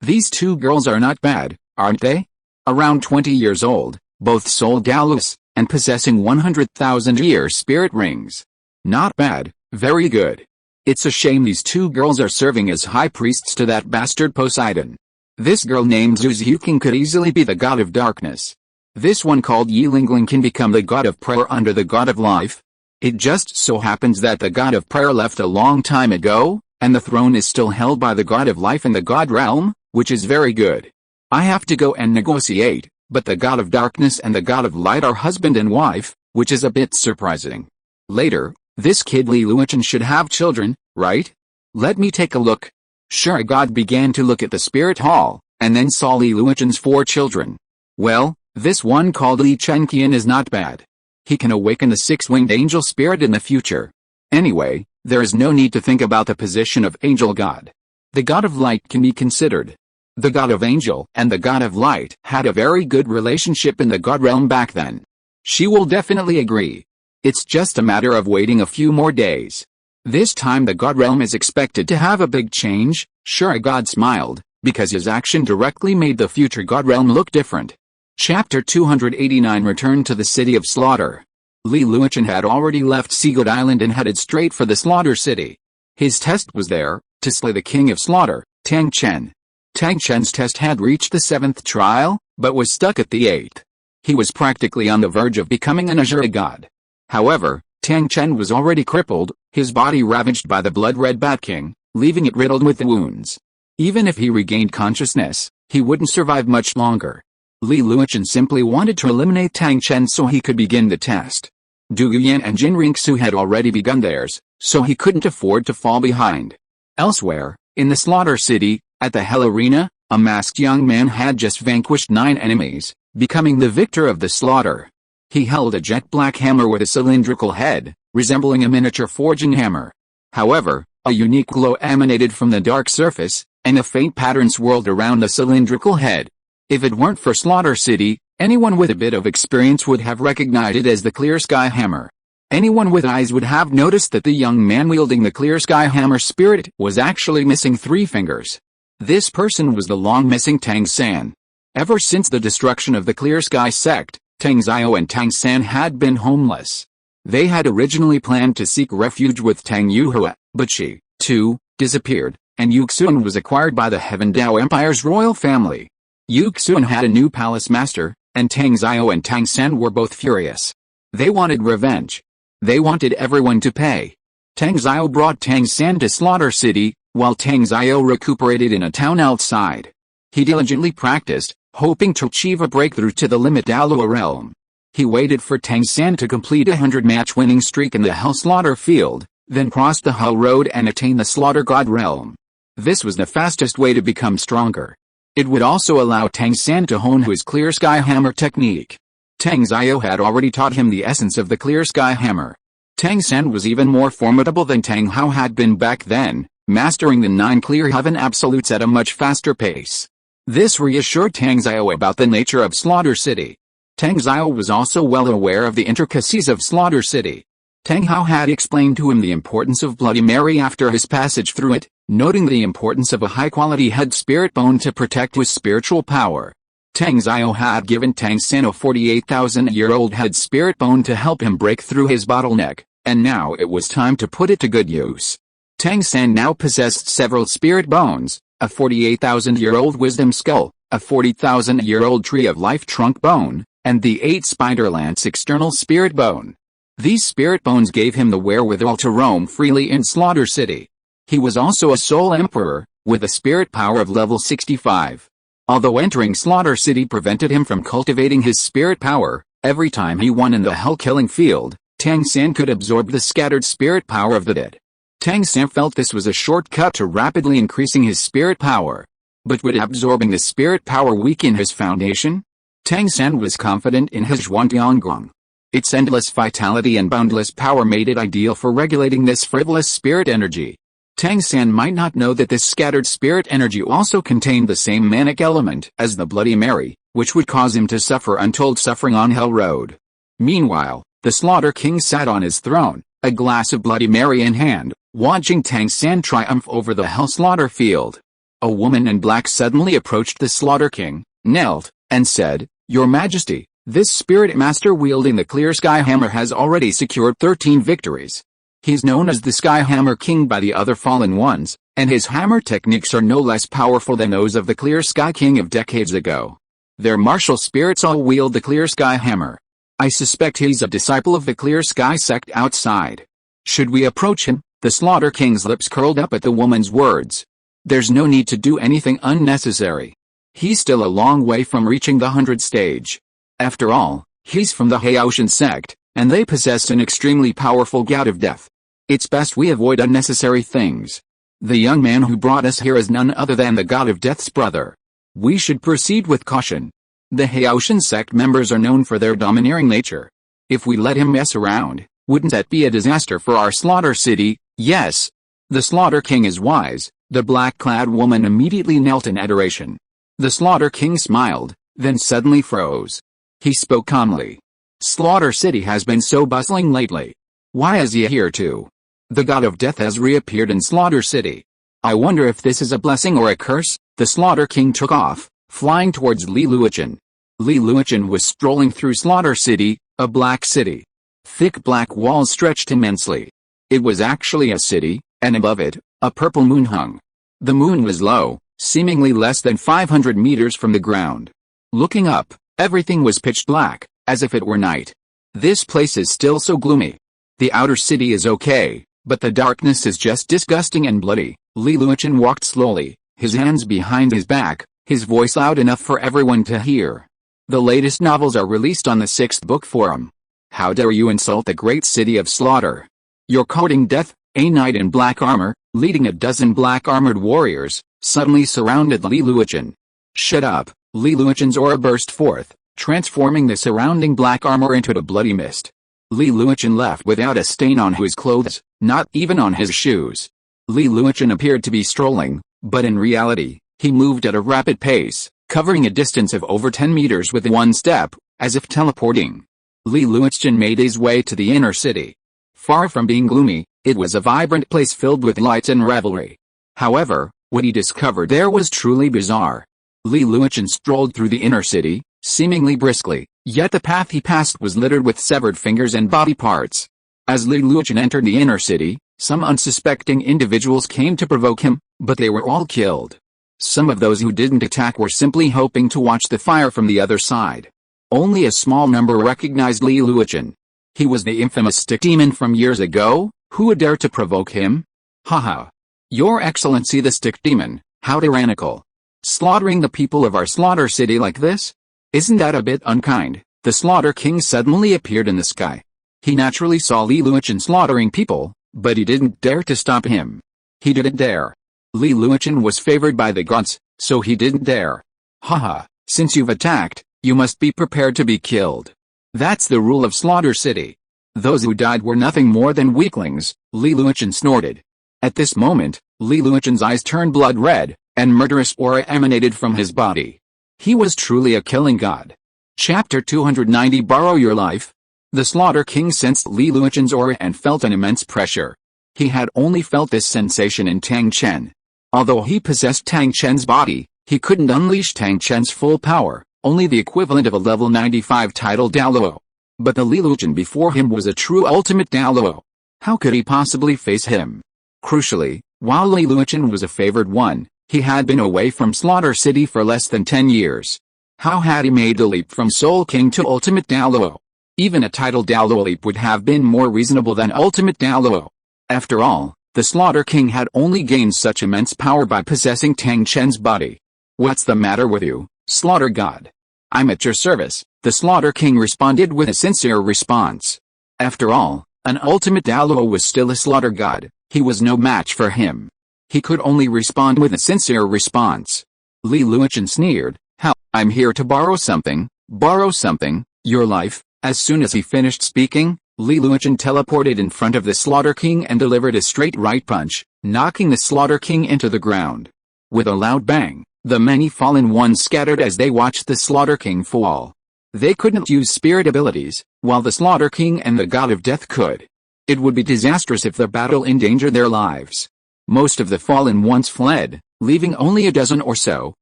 These two girls are not bad, aren't they? Around 20 years old, both soul Dauluos, and possessing 100,000-year spirit rings. Not bad, very good. It's a shame these two girls are serving as high priests to that bastard Poseidon. This girl named Zhu Xiuqing could easily be the god of darkness. This one called Yilingling can become the god of prayer under the god of life. It just so happens that the god of prayer left a long time ago, and the throne is still held by the god of life in the god realm, which is very good. I have to go and negotiate, but the god of darkness and the god of light are husband and wife, which is a bit surprising. Later, this kid Li Luochen should have children, right? Let me take a look. Shrek God began to look at the spirit hall, and then saw Li Luochun's 4 children. Well, this one called Li Chenqian is not bad. He can awaken the 6-winged angel spirit in the future. Anyway, there is no need to think about the position of angel god. The god of light can be considered. The god of angel and the god of light had a very good relationship in the god realm back then. She will definitely agree. It's just a matter of waiting a few more days. This time the god realm is expected to have a big change. Sure, God smiled, because his action directly made the future god realm look different. Chapter 289 Return to the City of Slaughter. Li Luochun had already left Seagoat Island and headed straight for the Slaughter City. His test was there, to slay the King of Slaughter, Tang Chen. Tang Chen's test had reached the 7th trial, but was stuck at the 8th. He was practically on the verge of becoming an Azure god. However, Tang Chen was already crippled, his body ravaged by the blood-red Bat King, leaving it riddled with wounds. Even if he regained consciousness, he wouldn't survive much longer. Li Luochun simply wanted to eliminate Tang Chen so he could begin the test. Du Guyan and Jin Ringsu had already begun theirs, so he couldn't afford to fall behind. Elsewhere, in the Slaughter City, at the Hell Arena, a masked young man had just vanquished 9 enemies, becoming the victor of the slaughter. He held a jet-black hammer with a cylindrical head, resembling a miniature forging hammer. However, a unique glow emanated from the dark surface, and a faint pattern swirled around the cylindrical head. If it weren't for Slaughter City, anyone with a bit of experience would have recognized it as the Clear Sky Hammer. Anyone with eyes would have noticed that the young man wielding the Clear Sky Hammer spirit was actually missing 3 fingers. This person was the long-missing Tang San. Ever since the destruction of the Clear Sky sect, Tang Xiao and Tang San had been homeless. They had originally planned to seek refuge with Tang Yuhua, but she, too, disappeared, and Yuxun was acquired by the Heaven Dao Empire's royal family. Yuxun had a new palace master, and Tang Xiao and Tang San were both furious. They wanted revenge. They wanted everyone to pay. Tang Xiao brought Tang San to Slaughter City, while Tang Xiao recuperated in a town outside. He diligently practiced, hoping to achieve a breakthrough to the limit Douluo realm. He waited for Tang San to complete a 100-match winning streak in the Hell Slaughter field, then crossed the Hell Road and attain the Slaughter God realm. This was the fastest way to become stronger. It would also allow Tang San to hone his Clear Sky Hammer technique. Tang Xiao had already taught him the essence of the Clear Sky Hammer. Tang San was even more formidable than Tang Hao had been back then, mastering the 9 Clear Heaven Absolutes at a much faster pace. This reassured Tang Xiao about the nature of Slaughter City. Tang Xiao was also well aware of the intricacies of Slaughter City. Tang Hao had explained to him the importance of Bloody Mary after his passage through it, noting the importance of a high-quality head spirit bone to protect his spiritual power. Tang Xiao had given Tang San a 48,000-year-old head spirit bone to help him break through his bottleneck, and now it was time to put it to good use. Tang San now possessed several spirit bones, a 48,000-year-old wisdom skull, a 40,000-year-old tree of life trunk bone, and the 8 spider lance external spirit bone. These spirit bones gave him the wherewithal to roam freely in Slaughter City. He was also a soul emperor, with a spirit power of level 65. Although entering Slaughter City prevented him from cultivating his spirit power, every time he won in the hell-killing field, Tang San could absorb the scattered spirit power of the dead. Tang San felt this was a shortcut to rapidly increasing his spirit power. But would absorbing the spirit power weaken his foundation? Tang San was confident in his Zhuangtiangong. Its endless vitality and boundless power made it ideal for regulating this frivolous spirit energy. Tang San might not know that this scattered spirit energy also contained the same manic element as the Bloody Mary, which would cause him to suffer untold suffering on Hell Road. Meanwhile, the Slaughter King sat on his throne, a glass of Bloody Mary in hand, watching Tang San triumph over the Hell Slaughter field. A woman in black suddenly approached the Slaughter King, knelt, and said, "Your Majesty, this spirit master wielding the Clear Sky Hammer has already secured 13 victories. He's known as the Sky Hammer King by the other fallen ones, and his hammer techniques are no less powerful than those of the Clear Sky King of decades ago. Their martial spirits all wield the Clear Sky Hammer. I suspect he's a disciple of the Clear Sky sect outside. Should we approach him?" The Slaughter King's lips curled up at the woman's words. "There's no need to do anything unnecessary. He's still a long way from reaching the 100 stage. After all, he's from the Haoshan sect, and they possess an extremely powerful god of death. It's best we avoid unnecessary things. The young man who brought us here is none other than the god of death's brother." We should proceed with caution. The Haitian sect members are known for their domineering nature. If we let him mess around, wouldn't that be a disaster for our slaughter city? Yes. The Slaughter King is wise. The black-clad woman immediately knelt in adoration. The Slaughter King smiled, then suddenly froze. He spoke calmly. Slaughter City has been so bustling lately. Why is he here too? The god of death has reappeared in Slaughter City. I wonder if this is a blessing or a curse. The Slaughter King took off, flying towards Li Luochen. Li Luochen was strolling through Slaughter City, a black city. Thick black walls stretched immensely. It was actually a city, and above it, a purple moon hung. The moon was low, seemingly less than 500 meters from the ground. Looking up, everything was pitch black, as if it were night. This place is still so gloomy. The outer city is okay, but the darkness is just disgusting and bloody. Li Luochen walked slowly, his hands behind his back, his voice loud enough for everyone to hear. The latest novels are released on the 6th Book Forum. How dare you insult the great city of slaughter? You're courting death. A knight in black armor, leading a dozen black-armored warriors, suddenly surrounded Li Luochen. Shut up! Li Luochen's aura burst forth, transforming the surrounding black armor into a bloody mist. Li Luochen left without a stain on his clothes, not even on his shoes. Li Luochen appeared to be strolling, but in reality, he moved at a rapid pace, covering a distance of over 10 meters with one step, as if teleporting. Li Luochen made his way to the inner city. Far from being gloomy, it was a vibrant place filled with lights and revelry. However, what he discovered there was truly bizarre. Li Luochen strolled through the inner city, seemingly briskly, yet the path he passed was littered with severed fingers and body parts. As Li Luochen entered the inner city, some unsuspecting individuals came to provoke him, but they were all killed. Some of those who didn't attack were simply hoping to watch the fire from the other side. Only a small number recognized Li Luochen. He was the infamous stick demon from years ago. Who would dare to provoke him? Haha. Your Excellency the stick demon, how tyrannical. Slaughtering the people of our slaughter city like this? Isn't that a bit unkind? The Slaughter King suddenly appeared in the sky. He naturally saw Li Luochen slaughtering people, but he didn't dare to stop him. He didn't dare. Li Luochen was favored by the gods, so he didn't dare. Haha, since you've attacked, you must be prepared to be killed. That's the rule of Slaughter City. Those who died were nothing more than weaklings, Li Luochen snorted. At this moment, Li Luochen's eyes turned blood red, and murderous aura emanated from his body. He was truly a killing god. Chapter 290 Borrow Your Life. The Slaughter King sensed Li Luochen's aura and felt an immense pressure. He had only felt this sensation in Tang Chen. Although he possessed Tang Chen's body, he couldn't unleash Tang Chen's full power, only the equivalent of a level 95 title Douluo. But the Li Luochen before him was a true ultimate Douluo. How could he possibly face him? Crucially, while Li Luochen was a favored one, he had been away from Slaughter City for less than 10 years. How had he made the leap from Soul King to Ultimate Douluo? Even a title Douluo leap would have been more reasonable than Ultimate Douluo. After all, the Slaughter King had only gained such immense power by possessing Tang Chen's body. What's the matter with you, Slaughter God? I'm at your service, the Slaughter King responded with a sincere response. After all, an ultimate Douluo was still a slaughter god. He was no match for him. He could only respond with a sincere response. Li Luochen sneered, "How? I'm here to borrow something." Borrow something? Your life? As soon as he finished speaking, Li Luochen teleported in front of the Slaughter King and delivered a straight right punch, knocking the Slaughter King into the ground. With a loud bang, the many fallen ones scattered as they watched the Slaughter King fall. They couldn't use spirit abilities, while the Slaughter King and the God of Death could. It would be disastrous if the battle endangered their lives. Most of the fallen ones fled, leaving only a dozen or so,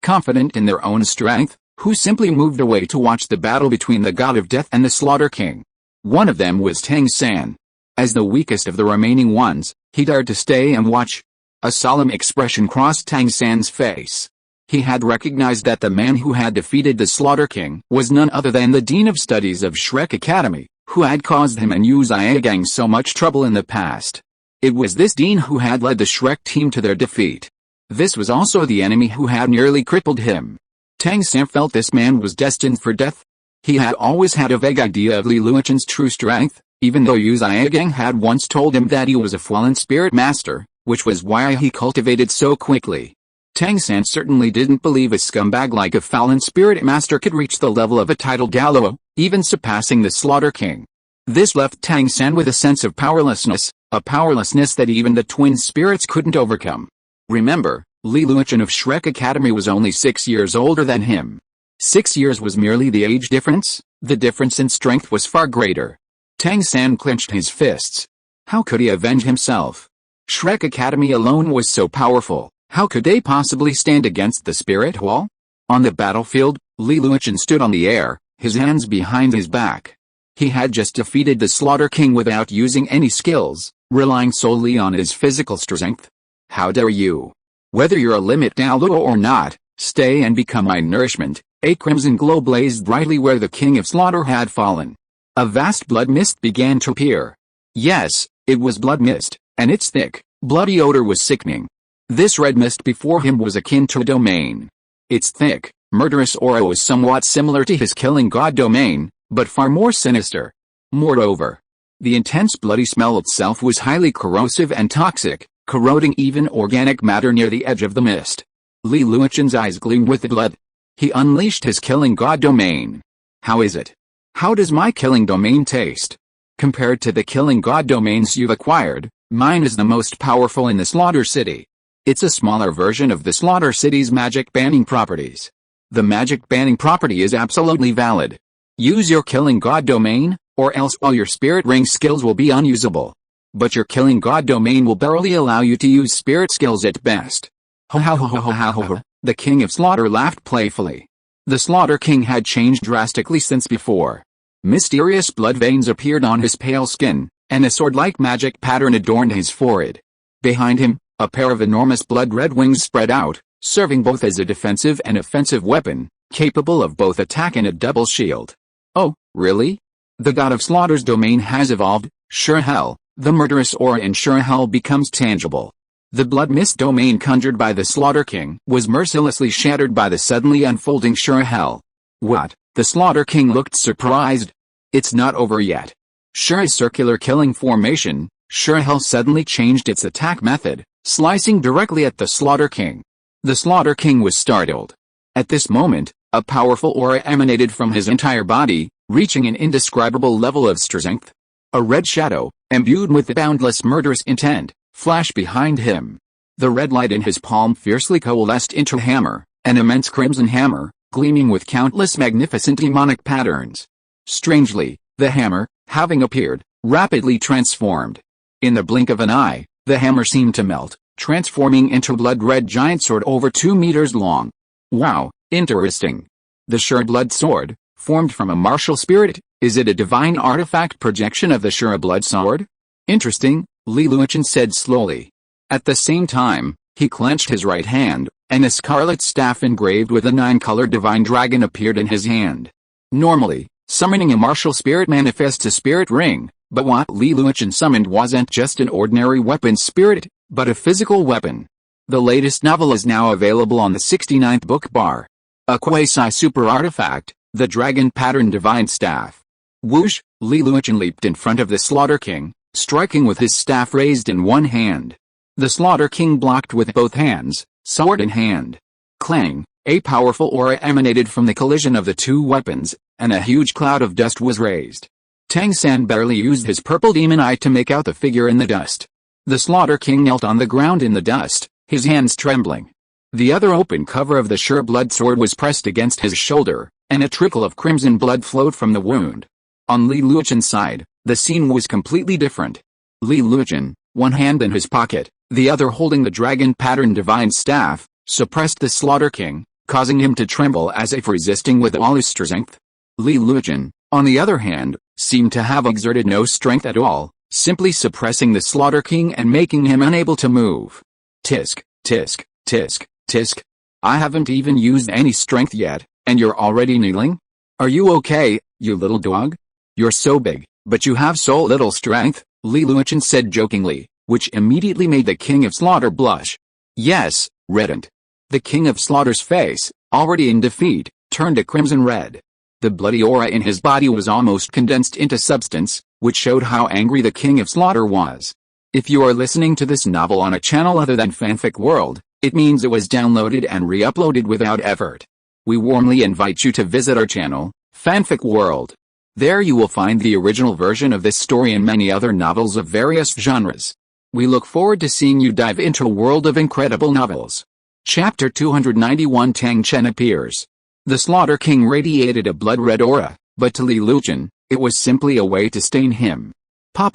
confident in their own strength, who simply moved away to watch the battle between the God of Death and the Slaughter King. One of them was Tang San. As the weakest of the remaining ones, he dared to stay and watch. A solemn expression crossed Tang San's face. He had recognized that the man who had defeated the Slaughter King was none other than the Dean of Studies of Shrek Academy, who had caused him and Yu Zhiagang so much trouble in the past. It was this Dean who had led the Shrek team to their defeat. This was also the enemy who had nearly crippled him. Tang San felt this man was destined for death. He had always had a vague idea of Li Luochen's true strength, even though Yu Zhiagang had once told him that he was a fallen spirit master, which was why he cultivated so quickly. Tang San certainly didn't believe a scumbag like a Fallen Spirit Master could reach the level of a titled Douluo, even surpassing the Slaughter King. This left Tang San with a sense of powerlessness, a powerlessness that even the twin spirits couldn't overcome. Remember, Li Yusong of Shrek Academy was only 6 years older than him. 6 years was merely the age difference, the difference in strength was far greater. Tang San clenched his fists. How could he avenge himself? Shrek Academy alone was so powerful, how could they possibly stand against the spirit wall? On the battlefield, Li Yusong stood on the air, his hands behind his back. He had just defeated the Slaughter King without using any skills, relying solely on his physical strength. How dare you? Whether you're a limit Douluo or not, stay and become my nourishment. A crimson glow blazed brightly where the King of Slaughter had fallen. A vast blood mist began to appear. Yes, it was blood mist, and its thick, bloody odor was sickening. This red mist before him was akin to a domain. Its thick, murderous aura was somewhat similar to his killing god domain, but far more sinister. Moreover, the intense bloody smell itself was highly corrosive and toxic, corroding even organic matter near the edge of the mist. Li Yusong's eyes gleamed with blood. He unleashed his killing god domain. How is it? How does my killing domain taste? Compared to the killing god domains you've acquired, mine is the most powerful in the Slaughter City. It's a smaller version of the Slaughter City's magic banning properties. The magic banning property is absolutely valid. Use your killing god domain, or else all your spirit ring skills will be unusable. But your killing god domain will barely allow you to use spirit skills at best. Ho ho ho ho ho ho ho. The King of Slaughter laughed playfully. The Slaughter King had changed drastically since before. Mysterious blood veins appeared on his pale skin, and a sword-like magic pattern adorned his forehead. Behind him, a pair of enormous blood-red wings spread out, serving both as a defensive and offensive weapon, capable of both attack and a double shield. Oh, really? The God of Slaughter's domain has evolved. Sure hell, the murderous aura in sure hell becomes tangible. The blood mist domain conjured by the Slaughter King was mercilessly shattered by the suddenly unfolding sure hell. What? The Slaughter King looked surprised. It's not over yet. Shure's circular killing formation, sure hell suddenly changed its attack method, slicing directly at the Slaughter King. The Slaughter King was startled. At this moment, a powerful aura emanated from his entire body, reaching an indescribable level of strength. A red shadow, imbued with boundless murderous intent, flashed behind him. The red light in his palm fiercely coalesced into a hammer, an immense crimson hammer, gleaming with countless magnificent demonic patterns. Strangely, the hammer, having appeared, rapidly transformed. In the blink of an eye, the hammer seemed to melt, transforming into a blood-red giant sword over 2 meters long. Wow, interesting. The Sure Blood Sword, formed from a martial spirit, is it a divine artifact projection of the Sure Blood Sword? Interesting, Li Yusong said slowly. At the same time, he clenched his right hand, and a scarlet staff engraved with a 9-colored divine dragon appeared in his hand. Normally, summoning a martial spirit manifests a spirit ring, but what Li Yusong summoned wasn't just an ordinary weapon spirit, but a physical weapon. The latest novel is now available on the 69th book bar. A quasi-super artifact, the dragon pattern divine staff. Whoosh, Li Yusong leaped in front of the Slaughter King, striking with his staff raised in one hand. The Slaughter King blocked with both hands, sword in hand. Clang, a powerful aura emanated from the collision of the two weapons, and a huge cloud of dust was raised. Tang San barely used his purple demon eye to make out the figure in the dust. The Slaughter King knelt on the ground in the dust, his hands trembling. The other open cover of the Sure Blood Sword was pressed against his shoulder, and a trickle of crimson blood flowed from the wound. On Li Yusong's side, the scene was completely different. Li Yusong, one hand in his pocket, the other holding the dragon pattern divine staff, suppressed the Slaughter King, causing him to tremble as if resisting with all his strength. Li Yusong, on the other hand, seemed to have exerted no strength at all, simply suppressing the Slaughter King and making him unable to move. Tisk, tisk, tisk, tisk. I haven't even used any strength yet, and you're already kneeling? Are you okay, you little dog? You're so big, but you have so little strength, Li Yusong said jokingly, which immediately made the King of Slaughter blush. Yes, reddened. The King of Slaughter's face, already in defeat, turned a crimson red. The bloody aura in his body was almost condensed into substance, which showed how angry the King of Slaughter was. If you are listening to this novel on a channel other than Fanfic World, It means it was downloaded and re-uploaded without effort. We warmly invite you to visit our channel, Fanfic World. There you will find the original version of this story and many other novels of various genres. We look forward to seeing you dive into a world of incredible novels. Chapter 291 Tang Chen appears. The Slaughter King radiated a blood-red aura, but to Li Yusong, it was simply a way to stain him. Pa.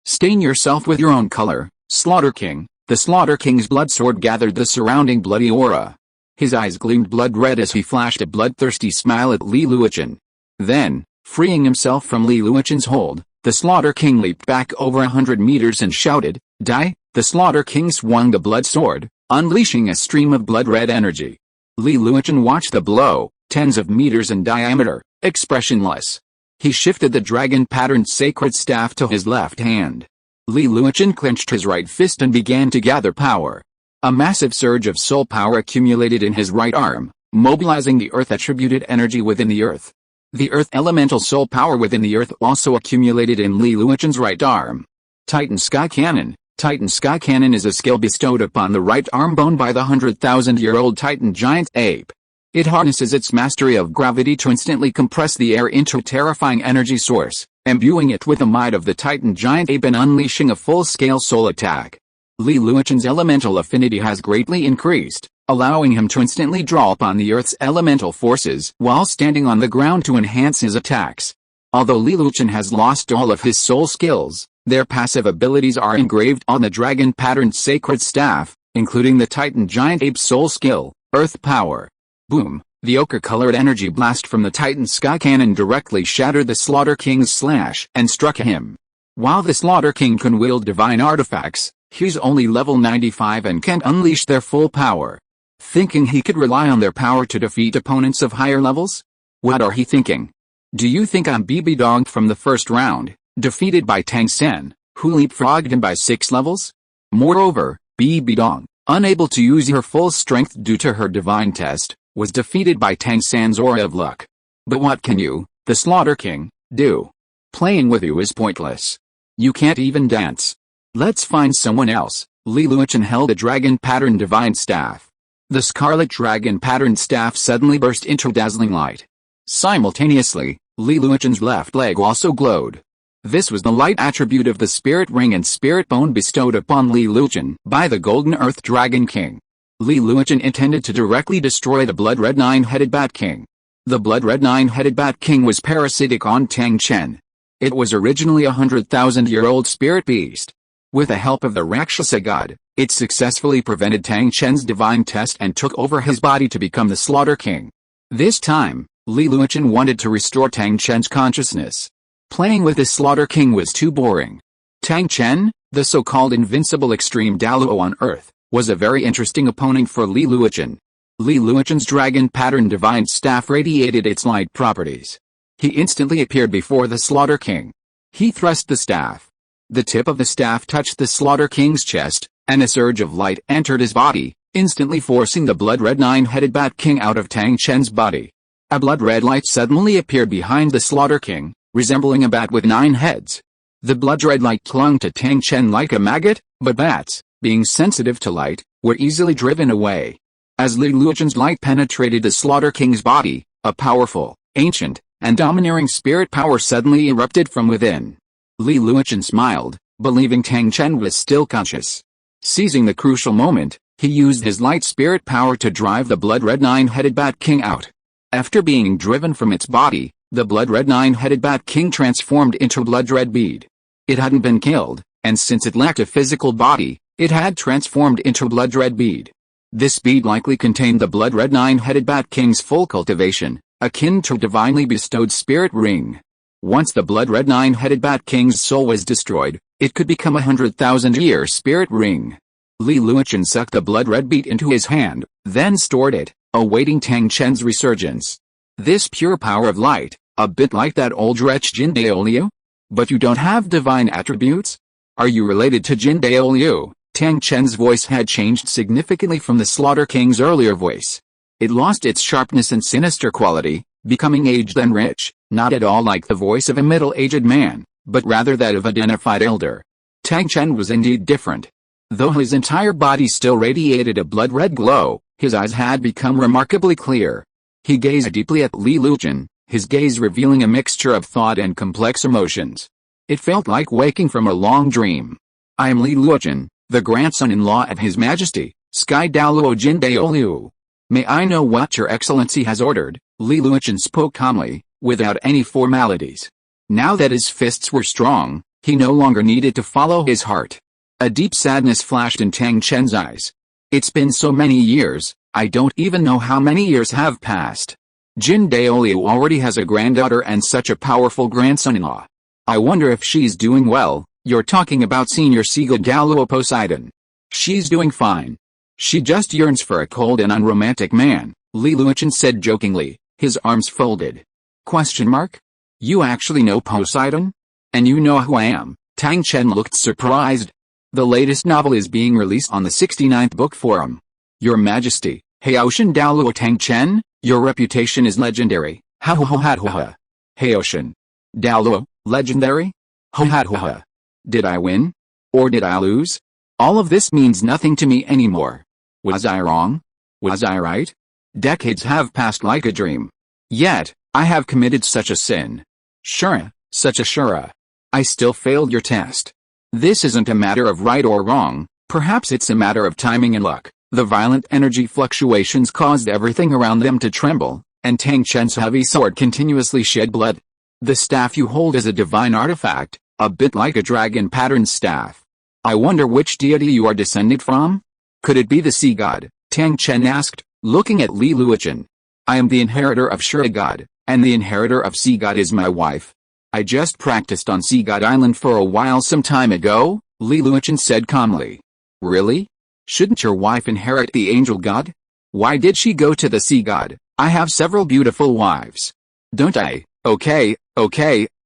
Stain yourself with your own color, Slaughter King. The Slaughter King's blood sword gathered the surrounding bloody aura. His eyes gleamed blood-red as he flashed a bloodthirsty smile at Li Yusong. Then, freeing himself from Li Yusong's hold, the Slaughter King leaped back over 100 meters and shouted, "Die!" The Slaughter King swung the blood sword, unleashing a stream of blood-red energy. Li Yusong watched the blow, tens of meters in diameter, expressionless. He shifted the dragon-patterned sacred staff to his left hand. Li Yusong clenched his right fist and began to gather power. A massive surge of soul power accumulated in his right arm, mobilizing the earth-attributed energy within the earth. The earth elemental soul power within the earth also accumulated in Li Yusong's right arm. Titan Sky Cannon. Titan Sky Cannon is a skill bestowed upon the right arm bone by the 100,000-year-old Titan giant ape. It harnesses its mastery of gravity to instantly compress the air into a terrifying energy source, imbuing it with the might of the Titan giant ape and unleashing a full-scale soul attack. Li Yusong's elemental affinity has greatly increased, allowing him to instantly draw upon the Earth's elemental forces while standing on the ground to enhance his attacks. Although Li Yusong has lost all of his soul skills, their passive abilities are engraved on the dragon-patterned sacred staff, including the Titan giant ape soul skill, Earth Power. Boom! The ochre-colored energy blast from the Titan Sky Cannon directly shattered the Slaughter King's slash and struck him. While the Slaughter King can wield divine artifacts, he's only level 95 and can't unleash their full power. Thinking he could rely on their power to defeat opponents of higher levels? What are he thinking? Do you think I'm BB dogged from the first round, defeated by Tang Sen, who leapfrogged him by 6 levels? Moreover, BB Dong, unable to use her full strength due to her divine test, was defeated by Tang San's aura of luck. But what can you, the Slaughter King, do? Playing with you is pointless. You can't even dance. Let's find someone else. Li Yusong held a dragon-patterned divine staff. The scarlet dragon-patterned staff suddenly burst into dazzling light. Simultaneously, Li Yusong's left leg also glowed. This was the light attribute of the spirit ring and spirit bone bestowed upon Li Yusong by the Golden Earth Dragon King. Li Yusong intended to directly destroy the blood-red 9-headed Bat King. The blood-red 9-headed Bat King was parasitic on Tang Chen. It was originally a 100,000-year-old spirit beast. With the help of the Rakshasa god, it successfully prevented Tang Chen's divine test and took over his body to become the Slaughter King. This time, Li Yusong wanted to restore Tang Chen's consciousness. Playing with the Slaughter King was too boring. Tang Chen, the so-called invincible extreme Douluo on Earth, was a very interesting opponent for Li Yusong. Li Yusong's dragon-patterned divine staff radiated its light properties. He instantly appeared before the Slaughter King. He thrust the staff. The tip of the staff touched the Slaughter King's chest, and a surge of light entered his body, instantly forcing the blood-red 9-headed Bat King out of Tang Chen's body. A blood-red light suddenly appeared behind the Slaughter King, resembling a bat with 9 heads. The blood-red light clung to Tang Chen like a maggot, but bats, being sensitive to light, were easily driven away. As Li Yusong's light penetrated the Slaughter King's body, a powerful, ancient, and domineering spirit power suddenly erupted from within. Li Yusong smiled, believing Tang Chen was still conscious. Seizing the crucial moment, he used his light spirit power to drive the blood-red 9-headed Bat King out. After being driven from its body, the blood-red 9-headed Bat King transformed into a blood-red bead. It hadn't been killed, and since it lacked a physical body, it had transformed into a blood-red bead. This bead likely contained the blood-red 9-headed Bat King's full cultivation, akin to a divinely bestowed spirit ring. Once the blood-red 9-headed Bat King's soul was destroyed, it could become a 100,000-year spirit ring. Li Yusong sucked the blood-red bead into his hand, then stored it, awaiting Tang Chen's resurgence. This pure power of light, a bit like that old wretch Jin Daoliu? But you don't have divine attributes? Are you related to Jin Daoliu? Tang Chen's voice had changed significantly from the Slaughter King's earlier voice. It lost its sharpness and sinister quality, becoming aged and rich, not at all like the voice of a middle-aged man, but rather that of a dignified elder. Tang Chen was indeed different. Though his entire body still radiated a blood-red glow, his eyes had become remarkably clear. He gazed deeply at Li Luochen, his gaze revealing a mixture of thought and complex emotions. It felt like waking from a long dream. I am Li Luochen, the grandson-in-law of His Majesty, Sky Douluo Jindaoliu. May I know what your excellency has ordered? Li Luochen spoke calmly, without any formalities. Now that his fists were strong, he no longer needed to follow his heart. A deep sadness flashed in Tang Chen's eyes. It's been so many years, I don't even know how many years have passed. Jin Daoliu already has a granddaughter and such a powerful grandson-in-law. I wonder if she's doing well. You're talking about Senior Seagull Douluo Poseidon. She's doing fine. She just yearns for a cold and unromantic man, Li Luochen said jokingly, his arms folded. Question mark? You actually know Poseidon? And you know who I am? Tang Chen looked surprised. The latest novel is being released on the 69th Book Forum. Your Majesty, Haoshan Douluo Tang Chen, your reputation is legendary. Ha ha ha ha ha. Haoshan Douluo, legendary? Ha ha ha ha. Did I win? Or did I lose? All of this means nothing to me anymore. Was I wrong? Was I right? Decades have passed like a dream. Yet, I have committed such a sin. Shura, such a shura. I still failed your test. This isn't a matter of right or wrong, perhaps it's a matter of timing and luck. The violent energy fluctuations caused everything around them to tremble, and Tang Chen's heavy sword continuously shed blood. The staff you hold is a divine artifact, a bit like a dragon-patterned staff. I wonder which deity you are descended from? Could it be the sea god? Tang Chen asked, looking at Li Luochen. I am the inheritor of Shura god, and the inheritor of sea god is my wife. I just practiced on Sea God Island for a while some time ago, Li Luochen said calmly. Really? Shouldn't your wife inherit the angel god? Why did she go to the sea god? I have several beautiful wives. Don't I? Okay,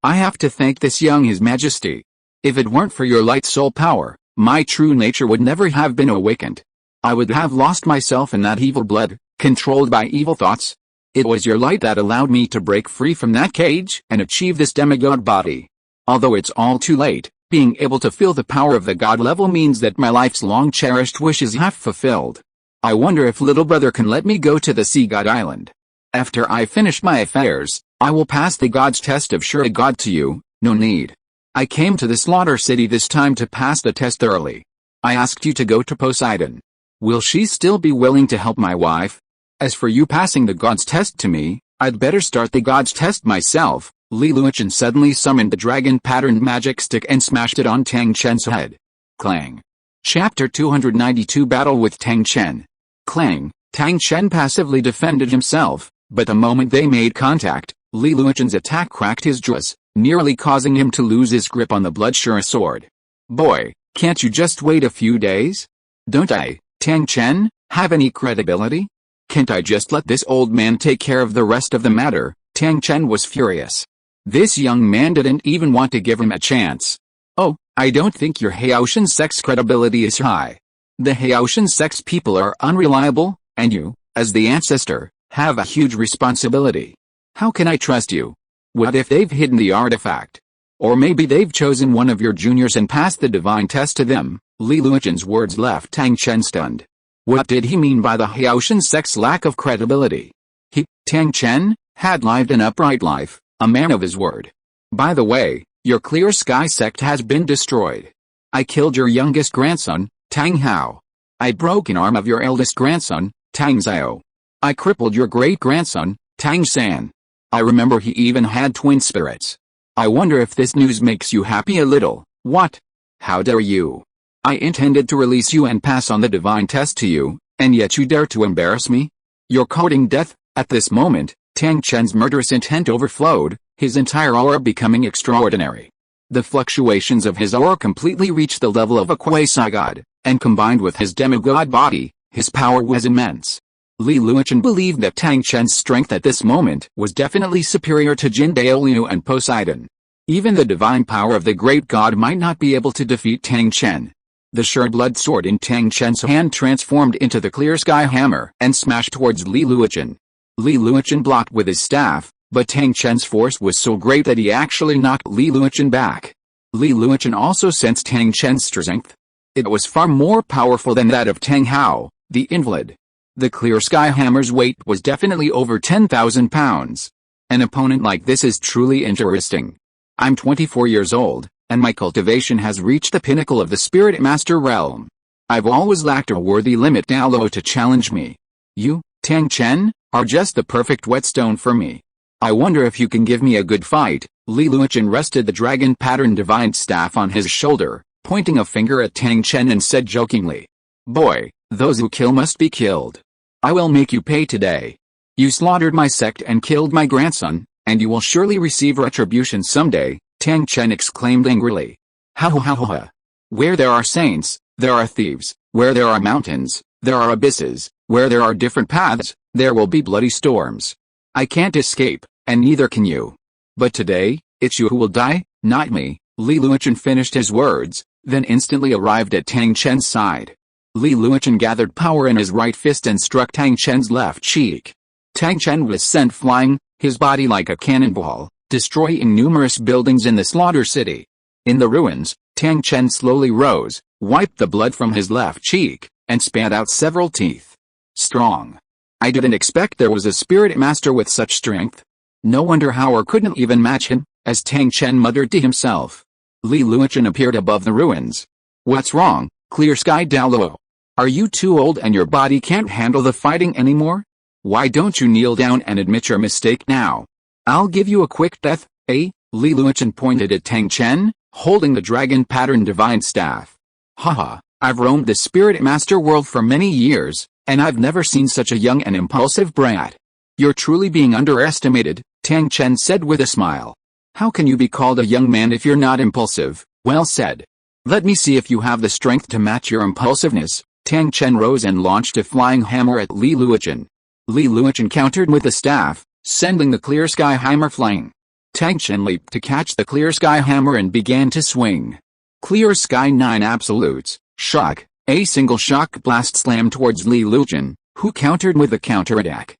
I have to thank this young His Majesty. If it weren't for your light soul power, my true nature would never have been awakened. I would have lost myself in that evil blood, controlled by evil thoughts. It was your light that allowed me to break free from that cage and achieve this demigod body. Although it's all too late, being able to feel the power of the god level means that my life's long-cherished wish is half fulfilled. I wonder if little brother can let me go to the Sea God Island. After I finish my affairs, I will pass the god's test of Shura god to you, no need. I came to the Slaughter City this time to pass the test thoroughly. I asked you to go to Poseidon. Will she still be willing to help my wife? As for you passing the god's test to me, I'd better start the god's test myself. Li Luochen suddenly summoned the dragon-patterned magic stick and smashed it on Tang Chen's head. Clang. Chapter 292 Battle with Tang Chen. Clang. Tang Chen passively defended himself, but the moment they made contact, Li Luochen's attack cracked his jaws, nearly causing him to lose his grip on the blood-Shura sword. Boy, can't you just wait a few days? Don't I, Tang Chen, have any credibility? Can't I just let this old man take care of the rest of the matter? Tang Chen was furious. This young man didn't even want to give him a chance. Oh, I don't think your Haoshan sect's credibility is high. The Haoshan sect's people are unreliable, and you, as the ancestor, have a huge responsibility. How can I trust you? What if they've hidden the artifact? Or maybe they've chosen one of your juniors and passed the divine test to them? Li Luochen's words left Tang Chen stunned. What did he mean by the Haoshan sect's lack of credibility? He, Tang Chen, had lived an upright life, a man of his word. By the way, your Clear Sky sect has been destroyed. I killed your youngest grandson, Tang Hao. I broke an arm of your eldest grandson, Tang Xiao. I crippled your great-grandson, Tang San. I remember he even had twin spirits. I wonder if this news makes you happy a little. What? How dare you? I intended to release you and pass on the divine test to you, and yet you dare to embarrass me? You're courting death. At this moment, Tang Chen's murderous intent overflowed, his entire aura becoming extraordinary. The fluctuations of his aura completely reached the level of a quasi-god, and combined with his demigod body, his power was immense. Li Luochen believed that Tang Chen's strength at this moment was definitely superior to Jin Daoliu and Poseidon. Even the divine power of the great god might not be able to defeat Tang Chen. The Shura blood sword in Tang Chen's hand transformed into the Clear Sky hammer and smashed towards Li Luochen. Li Luochen blocked with his staff, but Tang Chen's force was so great that he actually knocked Li Luochen back. Li Luochen also sensed Tang Chen's strength. It was far more powerful than that of Tang Hao, the invalid. The clear sky hammer's weight was definitely over 10,000 pounds. An opponent like this is truly interesting. I'm 24 years old, and my cultivation has reached the pinnacle of the Spirit Master realm. I've always lacked a worthy limit Douluo to challenge me. You, Tang Chen, are just the perfect whetstone for me. I wonder if you can give me a good fight. Li Luochen rested the dragon-patterned divine staff on his shoulder, pointing a finger at Tang Chen and said jokingly, "Boy, those who kill must be killed. I will make you pay today. You slaughtered my sect and killed my grandson, and you will surely receive retribution someday," Tang Chen exclaimed angrily. "Ha ha ha ha. Where there are saints, there are thieves. Where there are mountains, there are abysses. Where there are different paths, there will be bloody storms. I can't escape, and neither can you. But today, it's you who will die, not me." Li Luochen finished his words, then instantly arrived at Tang Chen's side. Li Luochen gathered power in his right fist and struck Tang Chen's left cheek. Tang Chen was sent flying, his body like a cannonball, destroying numerous buildings in the slaughter city. In the ruins, Tang Chen slowly rose, wiped the blood from his left cheek, and spat out several teeth. Strong. I didn't expect there was a spirit master with such strength. No wonder Howard couldn't even match him, as Tang Chen muttered to himself. Li Luochen appeared above the ruins. "What's wrong, Clear Sky Douluo? Are you too old and your body can't handle the fighting anymore? Why don't you kneel down and admit your mistake now? I'll give you a quick death, eh?" Li Luochen pointed at Tang Chen, holding the dragon-patterned divine staff. "Haha, I've roamed the spirit master world for many years, and I've never seen such a young and impulsive brat. You're truly being underestimated," Tang Chen said with a smile. "How can you be called a young man if you're not impulsive?" "Well said. Let me see if you have the strength to match your impulsiveness." Tang Chen rose and launched a flying hammer at Li Luochen. Li Luochen countered with the staff, sending the clear sky hammer flying. Tang Chen leaped to catch the clear sky hammer and began to swing. Clear Sky 9 Absolutes, Shock. A single shock blast slammed towards Li Luochen, who countered with a counterattack.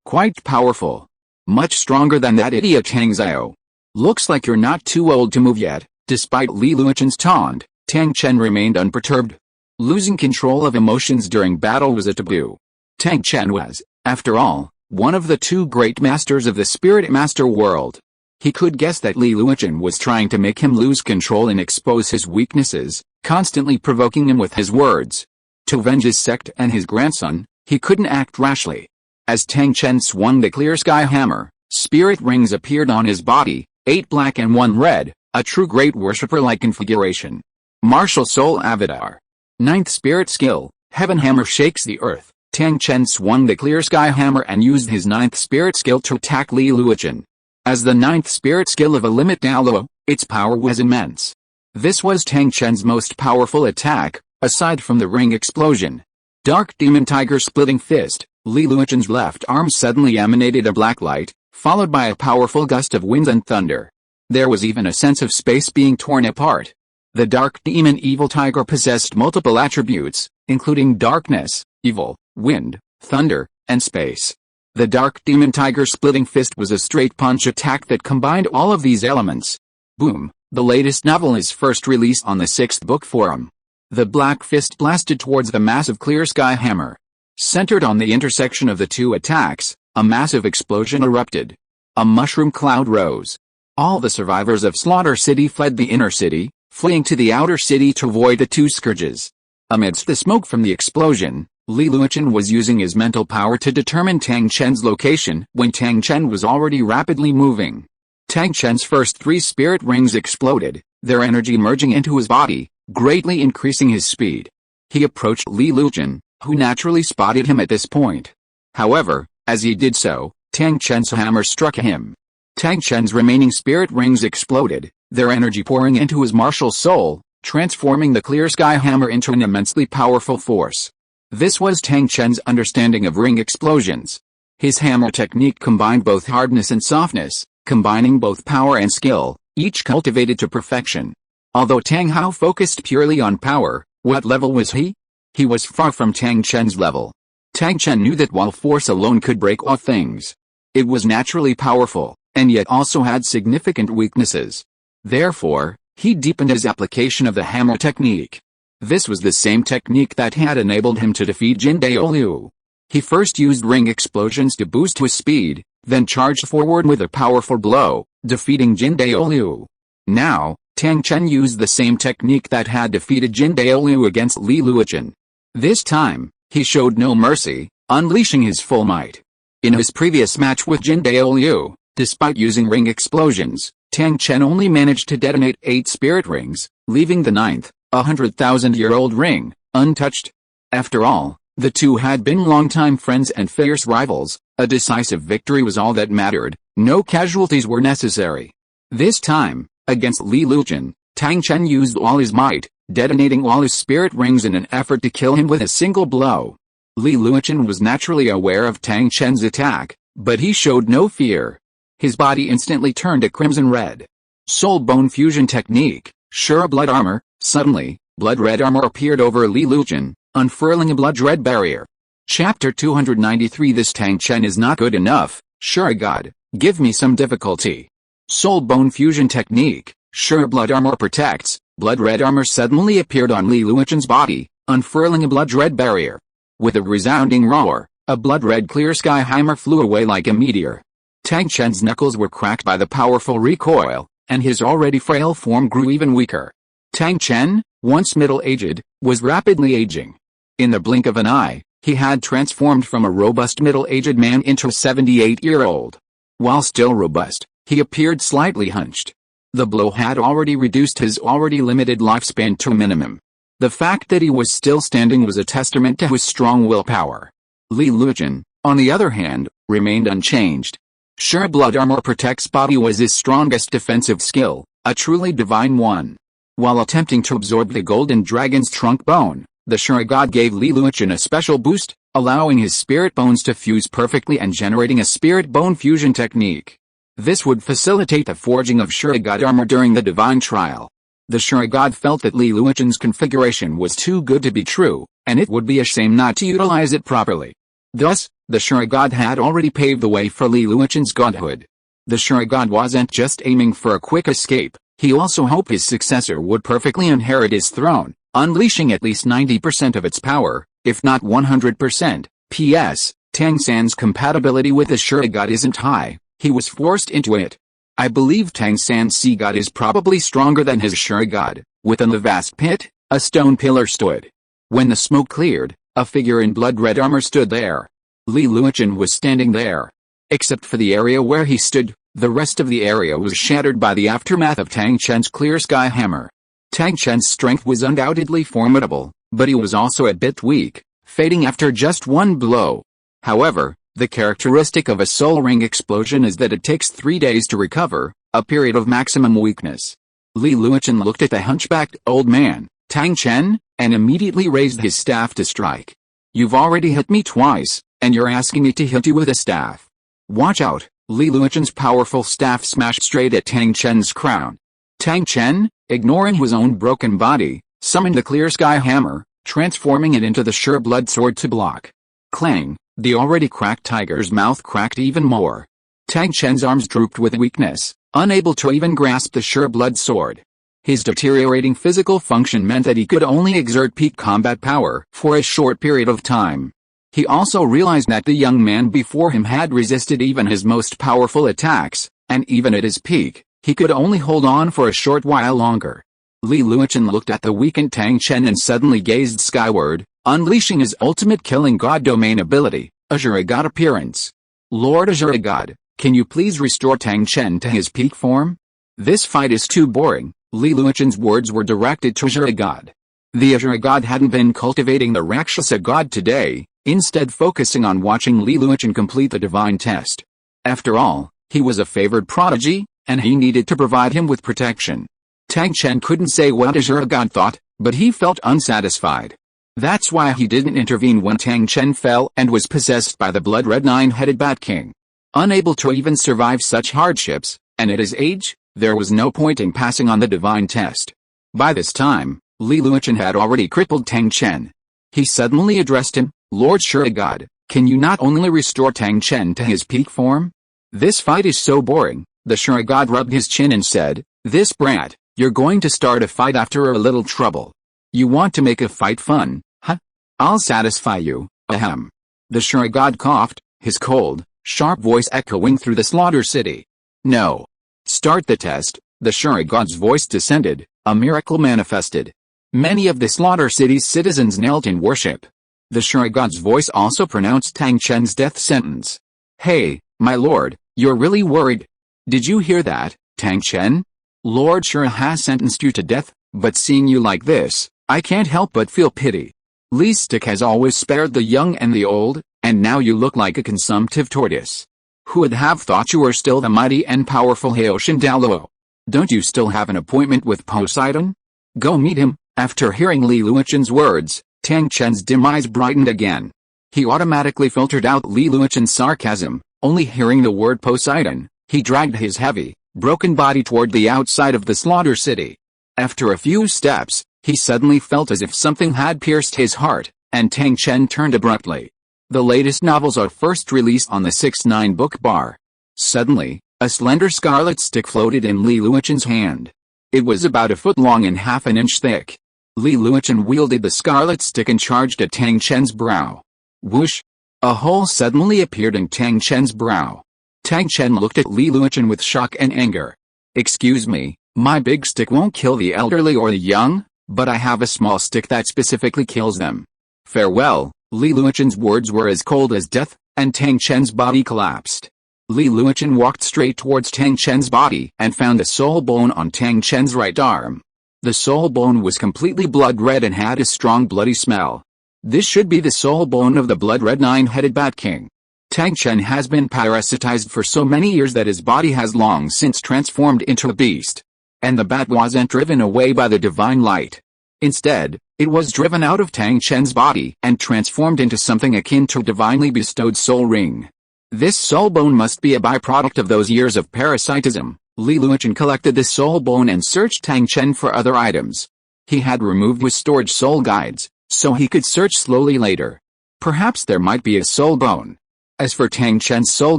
Quite powerful. Much stronger than that idiot Tang Xiao. Looks like you're not too old to move yet. Despite Li Luochen's taunt, Tang Chen remained unperturbed. Losing control of emotions during battle was a taboo. Tang Chen was, after all, one of the two great masters of the Spirit Master world. He could guess that Li Luochen was trying to make him lose control and expose his weaknesses, constantly provoking him with his words. To avenge his sect and his grandson, he couldn't act rashly. As Tang Chen swung the clear sky hammer, spirit rings appeared on his body, 8 black and 1 red, a true great worshipper-like configuration. Martial Soul Avatar. 9th Spirit Skill, Heaven Hammer shakes the earth. Tang Chen swung the clear sky hammer and used his 9th Spirit Skill to attack Li Luochen. As the 9th Spirit Skill of a limit Douluo, its power was immense. This was Tang Chen's most powerful attack, aside from the ring explosion. Dark Demon Tiger Splitting Fist. Li Luochen's left arm suddenly emanated a black light, followed by a powerful gust of wind and thunder. There was even a sense of space being torn apart. The Dark Demon Evil Tiger possessed multiple attributes, including darkness, evil, wind, thunder, and space. The Dark Demon Tiger Splitting Fist was a straight punch attack that combined all of these elements. Boom! The latest novel is first released on the 6th book forum. The Black Fist blasted towards the massive clear sky hammer. Centered on the intersection of the two attacks, a massive explosion erupted. A mushroom cloud rose. All the survivors of Slaughter City fled the inner city, fleeing to the outer city to avoid the two scourges. Amidst the smoke from the explosion, Li Luochen was using his mental power to determine Tang Chen's location when Tang Chen was already rapidly moving. Tang Chen's first 3 spirit rings exploded, their energy merging into his body, greatly increasing his speed. He approached Li Luochen, who naturally spotted him at this point. However, as he did so, Tang Chen's hammer struck him. Tang Chen's remaining spirit rings exploded, their energy pouring into his martial soul, transforming the clear sky hammer into an immensely powerful force. This was Tang Chen's understanding of ring explosions. His hammer technique combined both hardness and softness, combining both power and skill, each cultivated to perfection. Although Tang Hao focused purely on power, what level was he? He was far from Tang Chen's level. Tang Chen knew that while force alone could break all things, it was naturally powerful, and yet also had significant weaknesses. Therefore, he deepened his application of the hammer technique. This was the same technique that had enabled him to defeat Jin Daoliu. He first used ring explosions to boost his speed, then charged forward with a powerful blow, defeating Jin Daoliu. Now, Tang Chen used the same technique that had defeated Jin Daoliu against Li Luochen. This time, he showed no mercy, unleashing his full might. In his previous match with Jin Daoliu, despite using ring explosions, Tang Chen only managed to detonate 8 spirit rings, leaving the 9th, 100,000-year-old ring, untouched. After all, the two had been longtime friends and fierce rivals. A decisive victory was all that mattered. No casualties were necessary. This time, against Li Luochen, Tang Chen used all his might, detonating all his spirit rings in an effort to kill him with a single blow. Li Luochen was naturally aware of Tang Chen's attack, but he showed no fear. His body instantly turned a crimson red. Soul Bone Fusion Technique, Shura Blood Armor. Suddenly, blood red armor appeared over Li Luochen, unfurling a blood red barrier. Chapter 293. This Tang Chen is not good enough. Shura God, give me some difficulty. Soul Bone Fusion Technique, Shura Blood Armor protects. Blood red armor suddenly appeared on Li Luochen's body, unfurling a blood red barrier. With a resounding roar, a blood red clear sky hammer flew away like a meteor. Tang Chen's knuckles were cracked by the powerful recoil, and his already frail form grew even weaker. Tang Chen, once middle-aged, was rapidly aging. In the blink of an eye, he had transformed from a robust middle-aged man into a 78-year-old. While still robust, he appeared slightly hunched. The blow had already reduced his already limited lifespan to a minimum. The fact that he was still standing was a testament to his strong willpower. Li Luochen, on the other hand, remained unchanged. Shura Blood Armor protects body was his strongest defensive skill, a truly divine one. While attempting to absorb the golden dragon's trunk bone, the Shura God gave Li Luochen a special boost, allowing his spirit bones to fuse perfectly and generating a spirit bone fusion technique. This would facilitate the forging of Shura God armor during the divine trial. The Shura God felt that Li Luochen's configuration was too good to be true, and it would be a shame not to utilize it properly. Thus, the Shura God had already paved the way for Li Luochen's godhood. The Shura God wasn't just aiming for a quick escape. He also hoped his successor would perfectly inherit his throne, unleashing at least 90% of its power, if not 100%. P.S. Tang San's compatibility with the Shura God isn't high. He was forced into it. I believe Tang San's sea god is probably stronger than his Shura God. Within the vast pit, a stone pillar stood. When the smoke cleared, a figure in blood red armor stood there. Li Luochen was standing there. Except for the area where he stood, the rest of the area was shattered by the aftermath of Tang Chen's clear sky hammer. Tang Chen's strength was undoubtedly formidable, but he was also a bit weak, fading after just one blow. However, the characteristic of a soul ring explosion is that it takes 3 days to recover, a period of maximum weakness. Li Luochen looked at the hunchbacked old man, Tang Chen, and immediately raised his staff to strike. You've already hit me twice, and you're asking me to hit you with a staff. Watch out. Li Luochen's powerful staff smashed straight at Tang Chen's crown. Tang Chen, ignoring his own broken body, summoned the clear sky hammer, transforming it into the Shura blood sword to block. Clang, the already cracked tiger's mouth cracked even more. Tang Chen's arms drooped with weakness, unable to even grasp the Shura blood sword. His deteriorating physical function meant that he could only exert peak combat power for a short period of time. He also realized that the young man before him had resisted even his most powerful attacks, and even at his peak, he could only hold on for a short while longer. Li Luochen looked at the weakened Tang Chen and suddenly gazed skyward, unleashing his ultimate killing god domain ability, Azure God Appearance. Lord Azure God, can you please restore Tang Chen to his peak form? This fight is too boring. Li Luochen's words were directed to Azure God. The Azure God hadn't been cultivating the Rakshasa God today, instead focusing on watching Li Luochen complete the divine test. After all, he was a favored prodigy, and he needed to provide him with protection. Tang Chen couldn't say what Azure God thought, but he felt unsatisfied. That's why he didn't intervene when Tang Chen fell and was possessed by the blood-red nine-headed Bat King. Unable to even survive such hardships, and at his age, there was no point in passing on the divine test. By this time, Li Luochen had already crippled Tang Chen. He suddenly addressed him, Lord Shura God, can you not only restore Tang Chen to his peak form? This fight is so boring. The Shura God rubbed his chin and said, this brat, you're going to start a fight after a little trouble. You want to make a fight fun, huh? I'll satisfy you, ahem. The Shura god coughed, his cold, sharp voice echoing through the slaughter city. No. Start the test. The Shura god's voice descended, a miracle manifested. Many of the slaughter city's citizens knelt in worship. The Shura god's voice also pronounced Tang Chen's death sentence. Hey, my lord, you're really worried? Did you hear that, Tang Chen? Lord Shura has sentenced you to death, but seeing you like this, I can't help but feel pity. Li's stick has always spared the young and the old, and now you look like a consumptive tortoise. Who would have thought you were still the mighty and powerful Haoshan Douluo? Don't you still have an appointment with Poseidon? Go meet him. After hearing Li Luochen's words, Tang Chen's dim eyes brightened again. He automatically filtered out Li Luochen's sarcasm. Only hearing the word Poseidon, he dragged his heavy, broken body toward the outside of the slaughter city. After a few steps, he suddenly felt as if something had pierced his heart, and Tang Chen turned abruptly. The latest novels are first released on the 6-9 book bar. Suddenly, a slender scarlet stick floated in Li Luochen's hand. It was about a foot long and half an inch thick. Li Luochen wielded the scarlet stick and charged at Tang Chen's brow. Whoosh! A hole suddenly appeared in Tang Chen's brow. Tang Chen looked at Li Luochen with shock and anger. Excuse me, my big stick won't kill the elderly or the young, but I have a small stick that specifically kills them. Farewell. Li Luochen's words were as cold as death, and Tang Chen's body collapsed. Li Luochen walked straight towards Tang Chen's body and found a soul bone on Tang Chen's right arm. The soul bone was completely blood red and had a strong bloody smell. This should be the soul bone of the blood-red nine-headed Bat King. Tang Chen has been parasitized for so many years that his body has long since transformed into a beast. And the bat wasn't driven away by the divine light. Instead, it was driven out of Tang Chen's body and transformed into something akin to a divinely bestowed soul ring. This soul bone must be a byproduct of those years of parasitism. Li Luochen collected the soul bone and searched Tang Chen for other items. He had removed his storage soul guides, so he could search slowly later. Perhaps there might be a soul bone. As for Tang Chen's soul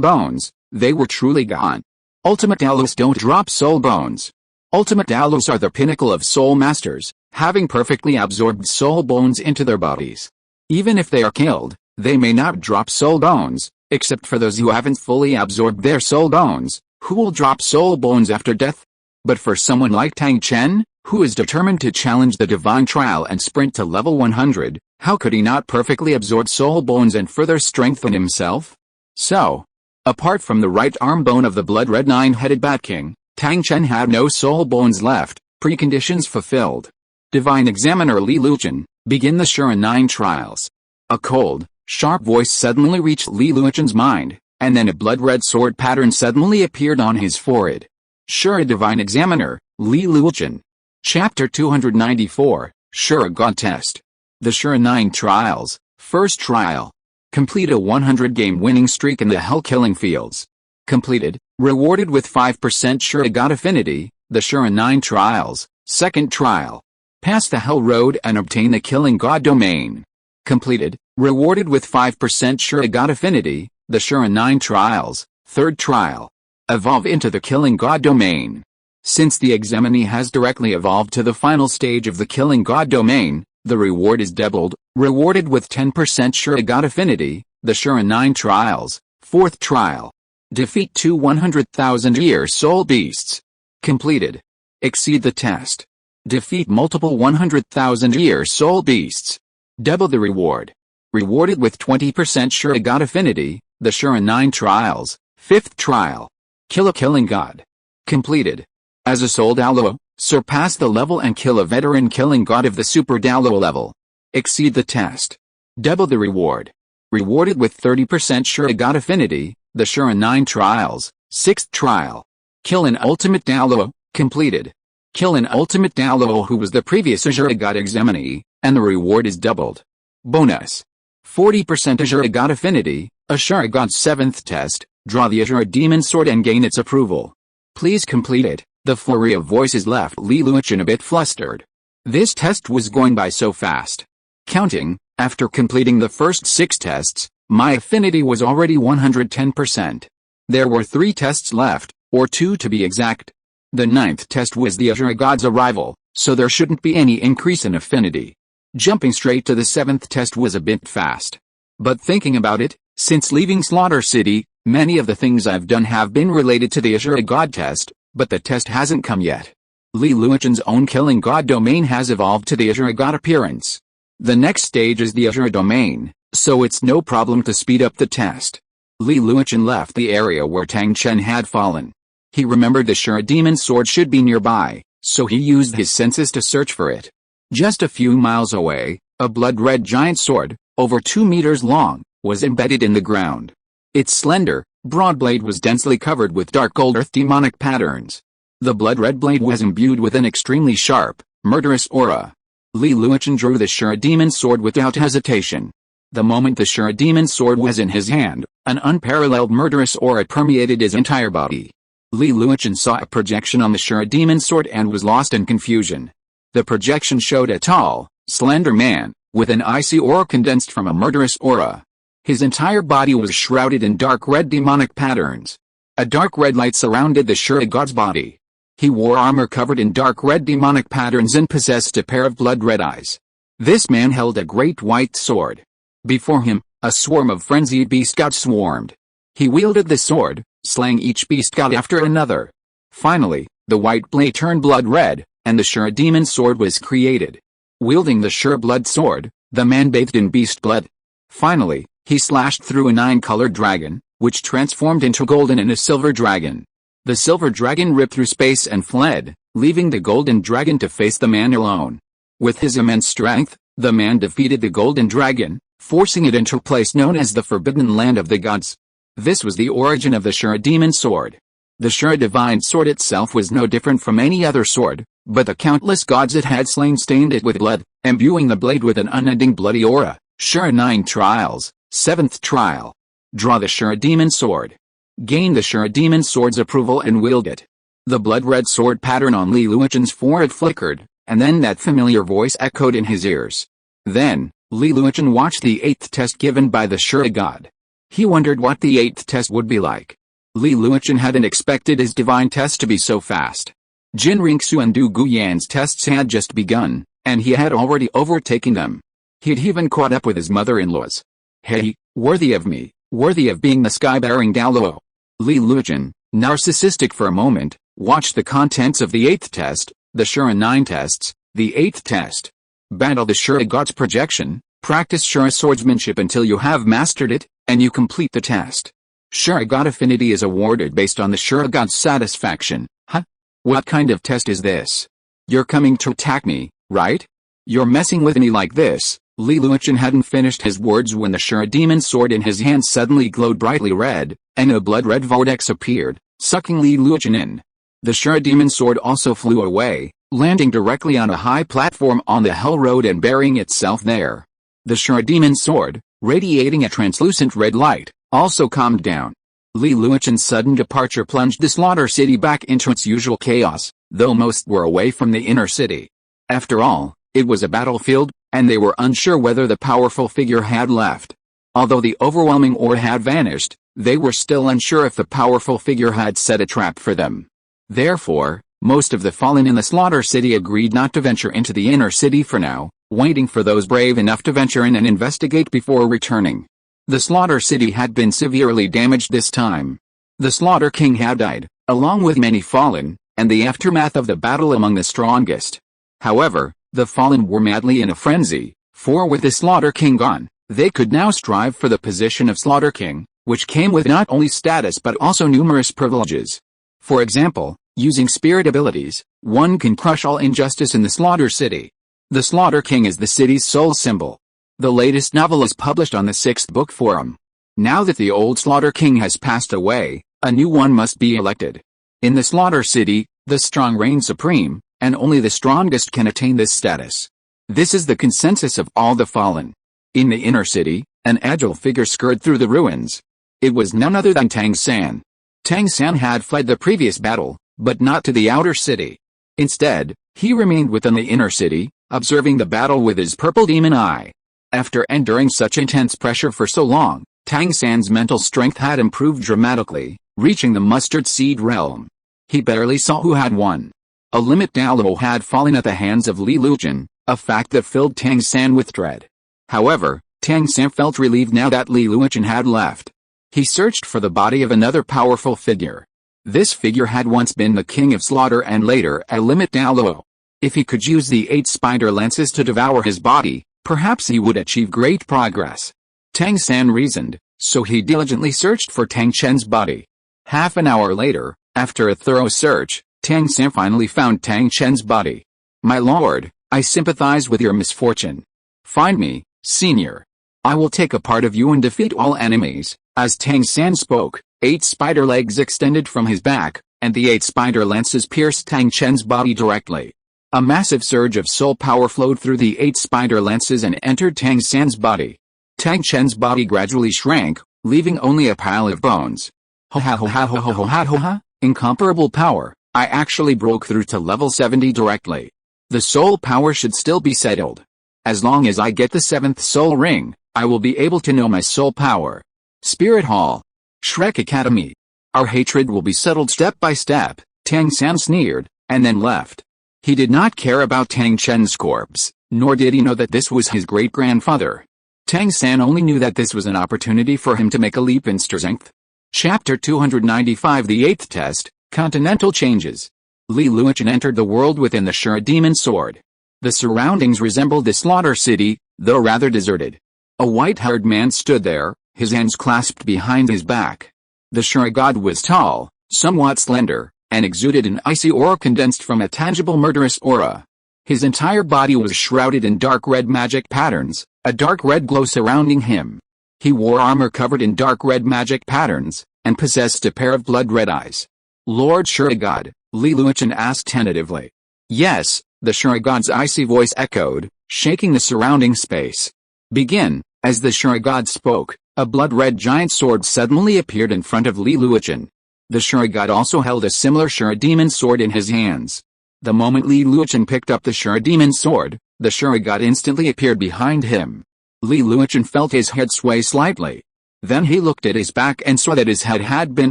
bones, they were truly gone. Ultimate Dalos don't drop soul bones. Ultimate Dalos are the pinnacle of soul masters, having perfectly absorbed soul bones into their bodies. Even if they are killed, they may not drop soul bones, except for those who haven't fully absorbed their soul bones, who will drop soul bones after death. But for someone like Tang Chen, who is determined to challenge the divine trial and sprint to level 100, how could he not perfectly absorb soul bones and further strengthen himself? So, apart from the right arm bone of the blood-red nine-headed Bat King, Tang Chen had no soul bones left. Preconditions fulfilled. Divine Examiner Li Luochen, begin the Shura 9 trials. A cold, sharp voice suddenly reached Li Luochen's mind, and then a blood-red sword pattern suddenly appeared on his forehead. Shura Divine Examiner, Li Luochen. Chapter 294, Shura God Test. The Shura 9 trials. First trial. Complete a 100-game winning streak in the Hell-Killing Fields. Completed, rewarded with 5% Shura God Affinity. The Shura 9 trials. Second trial. Pass the Hell Road and obtain the Killing God domain. Completed, rewarded with 5% Shura God Affinity. The Shura 9 trials. Third trial. Evolve into the Killing God domain. Since the examinee has directly evolved to the final stage of the Killing God domain, the reward is doubled, rewarded with 10% Shura God Affinity. The Shura 9 trials. Fourth trial. Defeat 2 100,000-year soul beasts. Completed. Exceed the test. Defeat multiple 100,000-year soul beasts. Double the reward. Rewarded with 20% Shura God Affinity. The Shura 9 trials. Fifth trial. Kill a Killing God. Completed. As a Soul Douluo, surpass the level and kill a veteran Killing God of the Super Douluo level. Exceed the test. Double the reward. Rewarded with 30% Shura God Affinity. The Shura 9 trials. Sixth trial. Kill an Ultimate Douluo. Completed. Kill an Ultimate Douluo who was the previous Shura God examinee, and the reward is doubled. Bonus. 40% Shura God Affinity. Shura God's 7th test. Draw the Shura Demon Sword and gain its approval. Please complete it. The flurry of voices left Li Luochen a bit flustered. This test was going by so fast. Counting, after completing the first 6 tests, my affinity was already 110%. There were 3 tests left, or 2 to be exact. The ninth test was the Azure God's arrival, so there shouldn't be any increase in affinity. Jumping straight to the seventh test was a bit fast. But thinking about it, since leaving Slaughter City, many of the things I've done have been related to the Azure God test, but the test hasn't come yet. Li Luochen's own killing god domain has evolved to the Azure God appearance. The next stage is the Azure domain, so it's no problem to speed up the test. Li Luochen left the area where Tang Chen had fallen. He remembered the Shura demon sword should be nearby, so he used his senses to search for it. Just a few miles away, a blood-red giant sword, over 2 meters long, was embedded in the ground. Its slender, broad blade was densely covered with dark gold earth demonic patterns. The blood-red blade was imbued with an extremely sharp, murderous aura. Li Luochen drew the Shura demon sword without hesitation. The moment the Shura demon sword was in his hand, an unparalleled murderous aura permeated his entire body. Li Luochen saw a projection on the Shura demon sword and was lost in confusion. The projection showed a tall, slender man, with an icy aura condensed from a murderous aura. His entire body was shrouded in dark red demonic patterns. A dark red light surrounded the Shura god's body. He wore armor covered in dark red demonic patterns and possessed a pair of blood-red eyes. This man held a great white sword. Before him, a swarm of frenzied beast gods swarmed. He wielded the sword, slaying each beast god after another. Finally, the white blade turned blood-red, and the Shura demon sword was created. Wielding the Shura blood sword, the man bathed in beast blood. Finally, he slashed through a 9-colored dragon, which transformed into golden and a silver dragon. The silver dragon ripped through space and fled, leaving the golden dragon to face the man alone. With his immense strength, the man defeated the golden dragon, forcing it into a place known as the Forbidden Land of the Gods. This was the origin of the Shura demon sword. The Shura divine sword itself was no different from any other sword, but the countless gods it had slain stained it with blood, imbuing the blade with an unending bloody aura. Shura 9 trials. 7th trial. Draw the Shura demon sword. Gain the Shura demon sword's approval and wield it. The blood-red sword pattern on Li Luochen's forehead flickered, and then that familiar voice echoed in his ears. Then, Li Luochen watched the 8th test given by the Shura god. He wondered what the 8th test would be like. Li Luochen hadn't expected his divine test to be so fast. Jin Ringsu and Du Guyan's tests had just begun, and he had already overtaken them. He'd even caught up with his mother-in-laws. Hey, worthy of me, worthy of being the sky-bearing Douluo. Li Luochen, narcissistic for a moment, watched the contents of the 8th test, the Shura 9 tests, the 8th test. Battle the Shura god's projection, practice Shura swordsmanship until you have mastered it, and you complete the test. Shura god affinity is awarded based on the Shura god's satisfaction. Huh? What kind of test is this? You're coming to attack me, right? You're messing with me like this. Li Luochen hadn't finished his words when the Shura demon sword in his hand suddenly glowed brightly red, and a blood-red vortex appeared, sucking Li Luochen in. The Shura demon sword also flew away, landing directly on a high platform on the Hell Road and burying itself there. The Shura demon sword, radiating a translucent red light, also calmed down. Li Luochen's sudden departure plunged the Slaughter City back into its usual chaos, though most were away from the inner city. After all, it was a battlefield, and they were unsure whether the powerful figure had left. Although the overwhelming aura had vanished, they were still unsure if the powerful figure had set a trap for them. Therefore, most of the fallen in the Slaughter City agreed not to venture into the inner city for now, waiting for those brave enough to venture in and investigate before returning. The Slaughter City had been severely damaged this time. The Slaughter King had died, along with many fallen, and the aftermath of the battle among the strongest. However, the fallen were madly in a frenzy, for with the Slaughter King gone, they could now strive for the position of Slaughter King, which came with not only status but also numerous privileges. For example, using spirit abilities, one can crush all injustice in the Slaughter City. The Slaughter King is the city's sole symbol. The latest novel is published on the 6th book forum. Now that the old Slaughter King has passed away, a new one must be elected. In the Slaughter City, the strong reign supreme, and only the strongest can attain this status. This is the consensus of all the fallen. In the inner city, an agile figure scurried through the ruins. It was none other than Tang San. Tang San had fled the previous battle, but not to the outer city. Instead, he remained within the inner city, observing the battle with his purple demon eye. After enduring such intense pressure for so long, Tang San's mental strength had improved dramatically, reaching the mustard seed realm. He barely saw who had won. A limit Douluo had fallen at the hands of Li Luchen, a fact that filled Tang San with dread. However, Tang San felt relieved now that Li Luchen had left. He searched for the body of another powerful figure. This figure had once been the king of slaughter and later a limit Douluo. If he could use the 8 spider lances to devour his body, perhaps he would achieve great progress. Tang San reasoned, so he diligently searched for Tang Chen's body. Half an hour later, after a thorough search, Tang San finally found Tang Chen's body. "My lord, I sympathize with your misfortune. Find me, senior. I will take a part of you and defeat all enemies." As Tang San spoke, 8 spider legs extended from his back, and the 8 spider lances pierced Tang Chen's body directly. A massive surge of soul power flowed through the 8 spider lances and entered Tang San's body. Tang Chen's body gradually shrank, leaving only a pile of bones. Ha ha ha ha ha ha ha ha ha! Incomparable power! I actually broke through to level 70 directly. The soul power should still be settled. As long as I get the 7th soul ring, I will be able to know my soul power. Spirit Hall. Shrek Academy. Our hatred will be settled step by step, Tang San sneered, and then left. He did not care about Tang Chen's corpse, nor did he know that this was his great-grandfather. Tang San only knew that this was an opportunity for him to make a leap in strength. Chapter 295 The 8th Test, Continental Changes. Li Luchen entered the world within the Shura Demon Sword. The surroundings resembled the slaughter city, though rather deserted. A white-haired man stood there, his hands clasped behind his back. The Shura god was tall, somewhat slender, and exuded an icy aura condensed from a tangible murderous aura. His entire body was shrouded in dark red magic patterns, a dark red glow surrounding him. He wore armor covered in dark red magic patterns, and possessed a pair of blood-red eyes. "Lord Shura God?" Li Luchen asked tentatively. "Yes," the Shura god's icy voice echoed, shaking the surrounding space. "Begin." As the Shura god spoke, a blood-red giant sword suddenly appeared in front of Li Luchen. The Shura god also held a similar Shura demon sword in his hands. The moment Li Luchen picked up the Shura demon sword, the Shura god instantly appeared behind him. Li Luchen felt his head sway slightly. Then he looked at his back and saw that his head had been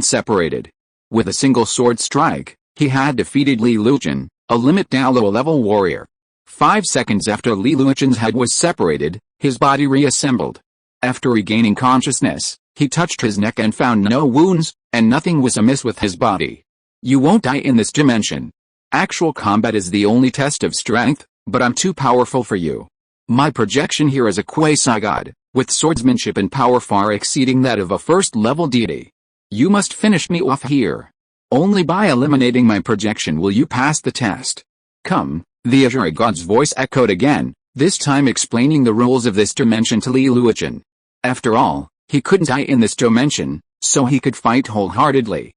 separated. With a single sword strike, he had defeated Li Luchen, a limit Douluo level warrior. 5 seconds after Li Luchen's head was separated, his body reassembled. After regaining consciousness, he touched his neck and found no wounds, and nothing was amiss with his body. "You won't die in this dimension. Actual combat is the only test of strength, but I'm too powerful for you. My projection here is a quasi-god, with swordsmanship and power far exceeding that of a first-level deity. You must finish me off here. Only by eliminating my projection will you pass the test. Come." The Azure god's voice echoed again, this time explaining the rules of this dimension to Li Luchen. After all, he couldn't die in this dimension, so he could fight wholeheartedly.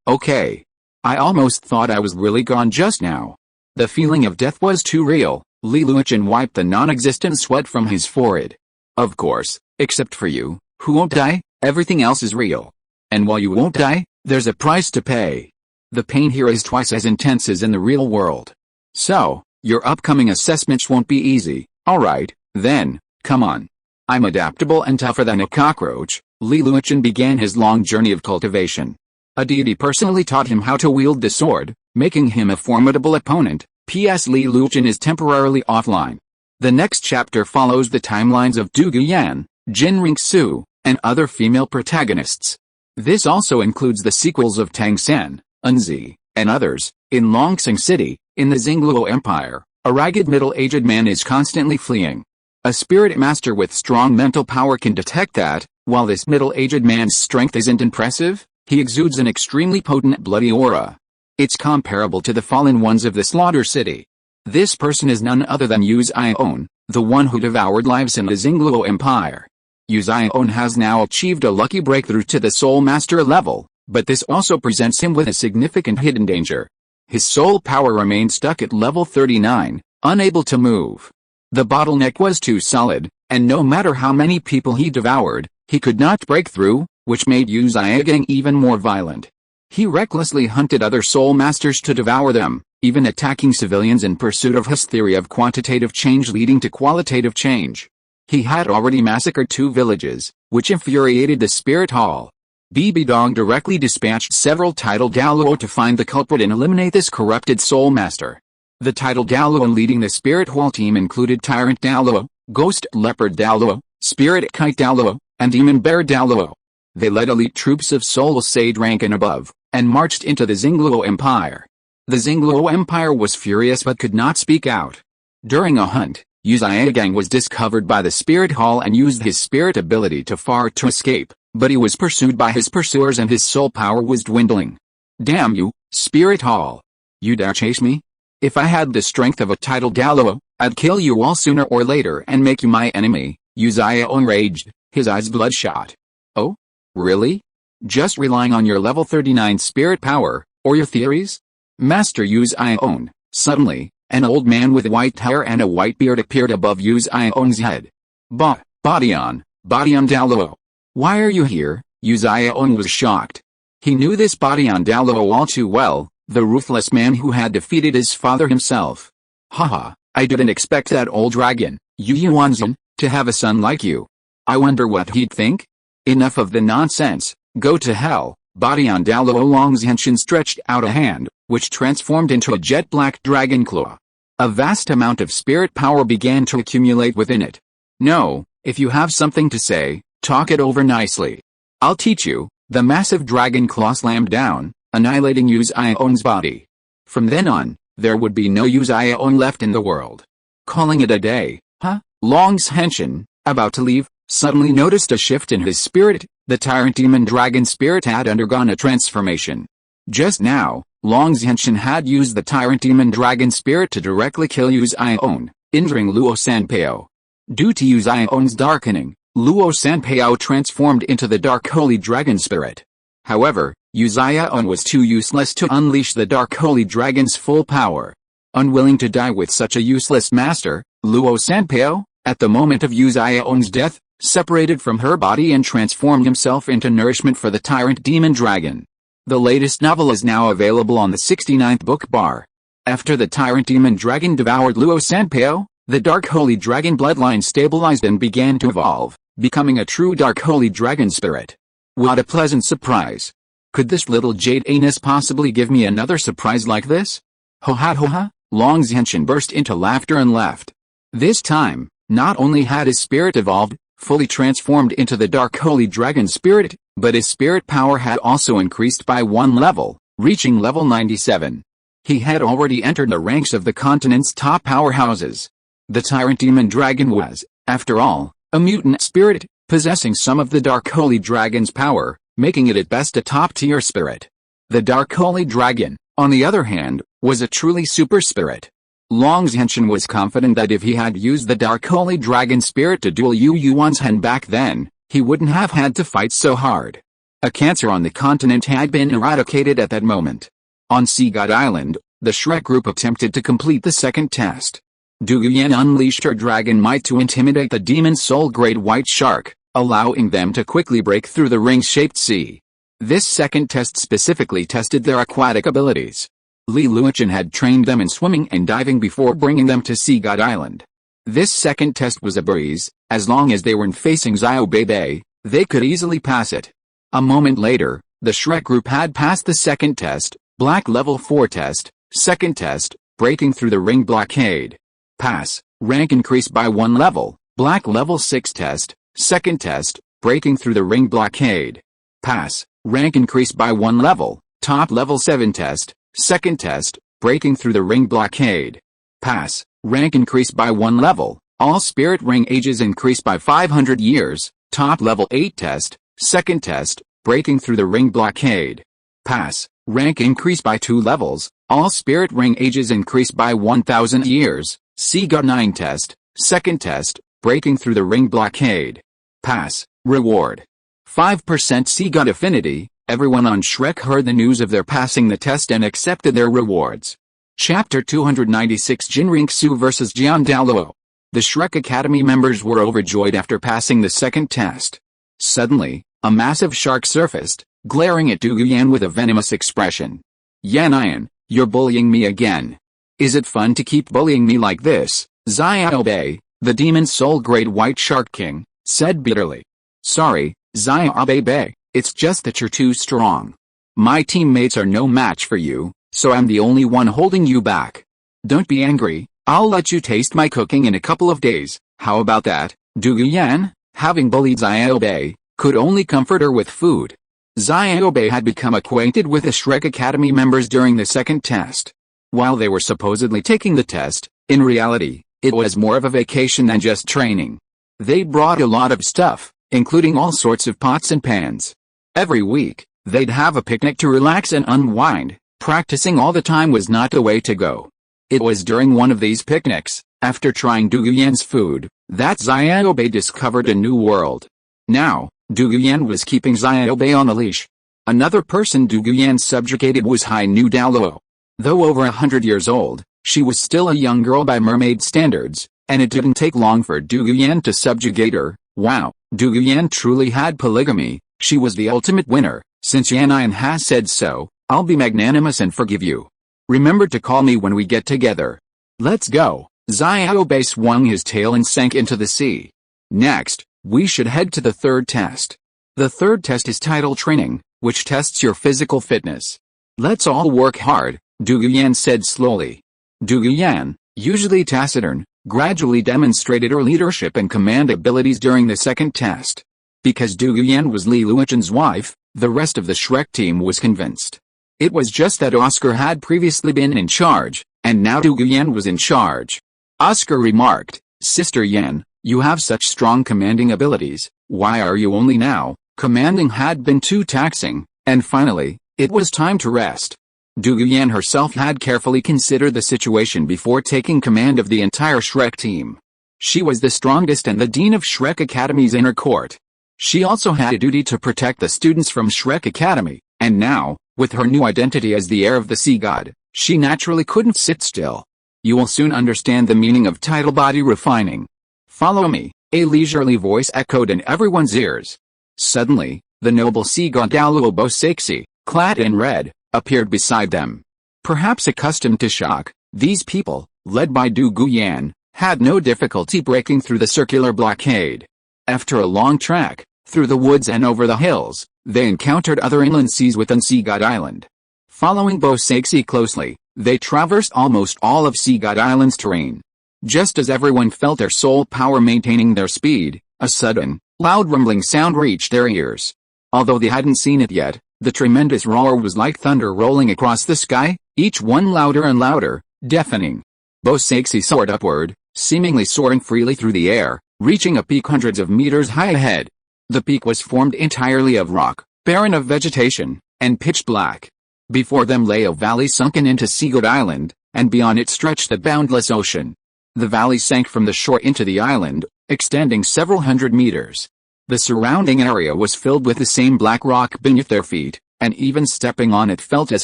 Okay. I almost thought I was really gone just now. The feeling of death was too real. Li Luchen wiped the non-existent sweat from his forehead. "Of course, except for you, who won't die, everything else is real. And while you won't die, there's a price to pay. The pain here is twice as intense as in the real world. So, your upcoming assessments won't be easy. Alright, then, come on. I'm adaptable and tougher than a cockroach." Li Luchen began his long journey of cultivation. A deity personally taught him how to wield the sword, making him a formidable opponent. P.S. Li Luchen is temporarily offline. The next chapter follows the timelines of Du Guyan, Jin Ringsu, and other female protagonists. This also includes the sequels of Tang San, Unzi, and others. In Longsing City, in the Xingluo Empire, a ragged middle-aged man is constantly fleeing. A spirit master with strong mental power can detect that, while this middle-aged man's strength isn't impressive, he exudes an extremely potent bloody aura. It's comparable to the fallen ones of the Slaughter City. This person is none other than Yu Zion, the one who devoured lives in the Xingluo Empire. Yu Zion has now achieved a lucky breakthrough to the Soul Master level, but this also presents him with a significant hidden danger. His soul power remained stuck at level 39, unable to move. The bottleneck was too solid, and no matter how many people he devoured, he could not break through, which made Yu Zion even more violent. He recklessly hunted other soul masters to devour them, even attacking civilians in pursuit of his theory of quantitative change leading to qualitative change. He had already massacred 2 villages, which infuriated the Spirit Hall. BB Dong directly dispatched several title Douluo to find the culprit and eliminate this corrupted soul master. The title Douluo leading the spirit wall team included Tyrant Douluo, Ghost Leopard Douluo, Spirit Kite Douluo, and Demon Bear Douluo. They led elite troops of Soul Sage rank and above, and marched into the Xingluo Empire. The Xingluo Empire was furious but could not speak out. During a hunt, Yu Zhigang was discovered by the Spirit Hall and used his spirit ability to escape, but he was pursued by his pursuers and his soul power was dwindling. Damn you, Spirit Hall! You dare chase me? If I had the strength of a title Douluo, I'd kill you all sooner or later and make you my enemy, Yu Zhiang raged, his eyes bloodshot. Oh? Really? Just relying on your level 39 spirit power, or your theories? Master Yu Zhiang. Suddenly, an old man with white hair and a white beard appeared above Yu Zhiang's head. Badian Douluo. Why are you here? Yu Zhiang was shocked. He knew this Badian Douluo all too well, the ruthless man who had defeated his father himself. Haha, I didn't expect that old dragon, Yu Yuanzhen, to have a son like you. I wonder what he'd think? Enough of the nonsense, go to hell. Badian Douluo Longzhenshin stretched out a hand, which transformed into a jet-black dragon claw. A vast amount of spirit power began to accumulate within it. No, if you have something to say, talk it over nicely. I'll teach you. The massive dragon claw slammed down, annihilating Yu Zhiang's body. From then on, there would be no Yu Zhiang left in the world. Calling it a day, huh? Longzhenshin, about to leave, suddenly noticed a shift in his spirit. The tyrant demon dragon spirit had undergone a transformation. Just now, Longzhenshin had used the tyrant demon dragon spirit to directly kill Yu Zhiang, injuring Luo Sanpao. Due to Yu Zhiang's darkening, Luo Sanpao transformed into the dark holy dragon spirit. However, Yu Zhiang was too useless to unleash the dark holy dragon's full power. Unwilling to die with such a useless master, Luo Sanpao, at the moment of Yu Zhiang's death, separated from her body and transformed himself into nourishment for the tyrant demon dragon. The latest novel is now available on the 69th book bar. After the tyrant demon dragon devoured Luo Sanpao, the dark holy dragon bloodline stabilized and began to evolve, becoming a true dark holy dragon spirit. What a pleasant surprise. Could this little jade anus possibly give me another surprise like this? Ho ha, Longzhenshin burst into laughter and left. This time, not only had his spirit evolved, fully transformed into the dark holy dragon spirit, but his spirit power had also increased by one level, reaching level 97. He had already entered the ranks of the continent's top powerhouses. The tyrant demon dragon was, after all, a mutant spirit, possessing some of the dark holy dragon's power, making it at best a top-tier spirit. The dark holy dragon, on the other hand, was a truly super spirit. Longzhenshin was confident that if he had used the dark holy dragon spirit to duel Yu Yuanzhen back then, he wouldn't have had to fight so hard. A cancer on the continent had been eradicated at that moment. On Sea God Island, the Shrek group attempted to complete the second test. Du Yuan unleashed her dragon might to intimidate the demon soul great white shark, allowing them to quickly break through the ring-shaped sea. This second test specifically tested their aquatic abilities. Li Luochen had trained them in swimming and diving before bringing them to Sea God Island. This second test was a breeze, as long as they weren't facing Xiaobei Bay, they could easily pass it. A moment later, the Shrek group had passed the second test, Black Level 4 test, second test, breaking through the ring blockade. Pass, rank increased by 1 level, Black Level 6 test, second test, breaking through the ring blockade. Pass, rank increased by 1 level, Top Level 7 test, second test, breaking through the ring blockade. Pass, rank increased by 1 level, all spirit ring ages increased by 500 years, Top Level 8 test, second test, breaking through the ring blockade. Pass, rank increased by 2 levels, all spirit ring ages increased by 1000 years, Sea God 9 test, second test, breaking through the ring blockade. Pass, reward. 5% Sea God affinity. Everyone on Shrek heard the news of their passing the test and accepted their rewards. Chapter 296 Jinriksu vs Jian Douluo. The Shrek Academy members were overjoyed after passing the second test. Suddenly, a massive shark surfaced, glaring at Du Yuan with a venomous expression. Yan, you're bullying me again. Is it fun to keep bullying me like this? Xiaobei, the demon soul great white shark king, said bitterly. Sorry, Xiaobei. It's just that you're too strong. My teammates are no match for you, so I'm the only one holding you back. Don't be angry, I'll let you taste my cooking in a couple of days, how about that? Dou Yan, having bullied Xiaobei, could only comfort her with food. Xiaobei had become acquainted with the Shrek Academy members during the second test. While they were supposedly taking the test, in reality, it was more of a vacation than just training. They brought a lot of stuff, including all sorts of pots and pans. Every week, they'd have a picnic to relax and unwind. Practicing all the time was not the way to go. It was during one of these picnics, after trying Dou Yan's food, that Xiaobei discovered a new world. Now, Dou Yan was keeping Xiaobei on a leash. Another person Dou Yan subjugated was Hai Nu Douluo. Though over 100 years old, she was still a young girl by mermaid standards, and it didn't take long for Dou Yan to subjugate her. Wow, Dou Yan truly had polygamy. She was the ultimate winner. Since Yan'an has said so, I'll be magnanimous and forgive you. Remember to call me when we get together. Let's go. Xiaobei swung his tail and sank into the sea. Next, we should head to the third test. The third test is title training, which tests your physical fitness. Let's all work hard, Dou Yan said slowly. Dou Yan, usually taciturn, gradually demonstrated her leadership and command abilities during the second test. Because Dou Yan was Li Luochen's wife, the rest of the Shrek team was convinced. It was just that Oscar had previously been in charge, and now Dou Yan was in charge. Oscar remarked, Sister Yan, you have such strong commanding abilities, why are you only now? Commanding had been too taxing, and finally, it was time to rest. Dou Yan herself had carefully considered the situation before taking command of the entire Shrek team. She was the strongest and the dean of Shrek Academy's inner court. She also had a duty to protect the students from Shrek Academy, and now, with her new identity as the heir of the sea god, she naturally couldn't sit still. You will soon understand the meaning of title body refining. Follow me, a leisurely voice echoed in everyone's ears. Suddenly, the noble sea god Douluo Bosexi, clad in red, appeared beside them. Perhaps accustomed to shock, these people, led by Dou Yan, had no difficulty breaking through the circular blockade. After a long trek, through the woods and over the hills, they encountered other inland seas within Sea God Island. Following Bosexi closely, they traversed almost all of Sea God Island's terrain. Just as everyone felt their soul power maintaining their speed, a sudden, loud rumbling sound reached their ears. Although they hadn't seen it yet, the tremendous roar was like thunder rolling across the sky, each one louder and louder, deafening. Bosexi soared upward, seemingly soaring freely through the air, reaching a peak hundreds of meters high ahead. The peak was formed entirely of rock, barren of vegetation, and pitch black. Before them lay a valley sunken into Sea God Island, and beyond it stretched the boundless ocean. The valley sank from the shore into the island, extending several hundred meters. The surrounding area was filled with the same black rock beneath their feet, and even stepping on it felt as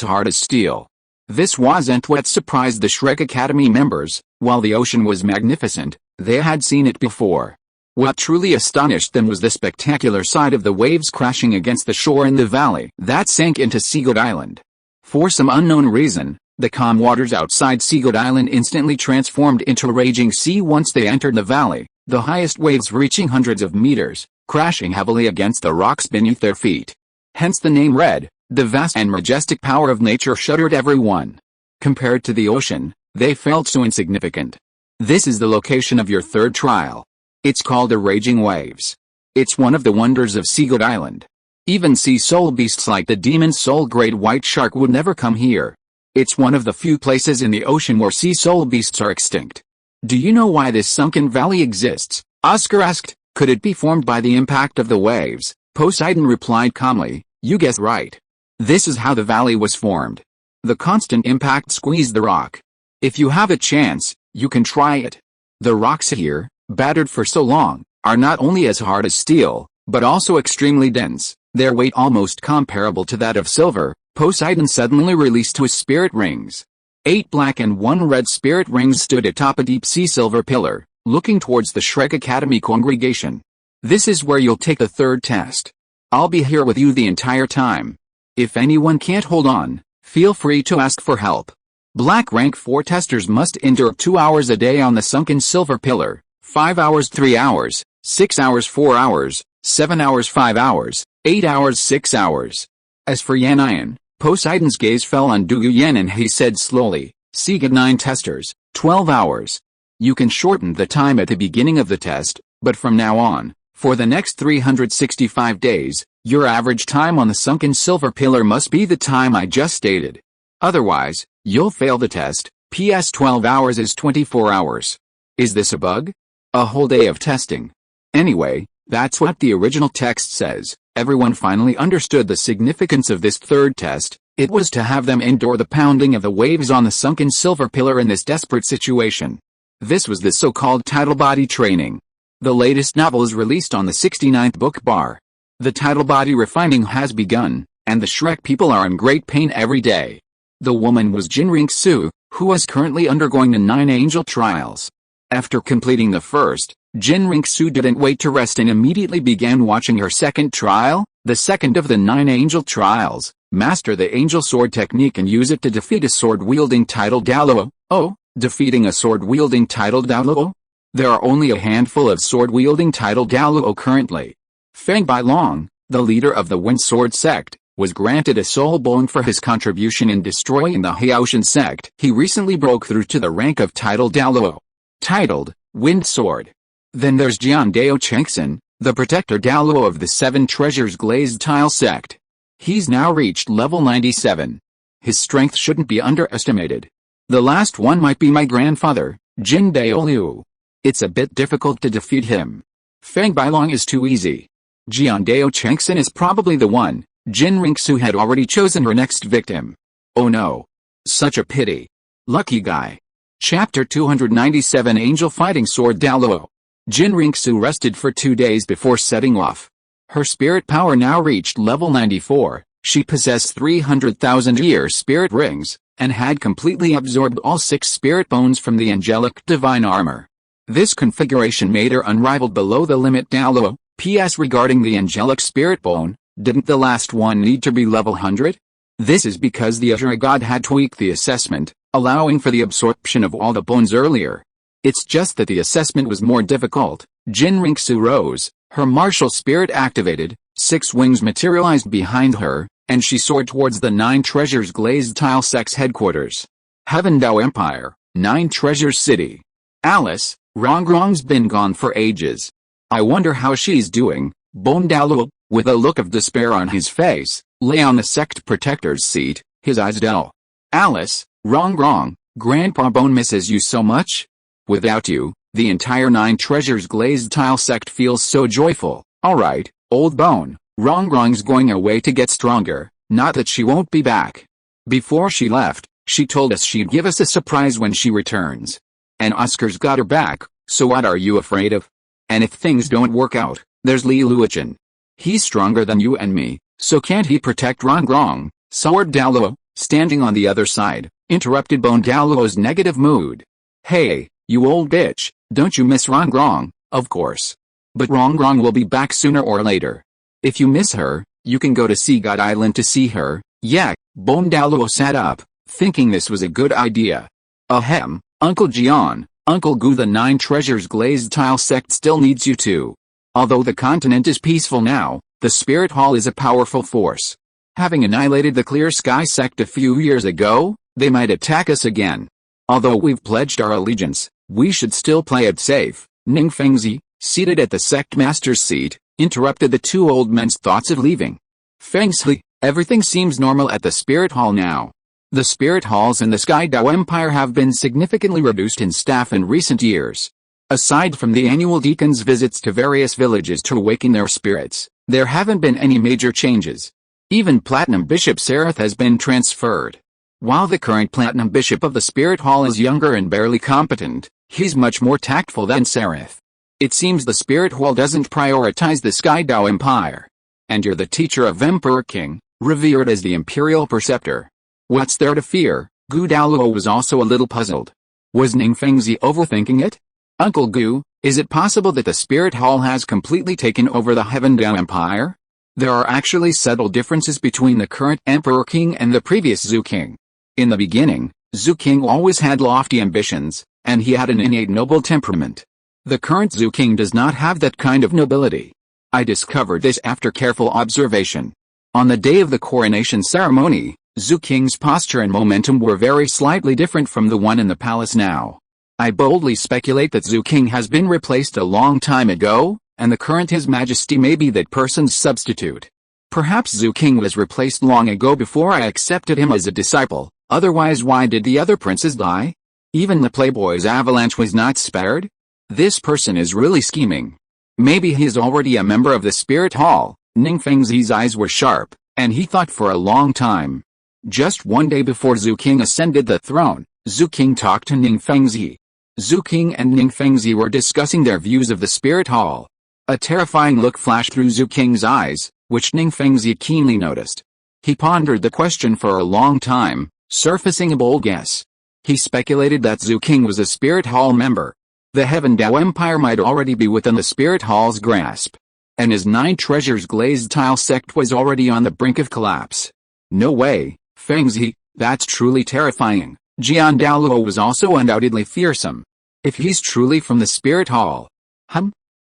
hard as steel. This wasn't what surprised the Shrek Academy members. While the ocean was magnificent, they had seen it before. What truly astonished them was the spectacular sight of the waves crashing against the shore in the valley that sank into Sea God Island. For some unknown reason, the calm waters outside Sea God Island instantly transformed into a raging sea once they entered the valley, the highest waves reaching hundreds of meters, crashing heavily against the rocks beneath their feet. Hence the name Red. The vast and majestic power of nature shuddered everyone. Compared to the ocean, they felt so insignificant. This is the location of your third trial. It's called the Raging Waves. It's one of the wonders of Sea God Island. Even sea soul beasts like the demon soul great white shark would never come here. It's one of the few places in the ocean where sea soul beasts are extinct. Do you know why this sunken valley exists? Oscar asked. Could it be formed by the impact of the waves? Poseidon replied calmly, you guessed right. This is how the valley was formed. The constant impact squeezed the rock. If you have a chance, you can try it. The rocks here, battered for so long, are not only as hard as steel, but also extremely dense, their weight almost comparable to that of silver. Poseidon suddenly released his spirit rings. 8 black and 1 red spirit rings stood atop a deep sea silver pillar, looking towards the Shrek Academy congregation. This is where you'll take the third test. I'll be here with you the entire time. If anyone can't hold on, feel free to ask for help. Black rank 4 testers must endure 2 hours a day on the sunken silver pillar, 5 hours 3 hours, 6 hours 4 hours, 7 hours 5 hours, 8 hours 6 hours. As for Yan'an, Poseidon's gaze fell on Du Yan and he said slowly, Sigurd 9 testers, 12 hours. You can shorten the time at the beginning of the test, but from now on, for the next 365 days, your average time on the sunken silver pillar must be the time I just stated. Otherwise, you'll fail the test. PS 12 hours is 24 hours. Is this a bug? A whole day of testing. Anyway, that's what the original text says. Everyone finally understood the significance of this third test. It was to have them endure the pounding of the waves on the sunken silver pillar in this desperate situation. This was the so-called tidal body training. The latest novel is released on the 69th book bar. The tidal body refining has begun, and the Shrek people are in great pain every day. The woman was Jinring Su, who is currently undergoing the 9 angel trials. After completing the first, Jinring Su didn't wait to rest and immediately began watching her second trial, the second of the 9 angel trials. Master the angel sword technique and use it to defeat a sword-wielding titled Douluo. Oh, defeating a sword-wielding titled Douluo? There are only a handful of sword-wielding titled Douluo currently. Feng Bailong, the leader of the Wind Sword sect, was granted a soul bone for his contribution in destroying the Haoshan sect. He recently broke through to the rank of titled Douluo. Titled, Wind Sword. Then there's Jian Dao Chengxin, the protector Douluo of the 7 treasures glazed tile sect. He's now reached level 97. His strength shouldn't be underestimated. The last one might be my grandfather, Jin Dao Liu. It's a bit difficult to defeat him. Feng Bailong is too easy. Jian Dao Chengxin is probably the one. Jinring Su had already chosen her next victim. Oh no. Such a pity. Lucky guy. Chapter 297 Angel Fighting Sword Douluo. Jinring Su rested for 2 days before setting off. Her spirit power now reached level 94, she possessed 300,000 year spirit rings, and had completely absorbed all 6 spirit bones from the angelic divine armor. This configuration made her unrivaled below the limit Douluo. PS regarding the angelic spirit bone, didn't the last one need to be level 100? This is because the Azure god had tweaked the assessment, allowing for the absorption of all the bones earlier. It's just that the assessment was more difficult. Jinring Su rose, her martial spirit activated, 6 wings materialized behind her, and she soared towards the 9 treasures glazed tile sect's headquarters. Heaven Dao Empire, 9 treasures city. Alice, Rongrong's been gone for ages. I wonder how she's doing. Bone Douluo, with a look of despair on his face, lay on the sect protector's seat, his eyes dull. Alice, Rongrong, Grandpa Bone misses you so much? Without you, the entire 9 treasures glazed tile sect feels so joyful. Alright, old Bone, Rongrong's going away to get stronger, not that she won't be back. Before she left, she told us she'd give us a surprise when she returns. And Oscar's got her back, so what are you afraid of? And if things don't work out, there's Li Luochen. He's stronger than you and me, so can't he protect Rongrong? Sword Douluo, standing on the other side, interrupted Bone Douluo's negative mood. Hey, you old bitch, don't you miss Rongrong? Of course. But Rongrong will be back sooner or later. If you miss her, you can go to Sea God Island to see her. Yeah, Bone Douluo sat up, thinking this was a good idea. Ahem, Uncle Jian, Uncle Gu, the 9 treasures glazed tile sect still needs you too. Although the continent is peaceful now, the spirit hall is a powerful force. Having annihilated the Clear Sky sect a few years ago, they might attack us again. Although we've pledged our allegiance, we should still play it safe. Ning Fengzi, seated at the sect master's seat, interrupted the 2 old men's thoughts of leaving. Fengzi, everything seems normal at the spirit hall now. The spirit halls in the Sky Dao Empire have been significantly reduced in staff in recent years. Aside from the annual deacons' visits to various villages to awaken their spirits, there haven't been any major changes. Even Platinum Bishop Sereth has been transferred. While the current Platinum Bishop of the Spirit Hall is younger and barely competent, he's much more tactful than Sereth. It seems the Spirit Hall doesn't prioritize the Sky Dao Empire. And you're the teacher of Emperor King, revered as the Imperial Preceptor. What's there to fear? Gu Douluo was also a little puzzled. Was Ning Fengzi overthinking it? Uncle Gu, is it possible that the Spirit Hall has completely taken over the Heaven Dao Empire? There are actually subtle differences between the current Emperor King and the previous Zhu King. In the beginning, Zhu King always had lofty ambitions, and he had an innate noble temperament. The current Zhu King does not have that kind of nobility. I discovered this after careful observation. On the day of the coronation ceremony, Zhu Qing's posture and momentum were very slightly different from the one in the palace now. I boldly speculate that Zhu Qing has been replaced a long time ago, and the current His Majesty may be that person's substitute. Perhaps Zhu Qing was replaced long ago before I accepted him as a disciple, otherwise why did the other princes die? Even the playboy's avalanche was not spared? This person is really scheming. Maybe he is already a member of the Spirit Hall. Ning Fengzi's eyes were sharp, and he thought for a long time. Just one day before Zhu Qing ascended the throne, Zhu Qing talked to Ning Fengzi. Zhu Qing and Ning Fengzi were discussing their views of the Spirit Hall. A terrifying look flashed through Zhu Qing's eyes, which Ning Fengzi keenly noticed. He pondered the question for a long time, surfacing a bold guess. He speculated that Zhu Qing was a Spirit Hall member. The Heaven Dao Empire might already be within the Spirit Hall's grasp. And his 9 treasures glazed tile sect was already on the brink of collapse. No way, Fengzi, that's truly terrifying. Jian Daoluo was also undoubtedly fearsome. If he's truly from the Spirit Hall.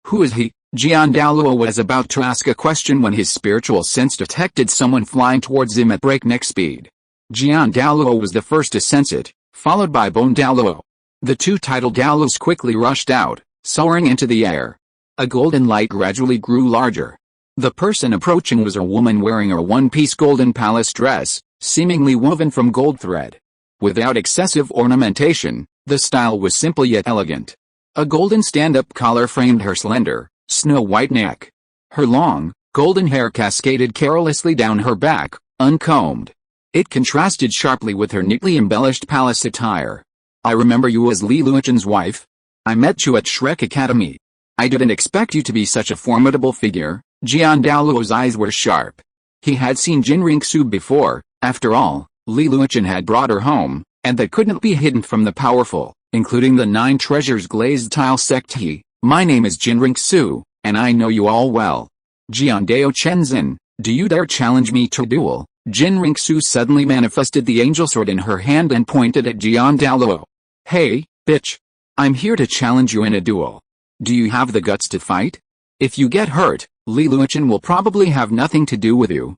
Who is he? Jian Daoluo was about to ask a question when his spiritual sense detected someone flying towards him at breakneck speed. Jian Daoluo was the first to sense it, followed by Bone Daoluo. The 2 tidal Daoluos quickly rushed out, soaring into the air. A golden light gradually grew larger. The person approaching was a woman wearing a one-piece golden palace dress, seemingly woven from gold thread. Without excessive ornamentation, the style was simple yet elegant. A golden stand-up collar framed her slender, snow-white neck. Her long, golden hair cascaded carelessly down her back, uncombed. It contrasted sharply with her neatly embellished palace attire. I remember you as Li Luochen's wife. I met you at Shrek Academy. I didn't expect you to be such a formidable figure. Jian Daoluo's eyes were sharp. He had seen Jin Ringsu before. After all, Li Luochen had brought her home, and that couldn't be hidden from the powerful, including the 9 treasures glazed tile sect. My name is Jin Ringsu, and I know you all well. Jian Dao Chenzin, do you dare challenge me to duel? Jin Ringsu suddenly manifested the angel sword in her hand and pointed at Jian Daoluo. Hey, bitch. I'm here to challenge you in a duel. Do you have the guts to fight? If you get hurt, Li Luochen will probably have nothing to do with you.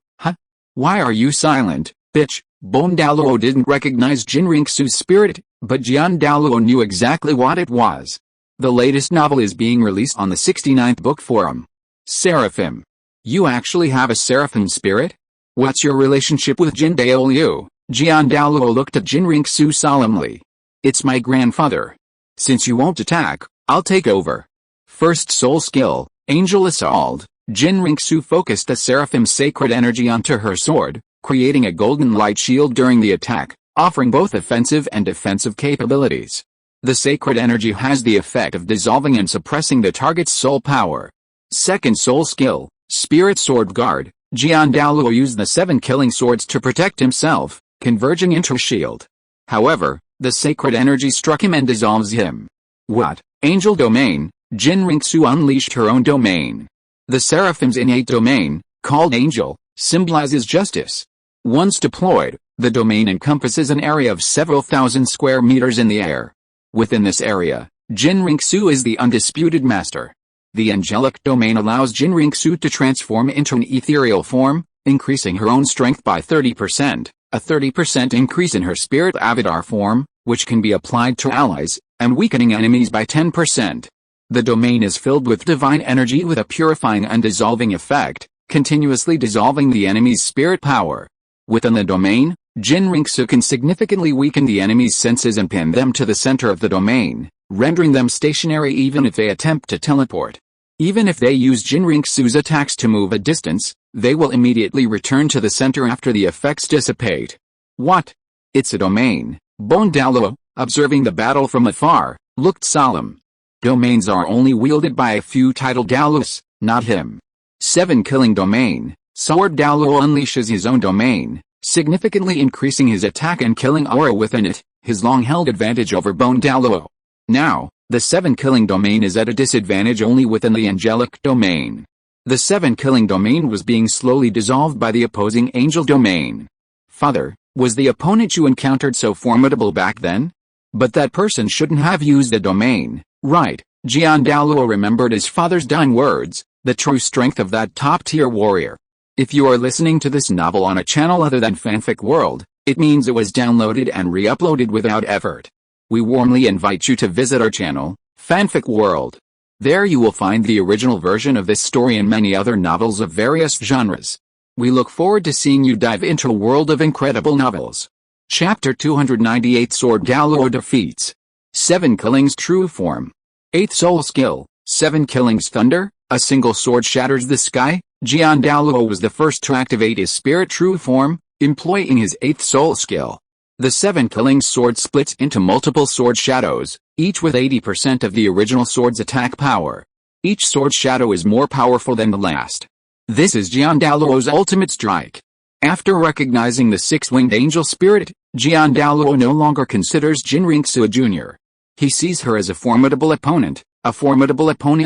Why are you silent, bitch? Bone Daoluo didn't recognize Jin Ringsu's spirit, but Jian Daoluo knew exactly what it was. The latest novel is being released on the 69th Book Forum. Seraphim. You actually have a seraphim spirit? What's your relationship with Jin Daoliu? Jian Daoluo looked at Jin Ringsu solemnly. It's my grandfather. Since you won't attack, I'll take over. First soul skill, Angel Assault. Jin Ringsu focused the seraphim's sacred energy onto her sword, creating a golden light shield during the attack, offering both offensive and defensive capabilities. The sacred energy has the effect of dissolving and suppressing the target's soul power. Second soul skill, Spirit Sword Guard. Jian Daoluo used the 7 killing swords to protect himself, converging into a shield. However, the sacred energy struck him and dissolves him. What? Angel Domain. Jin Ringsu unleashed her own domain. The Seraphim's innate domain, called Angel, symbolizes justice. Once deployed, the domain encompasses an area of several thousand square meters in the air. Within this area, Jin Ringsu is the undisputed master. The angelic domain allows Jin Ringsu to transform into an ethereal form, increasing her own strength by 30%, a 30% increase in her spirit avatar form, which can be applied to allies, and weakening enemies by 10%. The domain is filled with divine energy with a purifying and dissolving effect, continuously dissolving the enemy's spirit power. Within the domain, Jin Ringsu can significantly weaken the enemy's senses and pin them to the center of the domain, rendering them stationary even if they attempt to teleport. Even if they use Jin Ringsu's attacks to move a distance, they will immediately return to the center after the effects dissipate. What? It's a domain. Bone Daoluo, observing the battle from afar, looked solemn. Domains are only wielded by a few tidal Daoluos, not him. 7 killing domain. Sword Daoluo unleashes his own domain, significantly increasing his attack and killing aura within it, his long-held advantage over Bone Daoluo. Now, the 7 killing domain is at a disadvantage only within the angelic domain. The 7 killing domain was being slowly dissolved by the opposing angel domain. Father, was the opponent you encountered so formidable back then? But that person shouldn't have used the domain, right? Jian Daoluo remembered his father's dying words, The true strength of that top-tier warrior. If you are listening to this novel on a channel other than Fanfic World, it means it was downloaded and re-uploaded without effort. We warmly invite you to visit our channel, Fanfic World. There you will find the original version of this story and many other novels of various genres. We look forward to seeing you dive into a world of incredible novels. Chapter 298 Sword Douluo defeats 7 killings true form. 8th soul skill, 7 killings thunder, a single sword shatters the sky. Douluo was the first to activate his spirit true form, employing his 8th soul skill. The 7 killings sword splits into multiple sword shadows, each with 80% of the original sword's attack power. Each sword shadow is more powerful than the last. This is Douluo's ultimate strike. After recognizing the 6-winged angel spirit, Douluo no longer considers Jinriksu a junior. He sees her as a formidable opponent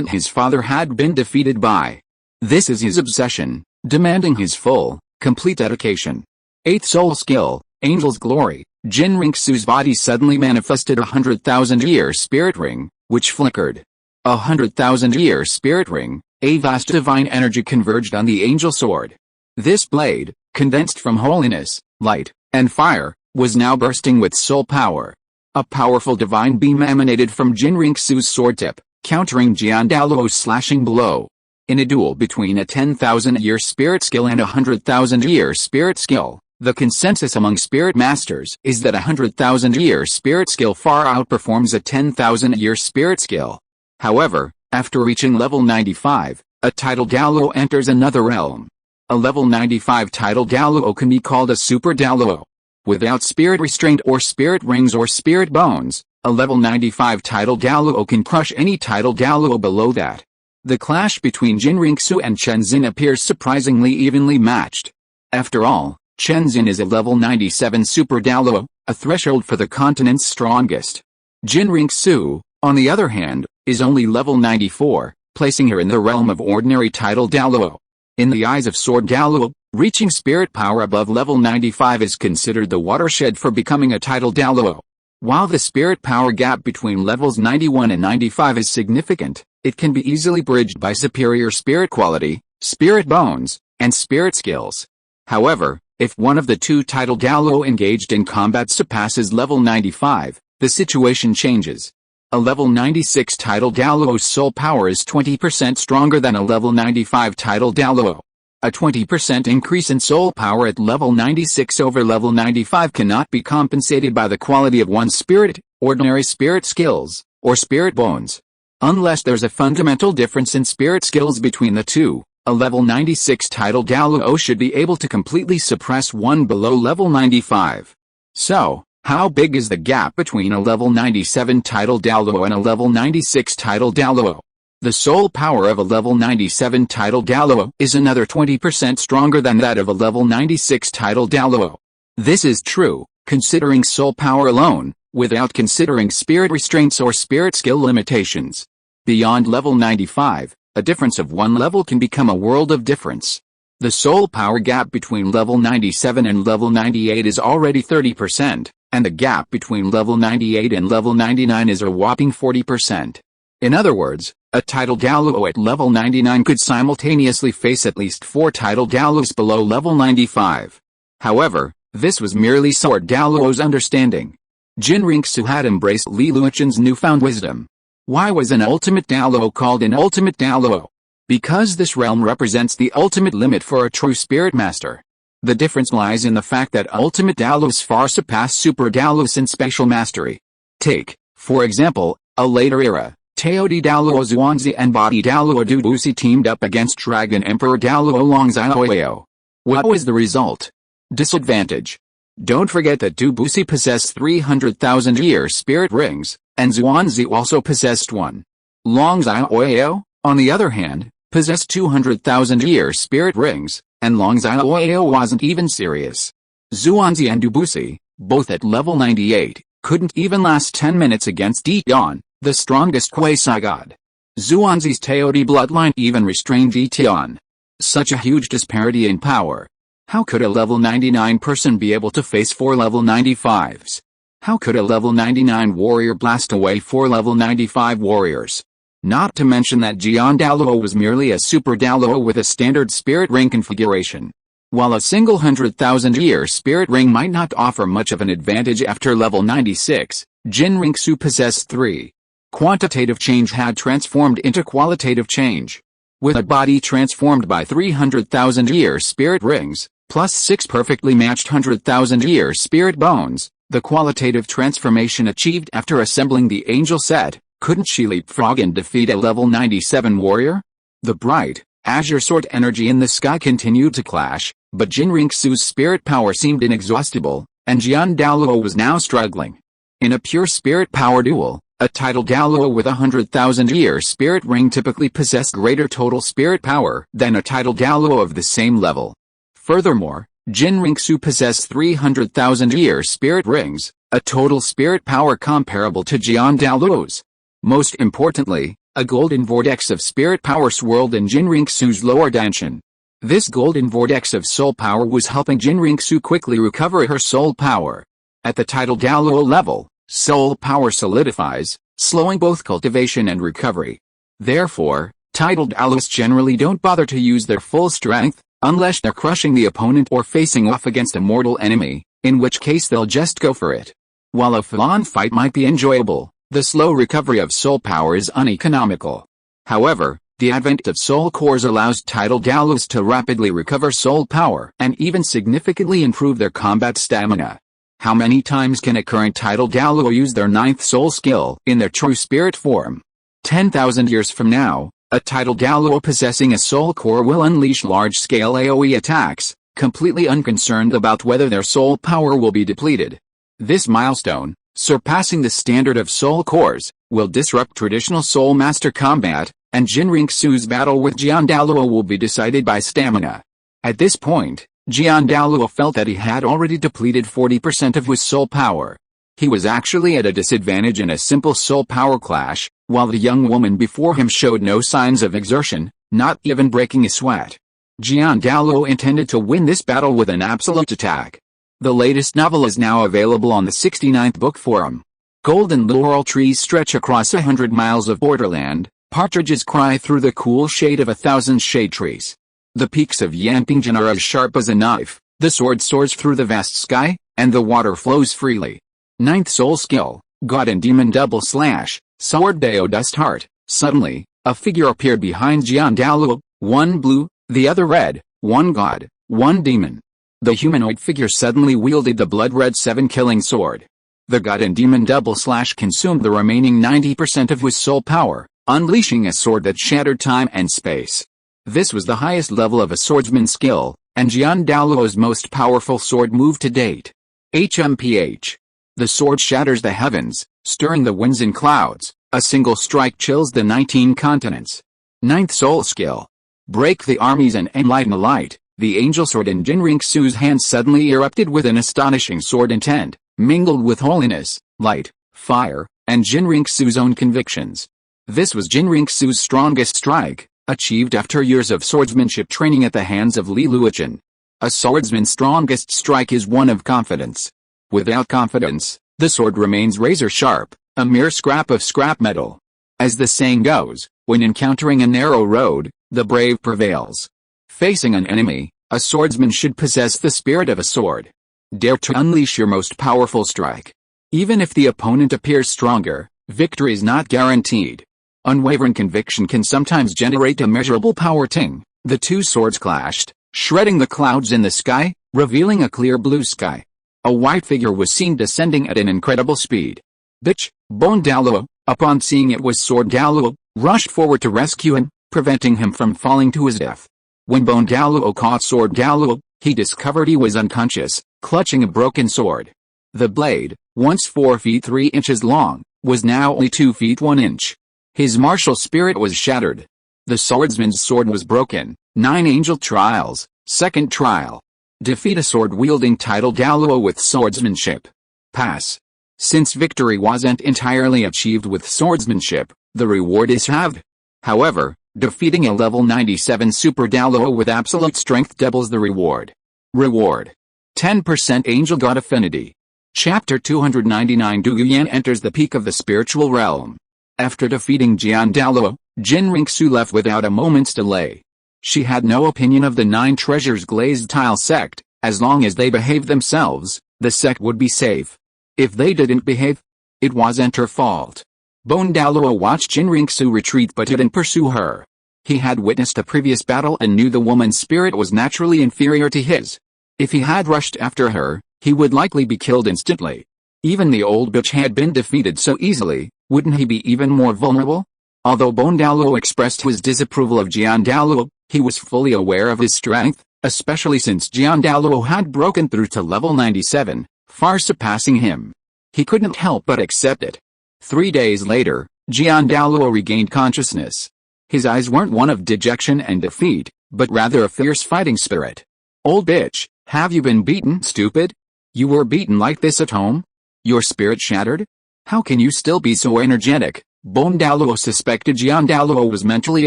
his father had been defeated by. This is his obsession, demanding his full, complete dedication. 8th soul skill, Angel's Glory. Jinriksu's body suddenly manifested a 100,000-year spirit ring, which flickered. 100,000-year spirit ring, a vast divine energy converged on the angel sword. This blade, condensed from holiness, light, and fire, was now bursting with soul power. A powerful divine beam emanated from Jinriksu's sword tip, countering Douluo's slashing blow. In a duel between a 10,000-year spirit skill and a 100,000-year spirit skill, the consensus among spirit masters is that a 100,000-year spirit skill far outperforms a 10,000-year spirit skill. However, after reaching level 95, a title Douluo enters another realm. A level 95 title Douluo can be called a super Douluo. Without spirit restraint or spirit rings or spirit bones, a level 95 title Douluo can crush any title Douluo below that. The clash between Jinriksu and Chenzin appears surprisingly evenly matched. After all, Chenzin is a level 97 super Douluo, a threshold for the continent's strongest. Jinriksu, on the other hand, is only level 94, placing her in the realm of ordinary title Douluo. In the eyes of Sword Douluo, reaching spirit power above level 95 is considered the watershed for becoming a title Douluo. While the spirit power gap between levels 91 and 95 is significant, it can be easily bridged by superior spirit quality, spirit bones, and spirit skills. However, if one of the two title Douluo engaged in combat surpasses level 95, the situation changes. A level 96 title Douluo's soul power is 20% stronger than a level 95 title Douluo. A 20% increase in soul power at level 96 over level 95 cannot be compensated by the quality of one's spirit, ordinary spirit skills, or spirit bones. Unless there's a fundamental difference in spirit skills between the two, a level 96 title Douluo should be able to completely suppress one below level 95. So, how big is the gap between a level 97 title Douluo and a level 96 title Douluo? The soul power of a level 97 title Douluo is another 20% stronger than that of a level 96 title Douluo. This is true, considering soul power alone, without considering spirit restraints or spirit skill limitations. Beyond level 95, a difference of one level can become a world of difference. The soul power gap between level 97 and level 98 is already 30%, and the gap between level 98 and level 99 is a whopping 40%. In other words, a title Douluo at level 99 could simultaneously face at least 4 title Douluos below level 95. However, this was merely Sword Douluo's understanding. Jinriksu had embraced Li Luoqin's newfound wisdom. Why was an ultimate Douluo called an ultimate Douluo? Because this realm represents the ultimate limit for a true spirit master. The difference lies in the fact that ultimate Douluos far surpass super Douluos in spatial mastery. Take, for example, a later era. Teodi Douluo Xuanzi and Body Douluo Dubusi teamed up against Dragon Emperor Douluo Longzioeo. What was the result? Disadvantage. Don't forget that Dubusi possessed 300,000-year spirit rings, and Xuanzi also possessed one. Longzioeo, on the other hand, possessed 200,000-year spirit rings, and Longzioeo wasn't even serious. Xuanzi and Dubusi, both at level 98, couldn't even last 10 minutes against Dian, the strongest quasi-god. Xuanzi's Teodi bloodline even restrained Dian. Such a huge disparity in power. How could a level 99 person be able to face 4 level 95s? How could a level 99 warrior blast away 4 level 95 warriors? Not to mention that Jian Douluo was merely a super Douluo with a standard spirit ring configuration. While a single 100,000-year spirit ring might not offer much of an advantage after level 96, Jin Ringsu possessed 3. Quantitative change had transformed into qualitative change. With a body transformed by 300,000-year spirit rings, plus 6 perfectly matched 100,000-year spirit bones, the qualitative transformation achieved after assembling the angel set, couldn't she leapfrog and defeat a level 97 warrior? The bright, azure sword energy in the sky continued to clash, but Jin Ringsu's spirit power seemed inexhaustible, and Jian Douluo was now struggling. In a pure spirit power duel, a title Douluo with a 100,000-year spirit ring typically possessed greater total spirit power than a title Douluo of the same level. Furthermore, Jin Ringsu possessed 300,000-year spirit rings, a total spirit power comparable to Jian Douluo's. Most importantly, a golden vortex of spirit power swirled in Jin Ringsu's lower dimension. This golden vortex of soul power was helping Jin Ringsu quickly recover her soul power. At the title Douluo level, soul power solidifies, slowing both cultivation and recovery. Therefore, titled Douluos generally don't bother to use their full strength, unless they're crushing the opponent or facing off against a mortal enemy, in which case they'll just go for it. While a full-on fight might be enjoyable, the slow recovery of soul power is uneconomical. However, the advent of soul cores allows title Douluos to rapidly recover soul power and even significantly improve their combat stamina. How many times can a current title Douluo use their 9th soul skill in their true spirit form? 10,000 years from now, a title Douluo possessing a soul core will unleash large-scale AoE attacks, completely unconcerned about whether their soul power will be depleted. This milestone, surpassing the standard of soul cores, will disrupt traditional soul master combat, and Jin Ringsu's battle with Jian Douluo will be decided by stamina. At this point, Jian Douluo felt that he had already depleted 40% of his soul power. He was actually at a disadvantage in a simple soul power clash, while the young woman before him showed no signs of exertion, not even breaking a sweat. Jian Douluo intended to win this battle with an absolute attack. The latest novel is now available on the 69th book forum. Golden laurel trees stretch across 100 miles of borderland, partridges cry through the cool shade of 1,000 shade trees. The peaks of Yanpingjian are as sharp as a knife, the sword soars through the vast sky, and the water flows freely. 9th soul skill, God and Demon double slash, sword Dao Dust Heart. Suddenly, a figure appeared behind Jian Douluo, one blue, the other red, one god, one demon. The humanoid figure suddenly wielded the blood-red 7-killing sword. The god and demon double slash consumed the remaining 90% of his soul power, unleashing a sword that shattered time and space. This was the highest level of a swordsman's skill, and Jian Douluo's most powerful sword move to date. HMPH. The sword shatters the heavens, stirring the winds and clouds. A single strike chills the 19 continents. 9th soul skill. Break the armies and enlighten the light. The angel sword in Jin Ringsu's hand suddenly erupted with an astonishing sword intent, mingled with holiness, light, fire, and Jin Ringsu's own convictions. This was Jin Ringsu's strongest strike, achieved after years of swordsmanship training at the hands of Li Yusong. A swordsman's strongest strike is one of confidence. Without confidence, the sword remains razor sharp, a mere scrap of scrap metal. As the saying goes, when encountering a narrow road, the brave prevails. Facing an enemy, a swordsman should possess the spirit of a sword. Dare to unleash your most powerful strike. Even if the opponent appears stronger, victory is not guaranteed. Unwavering conviction can sometimes generate immeasurable power. Ting. The two swords clashed, shredding the clouds in the sky, revealing a clear blue sky. A white figure was seen descending at an incredible speed. Bitch, Bone Douluo, upon seeing it was Sword Douluo, rushed forward to rescue him, preventing him from falling to his death. When Bone Douluo caught Sword Douluo, he discovered he was unconscious, clutching a broken sword. The blade, once 4 feet 3 inches long, was now only 2 feet 1 inch. His martial spirit was shattered. The swordsman's sword was broken. 9 Angel Trials, Second Trial. Defeat a sword-wielding title Douluo with swordsmanship. Pass. Since victory wasn't entirely achieved with swordsmanship, the reward is halved. However, defeating a level 97 Super Douluo with absolute strength doubles the reward. Reward. 10% Angel God Affinity. Chapter 299 Du Yuyan enters the peak of the spiritual realm. After defeating Jian Douluo, Jin Ringsu left without a moment's delay. She had no opinion of the 9 treasures glazed tile sect. As long as they behaved themselves, the sect would be safe. If they didn't behave, it wasn't her fault. Bone Douluo watched Jin Ringsu retreat but didn't pursue her. He had witnessed a previous battle and knew the woman's spirit was naturally inferior to his. If he had rushed after her, he would likely be killed instantly. Even the old bitch had been defeated so easily, wouldn't he be even more vulnerable? Although Bone Douluo expressed his disapproval of Jian Douluo, he was fully aware of his strength, especially since Jian Douluo had broken through to level 97, far surpassing him. He couldn't help but accept it. 3 days later, Jian Douluo regained consciousness. His eyes weren't one of dejection and defeat, but rather a fierce fighting spirit. Old bitch, have you been beaten, stupid? You were beaten like this at home? Your spirit shattered? How can you still be so energetic? Bone Douluo suspected Jian Douluo was mentally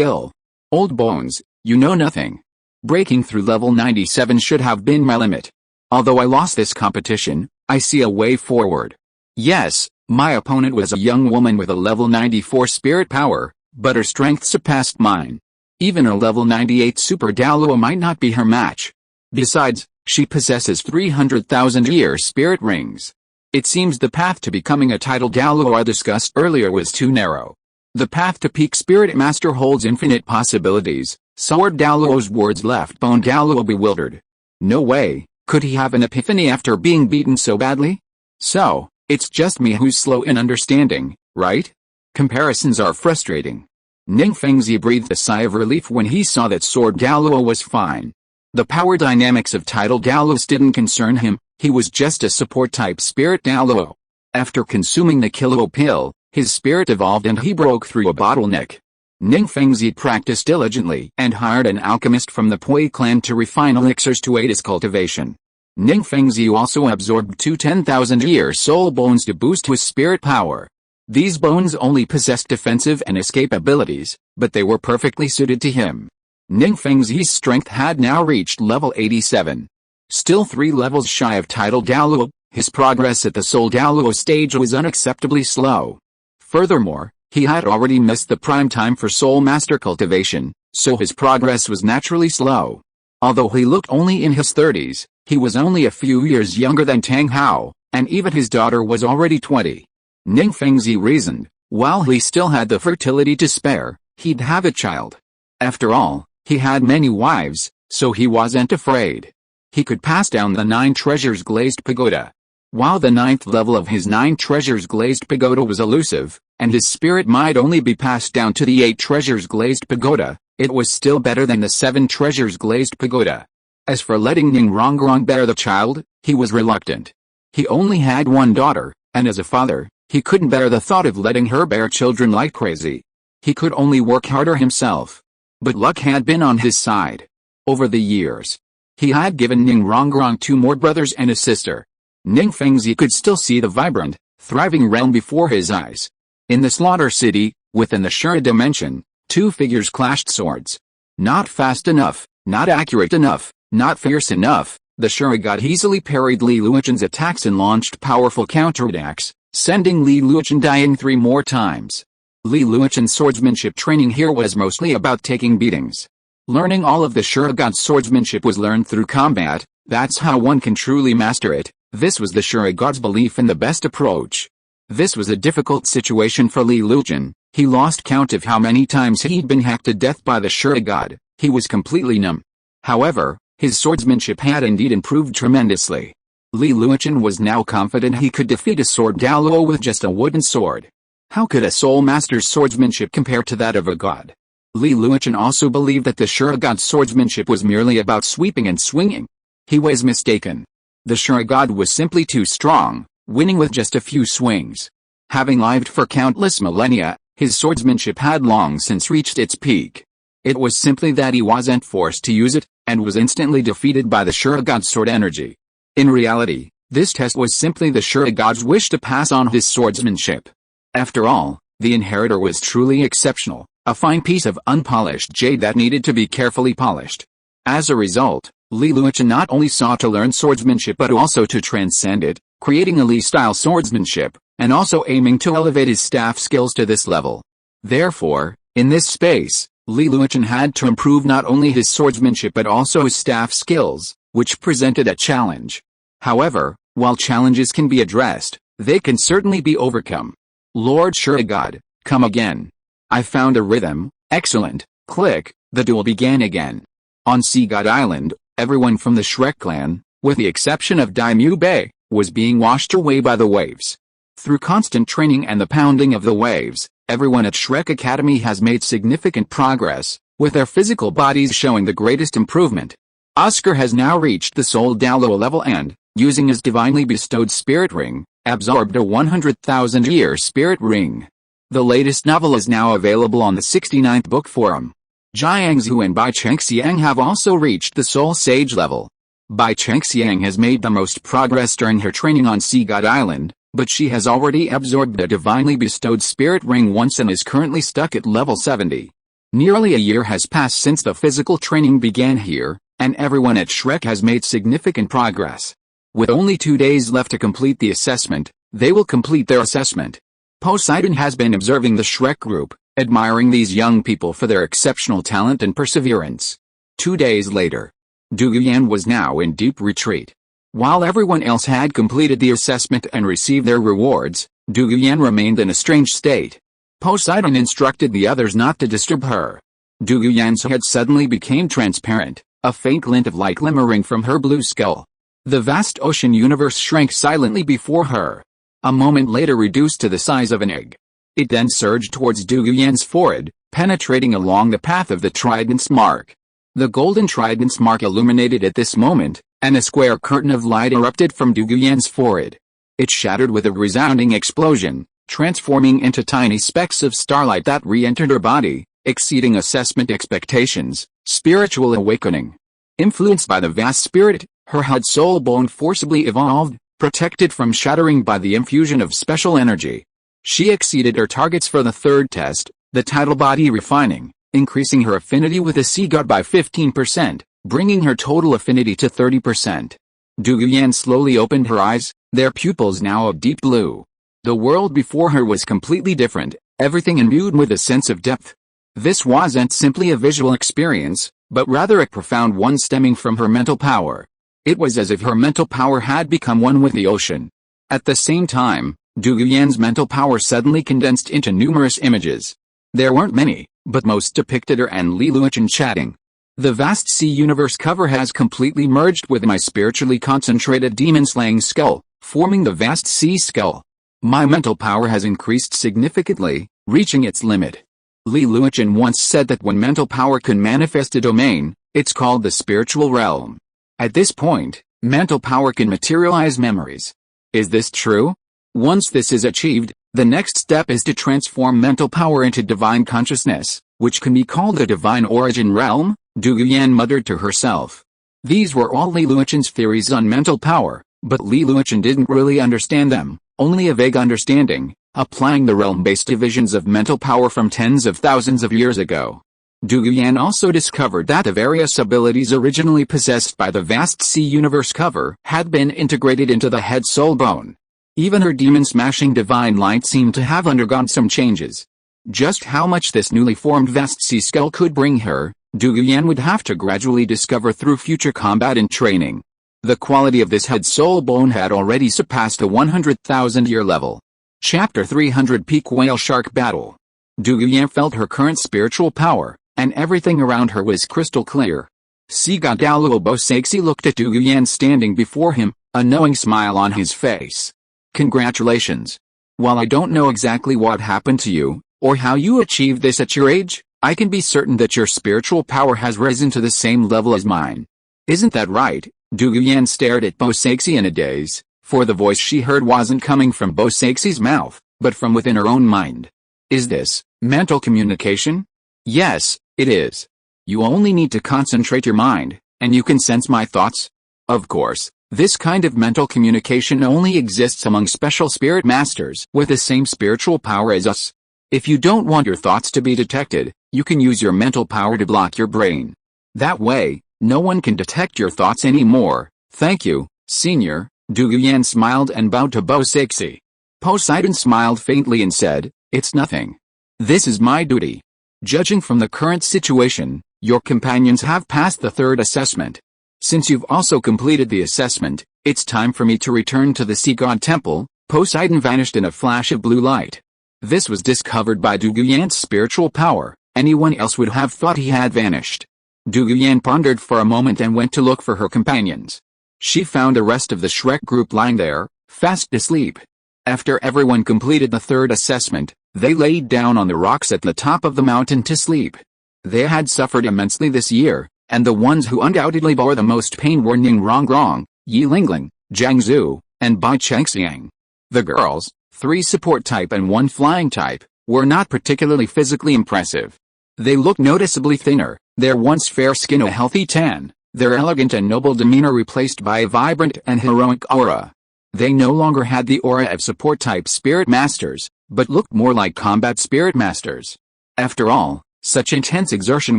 ill. Old Bones, you know nothing. Breaking through level 97 should have been my limit. Although I lost this competition, I see a way forward. Yes, my opponent was a young woman with a level 94 spirit power, but her strength surpassed mine. Even a level 98 Super Douluo might not be her match. Besides, she possesses 300,000 year spirit rings. It seems the path to becoming a title Douluo I discussed earlier was too narrow. The path to peak spirit master holds infinite possibilities. Sword Douluo's words left Bone Douluo bewildered. No way, could he have an epiphany after being beaten so badly? So, it's just me who's slow in understanding, right? Comparisons are frustrating. Ning Fengzi breathed a sigh of relief when he saw that Sword Douluo was fine. The power dynamics of title Douluos didn't concern him, he was just a support-type spirit Douluo. After consuming the Kilo pill, his spirit evolved and he broke through a bottleneck. Ning Fengzi practiced diligently and hired an alchemist from the Pui clan to refine elixirs to aid his cultivation. Ning Fengzi also absorbed 2 10,000-year soul bones to boost his spirit power. These bones only possessed defensive and escape abilities, but they were perfectly suited to him. Ning Fengzi's strength had now reached level 87. Still 3 levels shy of title Douluo, his progress at the Soul Douluo stage was unacceptably slow. Furthermore, he had already missed the prime time for Soul Master cultivation, so his progress was naturally slow. Although he looked only in his 30s, he was only a few years younger than Tang Hao, and even his daughter was already 20. Ning Fengzi reasoned, while he still had the fertility to spare, he'd have a child. After all, he had many wives, so he wasn't afraid. He could pass down the 9 treasures glazed pagoda. While the 9th level of his 9 treasures glazed pagoda was elusive, and his spirit might only be passed down to the 8 treasures glazed pagoda, it was still better than the 7 treasures glazed pagoda. As for letting Ning Rongrong bear the child, he was reluctant. He only had one daughter, and as a father, he couldn't bear the thought of letting her bear children like crazy. He could only work harder himself. But luck had been on his side. Over the years, he had given Ning Rongrong 2 more brothers and a sister. Ning Fengzi could still see the vibrant, thriving realm before his eyes. In the Slaughter City, within the Shura dimension, 2 figures clashed swords. Not fast enough, not accurate enough, not fierce enough, the Shura god easily parried Li Luochen's attacks and launched powerful counterattacks, sending Li Luochen dying 3 more times. Li Luochen's swordsmanship training here was mostly about taking beatings. Learning all of the Shura god's swordsmanship was learned through combat, that's how one can truly master it. This was the Shura god's belief in the best approach. This was a difficult situation for Li Luochen. He lost count of how many times he'd been hacked to death by the Shura god. He was completely numb. However, his swordsmanship had indeed improved tremendously. Li Luochen was now confident he could defeat a Sword Douluo with just a wooden sword. How could a soul master's swordsmanship compare to that of a god? Li Luochen also believed that the Shura god's swordsmanship was merely about sweeping and swinging. He was mistaken. The Shura god was simply too strong, winning with just a few swings. Having lived for countless millennia, his swordsmanship had long since reached its peak. It was simply that he wasn't forced to use it, and was instantly defeated by the Shura god's sword energy. In reality, this test was simply the Shura god's wish to pass on his swordsmanship. After all, the inheritor was truly exceptional, a fine piece of unpolished jade that needed to be carefully polished. As a result, Li Luochen not only sought to learn swordsmanship but also to transcend it, creating a Li-style swordsmanship, and also aiming to elevate his staff skills to this level. Therefore, in this space, Li Luochen had to improve not only his swordsmanship but also his staff skills, which presented a challenge. However, while challenges can be addressed, they can certainly be overcome. Lord Shrek, come again. I found a rhythm, excellent, click, the duel began again. On Sea God Island, everyone from the Shrek clan, with the exception of Daimyo Bei, was being washed away by the waves. Through constant training and the pounding of the waves, everyone at Shrek Academy has made significant progress, with their physical bodies showing the greatest improvement. Oscar has now reached the Soul Douluo level and, using his divinely bestowed spirit ring, absorbed a 100,000-year spirit ring. The latest novel is now available on the 69th Book Forum. Jiangzhu and Bai Chengxiang have also reached the Soul Sage level. Bai Chengxiang has made the most progress during her training on Sea God Island, but she has already absorbed the divinely bestowed spirit ring once and is currently stuck at level 70. Nearly a year has passed since the physical training began here, and everyone at Shrek has made significant progress. With only 2 days left to complete the assessment, they will complete their assessment. Poseidon has been observing the Shrek group, admiring these young people for their exceptional talent and perseverance. 2 days later, Dou Yan was now in deep retreat. While everyone else had completed the assessment and received their rewards, Dou Yan remained in a strange state. Poseidon instructed the others not to disturb her. Dou Yan's head suddenly became transparent, a faint glint of light glimmering from her blue skull. The vast ocean universe shrank silently before her. A moment later reduced to the size of an egg. It then surged towards Dou Yan's forehead, penetrating along the path of the trident's mark. The golden trident's mark illuminated at this moment, and a square curtain of light erupted from Dou Yan's forehead. It shattered with a resounding explosion, transforming into tiny specks of starlight that re-entered her body, exceeding assessment expectations. Spiritual awakening. Influenced by the vast spirit, her head soul bone forcibly evolved, protected from shattering by the infusion of special energy. She exceeded her targets for the third test, the tidal body refining, increasing her affinity with the sea god by 15%, bringing her total affinity to 30%. Dou Yan slowly opened her eyes, their pupils now of deep blue. The world before her was completely different, everything imbued with a sense of depth. This wasn't simply a visual experience, but rather a profound one stemming from her mental power. It was as if her mental power had become one with the ocean. At the same time, Dou Yan's mental power suddenly condensed into numerous images. There weren't many, but most depicted her and Li Luochen chatting. The vast sea universe cover has completely merged with my spiritually concentrated demon-slaying skull, forming the vast sea skull. My mental power has increased significantly, reaching its limit. Li Luochen once said that when mental power can manifest a domain, it's called the spiritual realm. At this point, mental power can materialize memories. Is this true? Once this is achieved, the next step is to transform mental power into divine consciousness, which can be called the divine origin realm, Dou Yan muttered to herself. These were all Li Luochen's theories on mental power, but Li Luochen didn't really understand them, only a vague understanding, applying the realm-based divisions of mental power from tens of thousands of years ago. Dou Yan also discovered that the various abilities originally possessed by the vast sea universe cover had been integrated into the head soul bone. Even her demon-smashing divine light seemed to have undergone some changes. Just how much this newly formed vast sea skull could bring her, Dou Yan would have to gradually discover through future combat and training. The quality of this head soul bone had already surpassed the 100,000-year level. Chapter 300 Peak Whale Shark Battle. Dou Yan felt her current spiritual power, and everything around her was crystal clear. Sea God Douluo Bosexi looked at Dou Yan standing before him, a knowing smile on his face. Congratulations. While I don't know exactly what happened to you, or how you achieved this at your age, I can be certain that your spiritual power has risen to the same level as mine. Isn't that right? Dou Yan stared at Bosexi in a daze, for the voice she heard wasn't coming from Bosexi's mouth, but from within her own mind. Is this mental communication? Yes, it is. You only need to concentrate your mind, and you can sense my thoughts. Of course, this kind of mental communication only exists among special spirit masters with the same spiritual power as us. If you don't want your thoughts to be detected, you can use your mental power to block your brain. That way, no one can detect your thoughts anymore. Thank you, Senior. Dou Yan smiled and bowed to Bosexi. Poseidon smiled faintly and said, "It's nothing. This is my duty. Judging from the current situation, your companions have passed the third assessment. Since you've also completed the assessment, it's time for me to return to the sea god temple." Poseidon vanished in a flash of blue light. This was discovered by Douguyan's spiritual power. Anyone else would have thought he had vanished. Douguyan pondered for a moment and went to look for her companions. She found the rest of the Shrek group lying there, fast asleep. After everyone completed the third assessment, they laid down on the rocks at the top of the mountain to sleep. They had suffered immensely this year, and the ones who undoubtedly bore the most pain were Ning Rongrong, Yi Lingling, Jiang Zhu, and Bai Chengxiang. The girls, 3 support type and 1 flying type, were not particularly physically impressive. They looked noticeably thinner, their once fair skin a healthy tan, their elegant and noble demeanor replaced by a vibrant and heroic aura. They no longer had the aura of support type spirit masters, but looked more like combat spirit masters. After all, such intense exertion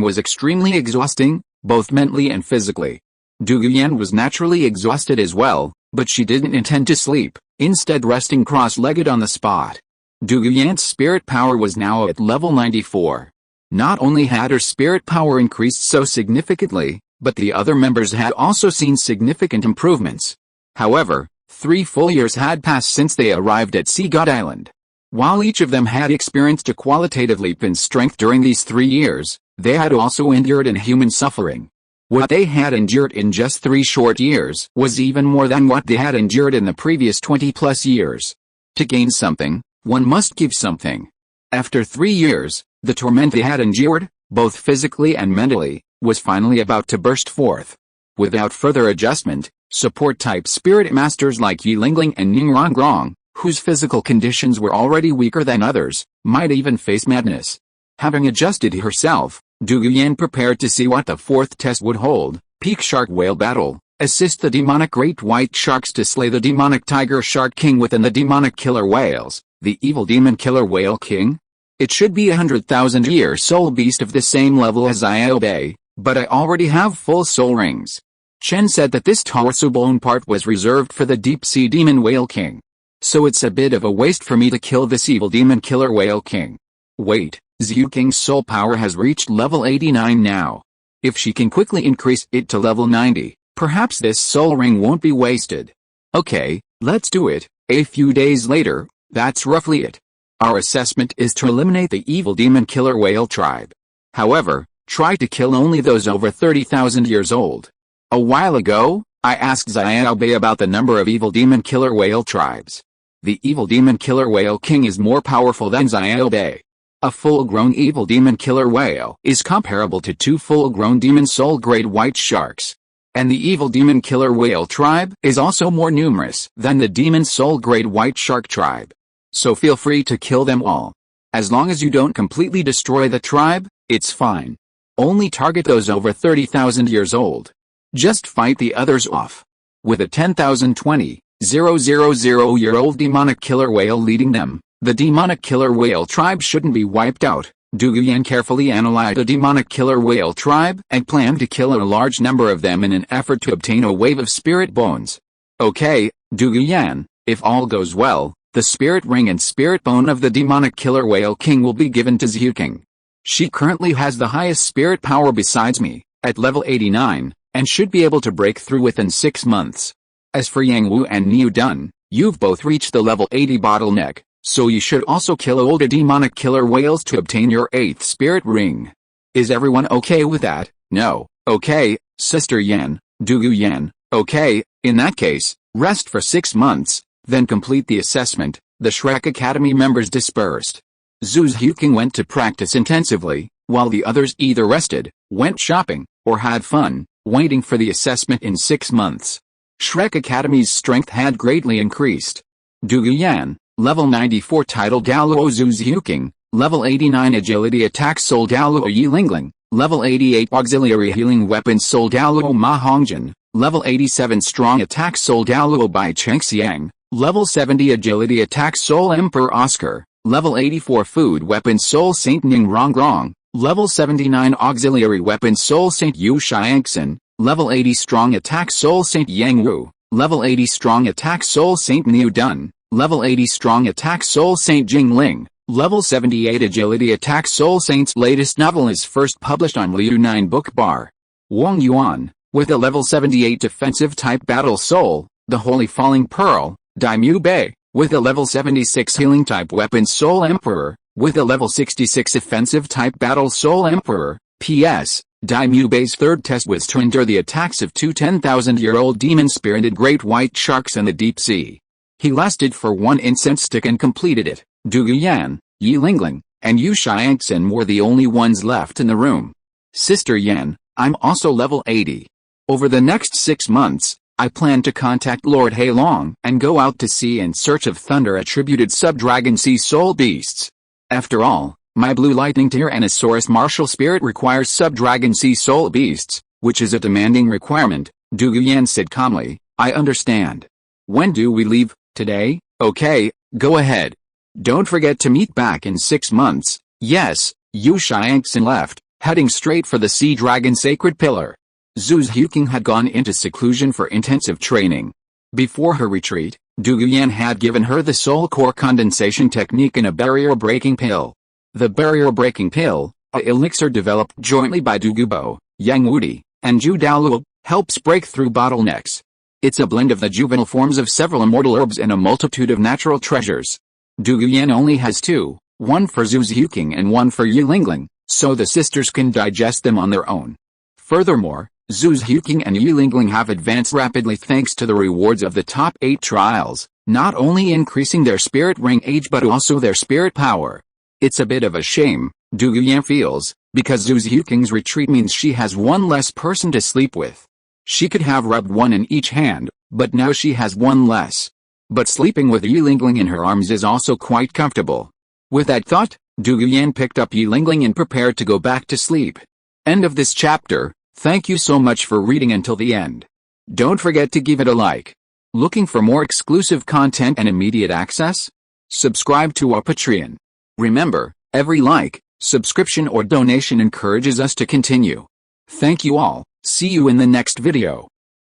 was extremely exhausting, both mentally and physically. Douguyan was naturally exhausted as well, but she didn't intend to sleep, instead resting cross-legged on the spot. Douguyan's spirit power was now at level 94. Not only had her spirit power increased so significantly, but the other members had also seen significant improvements. However, 3 full years had passed since they arrived at Sea God Island. While each of them had experienced a qualitative leap in strength during these 3 years, they had also endured inhuman suffering. What they had endured in just 3 short years was even more than what they had endured in the previous 20+ years. To gain something, one must give something. After 3 years, the torment they had endured, both physically and mentally, was finally about to burst forth. Without further adjustment, support-type spirit masters like Yi Lingling and Ning Rongrong, whose physical conditions were already weaker than others, might even face madness. Having adjusted herself, Douguyan prepared to see what the 4th test would hold. Peak Shark Whale Battle. Assist the demonic great white sharks to slay the demonic tiger shark king within the demonic killer whales, the evil demon killer whale king. It should be 100,000-year soul beast of the same level as I obey, but I already have full soul rings. Chen said that this torso bone part was reserved for the deep sea demon whale king. So it's a bit of a waste for me to kill this evil demon killer whale king. Wait, Zhu King's soul power has reached level 89 now. If she can quickly increase it to level 90, perhaps this soul ring won't be wasted. Okay, let's do it. A few days later, that's roughly it. Our assessment is to eliminate the evil demon killer whale tribe. However, try to kill only those over 30,000 years old. A while ago, I asked Xiaobei about the number of evil demon killer whale tribes. The evil demon killer whale king is more powerful than Xiaobei. A full-grown evil demon killer whale is comparable to 2 full-grown demon soul great white sharks. And the evil demon killer whale tribe is also more numerous than the demon soul great white shark tribe. So feel free to kill them all. As long as you don't completely destroy the tribe, it's fine. Only target those over 30,000 years old. Just fight the others off. With a 10,020,000-year-old demonic killer whale leading them, the demonic killer whale tribe shouldn't be wiped out. Douguyan carefully analyzed the demonic killer whale tribe and planned to kill a large number of them in an effort to obtain a wave of spirit bones. Okay, Douguyan, if all goes well, the spirit ring and spirit bone of the demonic killer whale king will be given to Zhu King. She currently has the highest spirit power besides me, at level 89, and should be able to break through within 6 months. As for Yang Wu and Niu Dun, you've both reached the level 80 bottleneck, so you should also kill older demonic killer whales to obtain your 8th spirit ring. Is everyone okay with that? No. Okay, Sister Yan, Douguyan, okay, in that case, rest for 6 months, then complete the assessment. The Shrek Academy members dispersed. Zhu King went to practice intensively, while the others either rested, went shopping, or had fun, waiting for the assessment in 6 months. Shrek Academy's strength had greatly increased. Douguyan, level 94 title Douluo Zhu King, level 89 agility attack soul Douluo Yi Lingling, level 88 auxiliary healing weapon soul Douluo Ma Hongjin, level 87 strong attack soul Douluo Bai Chengxiang, level 70 agility attack soul Emperor Oscar, level 84 food weapon soul Saint Ning Rongrong, level 79 auxiliary weapon soul Saint Yu Xiangxin, level 80 strong attack soul Saint Yang Wu, level 80 strong attack soul Saint Niu Dun, Level 80 Strong Attack Soul Saint Jingling. Level 78 Agility Attack Soul Saint's latest novel is first published on Liu 9 Book Bar. Wang Yuan, with a level 78 Defensive Type Battle Soul, the Holy Falling Pearl. Daimyu Bei, with a level 76 Healing Type Weapon Soul Emperor, with a level 66 Offensive Type Battle Soul Emperor. P.S. Daimyu Bei's third test was to endure the attacks of two 10,000-year-old demon-spirited great white sharks in the deep sea. He lasted for one incense stick and completed it. Du Yan, Yi Lingling, and Yu Xiangxin were the only ones left in the room. Sister Yan, I'm also level 80. Over the next 6 months, I plan to contact Lord Heilong and go out to sea in search of thunder-attributed sub-dragon sea soul beasts. After all, my blue lightning Tyrannosaurus martial spirit requires sub-dragon sea soul beasts, which is a demanding requirement. Du Yan said calmly. I understand. When do we leave? Today? Okay, go ahead. Don't forget to meet back in 6 months. Yes. Yu Xiangxin left, heading straight for the sea dragon sacred pillar. Zhu Huqing had gone into seclusion for intensive training. Before her retreat, Du Yan had given her the soul core condensation technique in a barrier-breaking pill. The barrier-breaking pill, a elixir developed jointly by Du Gubo, Yang Wudi, and Zhu Daoluo, helps break through bottlenecks. It's a blend of the juvenile forms of several immortal herbs and a multitude of natural treasures. Du Yan only has two, one for Zhu Huqing and one for Yi Lingling, so the sisters can digest them on their own. Furthermore, Zhu Huqing and Yi Lingling have advanced rapidly thanks to the rewards of the top 8 trials, not only increasing their spirit ring age but also their spirit power. It's a bit of a shame, Du Yan feels, because Zhu Huqing's retreat means she has one less person to sleep with. She could have rubbed one in each hand, but now she has one less. But sleeping with Yi Lingling in her arms is also quite comfortable. With that thought, Du Yan picked up Yi Lingling and prepared to go back to sleep. End of this chapter. Thank you so much for reading until the end. Don't forget to give it a like. Looking for more exclusive content and immediate access? Subscribe to our Patreon. Remember, every like, subscription or donation encourages us to continue. Thank you all. See you in the next video.